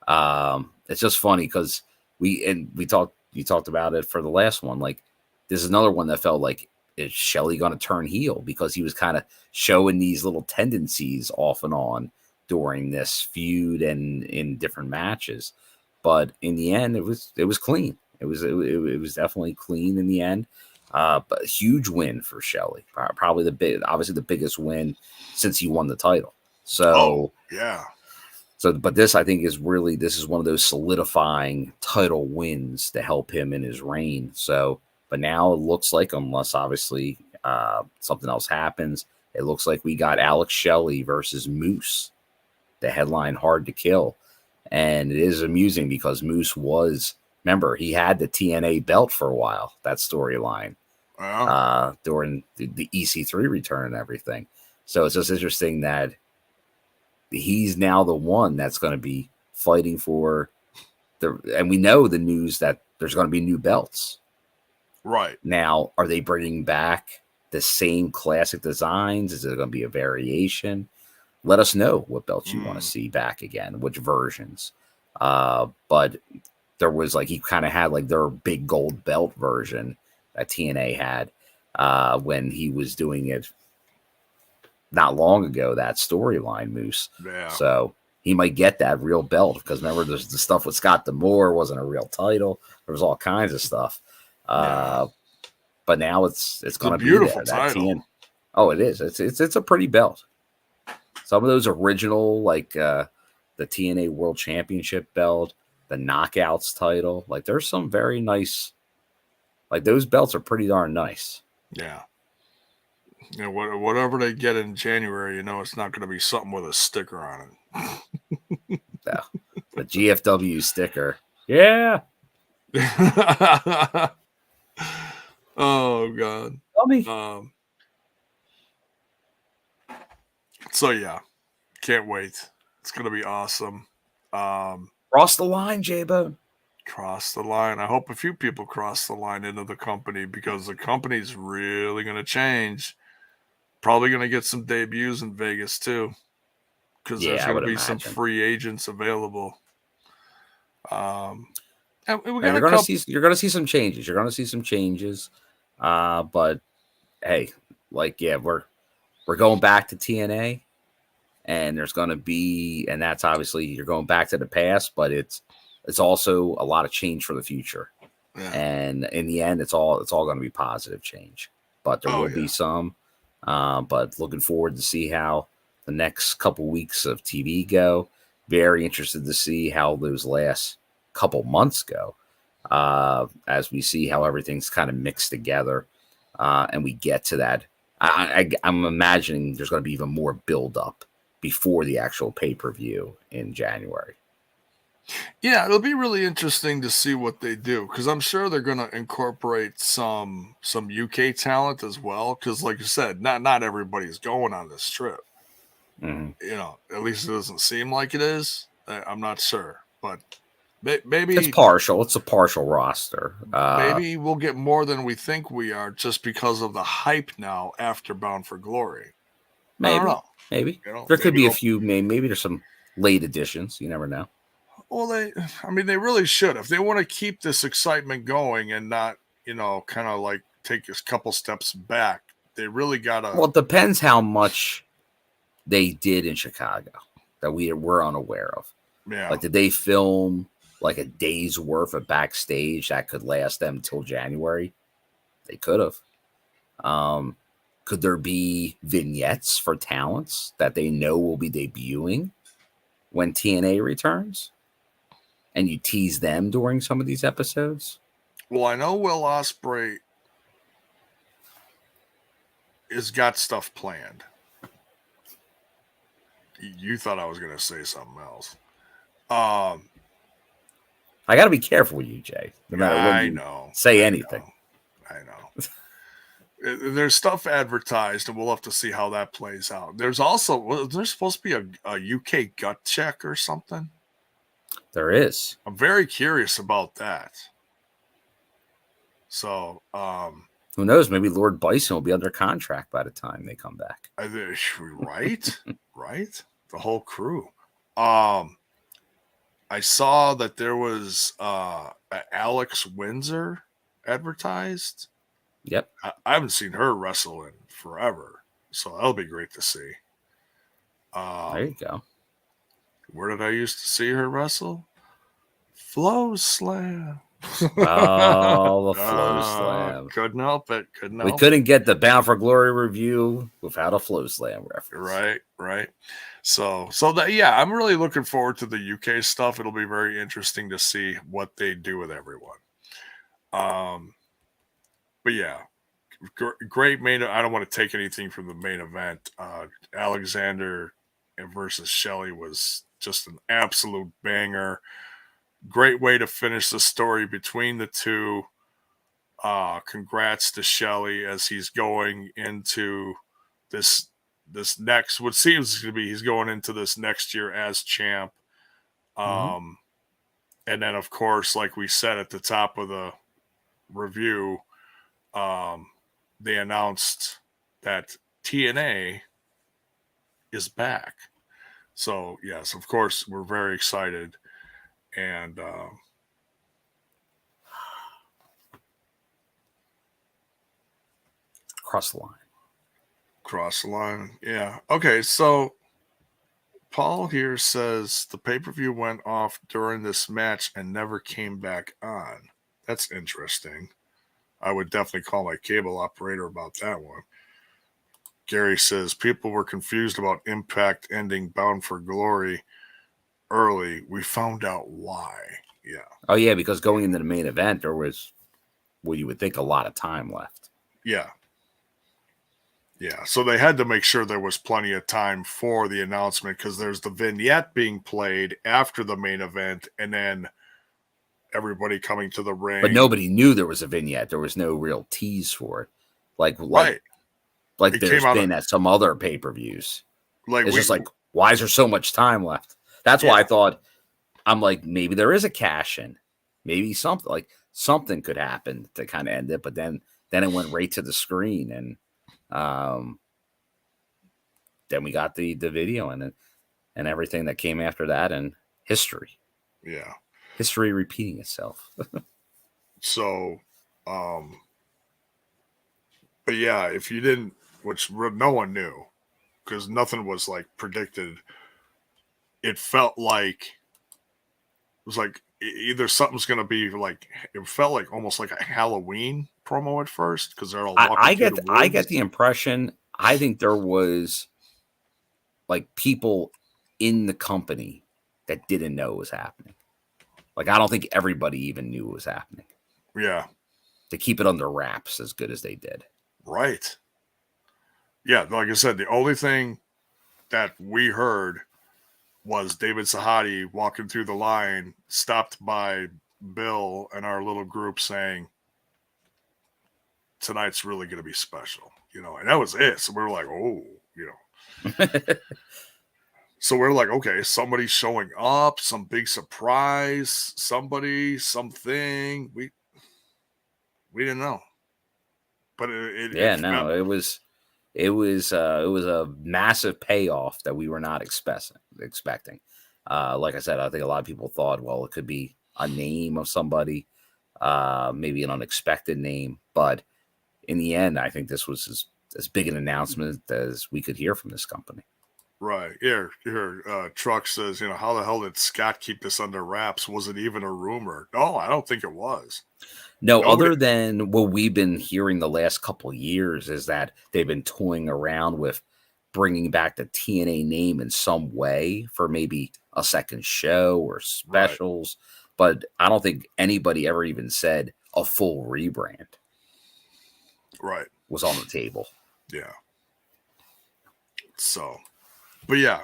It's just funny because you talked about it for the last one. Like, this is another one that felt like, is Shelley going to turn heel? Because he was kind of showing these little tendencies off and on during this feud and in different matches. But in the end, it was clean. It was definitely clean in the end. But a huge win for Shelley. Probably obviously the biggest win since he won the title. So yeah. So, but this, I think, is one of those solidifying title wins to help him in his reign. So, but now it looks like, unless obviously something else happens, it looks like we got Alex Shelley versus Moose, the headline Hard to Kill. And it is amusing because Moose remember, he had the TNA belt for a while, that storyline, during the EC3 return and everything. So it's just interesting that he's now the one that's going to be fighting for and we know the news that there's going to be new belts. Right. Now, are they bringing back the same classic designs? Is it going to be a variation? Let us know what belts you want to see back again, which versions. But there was he kind of had their big gold belt version that TNA had when he was doing it not long ago, that storyline, Moose. Yeah. So he might get that real belt, because remember, there's the stuff with Scott D'Amore wasn't a real title. There was all kinds of stuff. But now it's going to be beautiful there. title. Oh, it is. It's a pretty belt. Some of those original, the TNA World Championship belt, the Knockouts title, there's some very nice, those belts are pretty darn nice. Yeah. You know, whatever they get in January, it's not going to be something with a sticker on it. Yeah. The GFW sticker. Yeah. Oh, God. Tell me. So, yeah. Can't wait. It's going to be awesome. Cross the line, J-Bone. Cross the line. I hope a few people cross the line into the company, because the company's really going to change. Probably going to get some debuts in Vegas, too, because there's going to be some free agents available. And you're going to see some changes. You're going to see some changes. But hey, we're going back to TNA, and there's going to be, and that's obviously, you're going back to the past, but it's also a lot of change for the future. Yeah. And in the end, it's all going to be positive change, but there will be some. But looking forward to see how the next couple weeks of TV go. Very interested to see how those last couple months go, as we see how everything's kind of mixed together, and we get to that. I'm imagining there's going to be even more build-up before the actual pay-per-view in January. Yeah, it'll be really interesting to see what they do, because I'm sure they're going to incorporate some UK talent as well, because like you said, not everybody's going on this trip. Mm-hmm. At least it doesn't seem like it is. I'm not sure, but maybe it's partial. It's a partial roster. Maybe we'll get more than we think we are, just because of the hype now after Bound for Glory. Maybe. I don't know. Maybe there could be a few. Maybe there's some late additions. You never know. Well, they really should. If they want to keep this excitement going and not, kind of like take a couple steps back, they really gotta. Well, it depends how much they did in Chicago that we're unaware of. Yeah. Like, did they film like a day's worth of backstage that could last them till January? They could have. Could there be vignettes for talents that they know will be debuting when TNA returns? And you tease them during some of these episodes? Well, I know Will Ospreay has got stuff planned. You thought I was going to say something else. I got to be careful with you, Jay. No matter when you say anything. I know. There's stuff advertised, and we'll have to see how that plays out. There's supposed to be a UK gut check or something. There is. I'm very curious about that. So, who knows? Maybe Lord Bison will be under contract by the time they come back. Right? Right? The whole crew. I saw that there was Alex Windsor advertised. Yep. I haven't seen her wrestle in forever, so that'll be great to see. There you go. Where did I used to see her wrestle? Flow Slam. Oh, the Flow Slam. Couldn't help it. We couldn't get the Bound for Glory review without a Flow Slam reference. Right. So that, yeah, I'm really looking forward to the UK stuff. It'll be very interesting to see what they do with everyone. But yeah, great main. I don't want to take anything from the main event. Alexander versus Shelley was just an absolute banger. Great way to finish the story between the two. Congrats to Shelley as he's going into this next, what seems to be, he's going into this next year as champ. And then, of course, like we said at the top of the review, they announced that TNA is back. So, yes, of course, we're very excited. And cross the line. Yeah. Okay, so Paul here says the pay-per-view went off during this match and never came back on. That's interesting. I would definitely call my cable operator about that one. Gary says people were confused about Impact ending Bound for Glory early. We found out why. Yeah. Oh, yeah, because going into the main event, there was what you would think a lot of time left. Yeah. Yeah. So they had to make sure there was plenty of time for the announcement because there's the vignette being played after the main event and then everybody coming to the ring. But nobody knew there was a vignette. There was no real tease for it. Like there's been at some other pay-per-views. Just like, why is there so much time left? That's why I thought, I'm like, maybe there is a cash in. Maybe something could happen to kind of end it. But then it went right to the screen. And then we got the video and everything that came after that and history. Yeah. History repeating itself. So, but yeah, if you didn't, which no one knew, because nothing was like predicted, it felt like it was like either something's going to be like, it felt like almost like a Halloween promo at first because they're all walking I get the impression, I think there was like people in the company that didn't know it was happening. Like, I don't think everybody even knew it was happening. Yeah. To keep it under wraps as good as they did. Right. Yeah, like I said, the only thing that we heard was David Sahadi walking through the line, stopped by Bill and our little group saying, tonight's really going to be special, and that was it. So we were like, oh, So we're like, okay, somebody's showing up, some big surprise, somebody, something. We didn't know, but it was a massive payoff that we were not expecting. Like I said, I think a lot of people thought, well, it could be a name of somebody, maybe an unexpected name. But in the end, I think this was as big an announcement as we could hear from this company. Right. Here, Truck says, how the hell did Scott keep this under wraps? Was it even a rumor? No, I don't think it was. No, Nobody- other than what we've been hearing the last couple of years is that they've been toying around with bringing back the TNA name in some way for maybe a second show or specials. Right. But I don't think anybody ever even said a full rebrand. Right. Was on the table. Yeah. So, but yeah,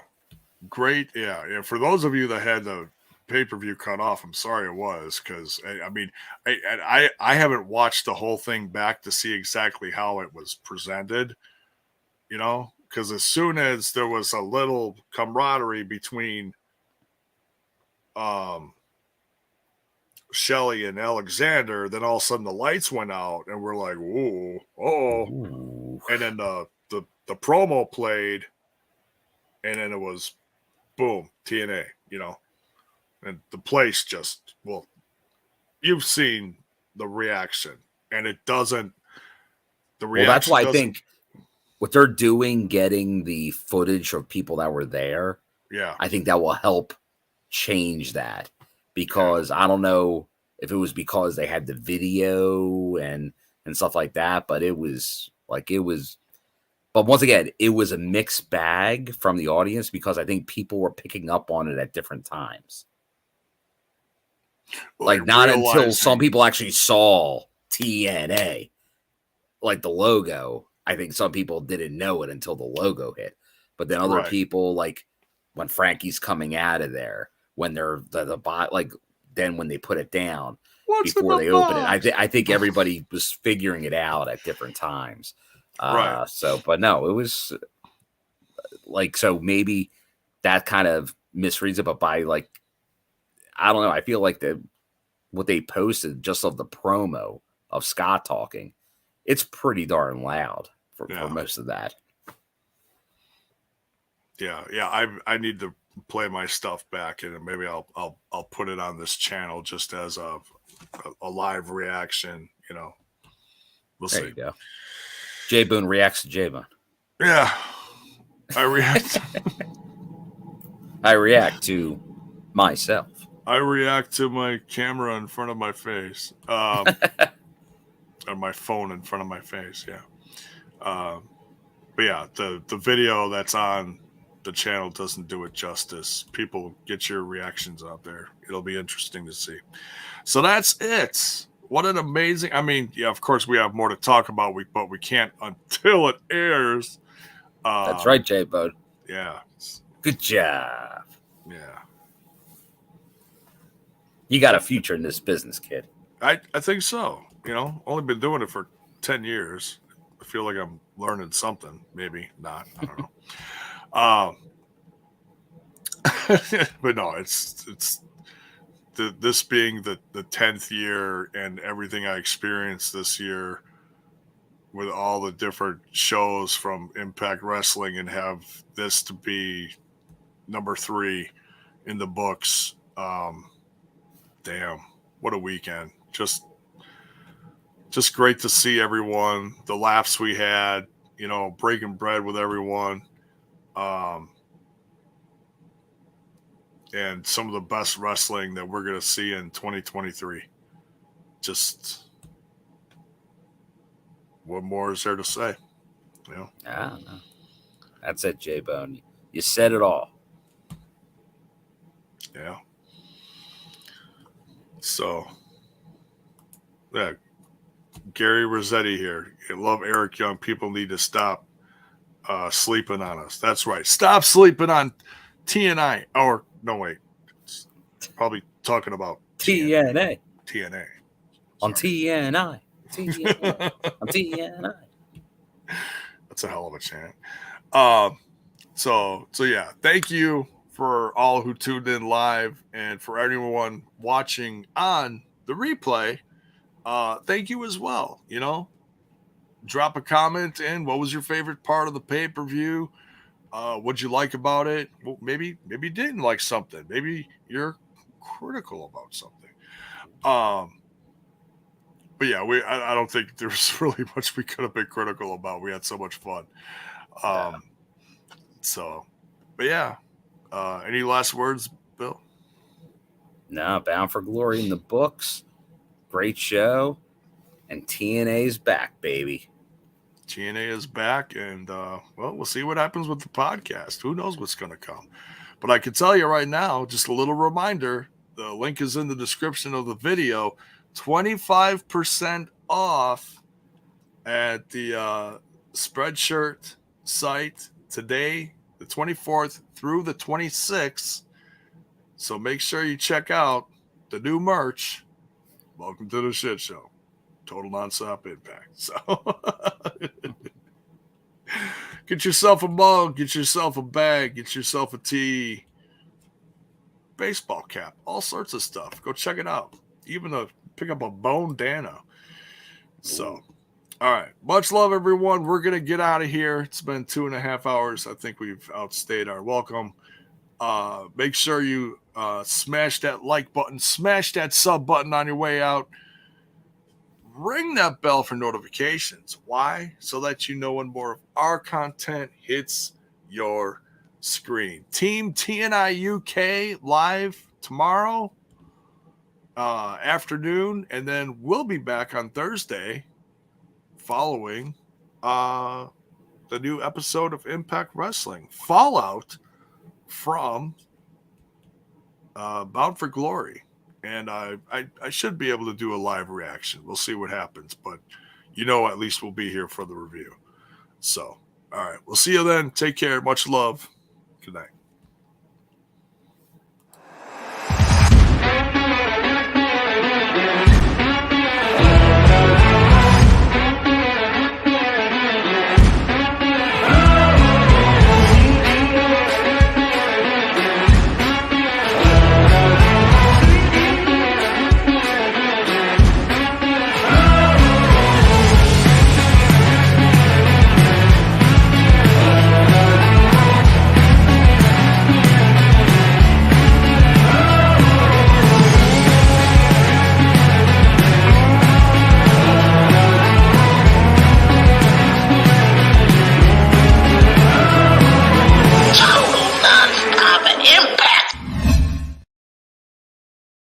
great. Yeah. For those of you that had the pay-per-view cut off, I'm sorry it was, because I haven't watched the whole thing back to see exactly how it was presented, because as soon as there was a little camaraderie between Shelley and Alexander, then all of a sudden the lights went out and we're like, whoa, oh, and then the promo played, and then it was boom, TNA, and the place just, well, you've seen the reaction, and it doesn't. The reaction. Well, that's why I think what they're doing, getting the footage of people that were there. Yeah, I think that will help change that, because I don't know if it was because they had the video and stuff like that, but it was. But once again, it was a mixed bag from the audience, because I think people were picking up on it at different times. Well, not until some people actually saw TNA, like the logo. I think some people didn't know it until the logo hit. But then other people, like when Frankie's coming out of there, when they're the bot, like then when they put it down before they open it, I think everybody was figuring it out at different times. So, but no, it was so maybe that kind of misreads it, but by I don't know. I feel like what they posted just of the promo of Scott talking, it's pretty darn loud for most of that. Yeah. I need to play my stuff back, and maybe I'll put it on this channel just as a live reaction. We'll see. There you go. J Boone reacts to J Boone. Yeah, I react. I react to myself. I react to my camera in front of my face, or my phone in front of my face. Yeah, but yeah, the video that's on the channel doesn't do it justice. People, get your reactions out there. It'll be interesting to see. So that's it. What an amazing, of course we have more to talk about, but we can't until it airs. That's right, J-Bud. Yeah. Good job. Yeah. You got a future in this business, kid. I think so. Only been doing it for 10 years. I feel like I'm learning something. Maybe not. I don't know. But no, it's this being the 10th year, and everything I experienced this year with all the different shows from Impact Wrestling, and have this to be number 3 in the books. Damn, what a weekend. Just great to see everyone, the laughs we had, breaking bread with everyone. And some of the best wrestling that we're going to see in 2023. Just, what more is there to say? I don't know. That's it, J-Bone. You said it all. Yeah. So, yeah. Gary Rossetti here. I love Eric Young. People need to stop sleeping on us. That's right. Stop sleeping on TNI. Or, no, wait. It's probably talking about TNA. TNA. On TNI. TNI. On TNI. That's a hell of a chant. So yeah, thank you for all who tuned in live, and for everyone watching on the replay. Thank you as well. Drop a comment in. What was your favorite part of the pay-per-view? What'd you like about it? Well, maybe you didn't like something. Maybe you're critical about something. But yeah, I don't think there's really much we could have been critical about. We had so much fun. So, but yeah. Any last words, Bill? No, Bound for Glory in the books. Great show. And TNA's back, baby. TNA is back, and well, we'll see what happens with the podcast. Who knows what's going to come? But I can tell you right now, just a little reminder, the link is in the description of the video. 25% off at the Spreadshirt site today, the 24th through the 26th. So make sure you check out the new merch. Welcome to the shit show. Total Nonstop Impact. So get yourself a mug, get yourself a bag, get yourself a tee, baseball cap, all sorts of stuff. Go check it out. Even pick up a bone Dano. So, all right. Much love, everyone. We're going to get out of here. It's been 2.5 hours. I think we've outstayed our welcome. Make sure you smash that like button, smash that sub button on your way out. Ring that bell for notifications. Why? So that you know when more of our content hits your screen. Team TNI UK live tomorrow afternoon, and then we'll be back on Thursday following the new episode of Impact Wrestling. Fallout from Bound for Glory. And I should be able to do a live reaction. We'll see what happens. But, at least we'll be here for the review. So, all right. We'll see you then. Take care. Much love. Good night.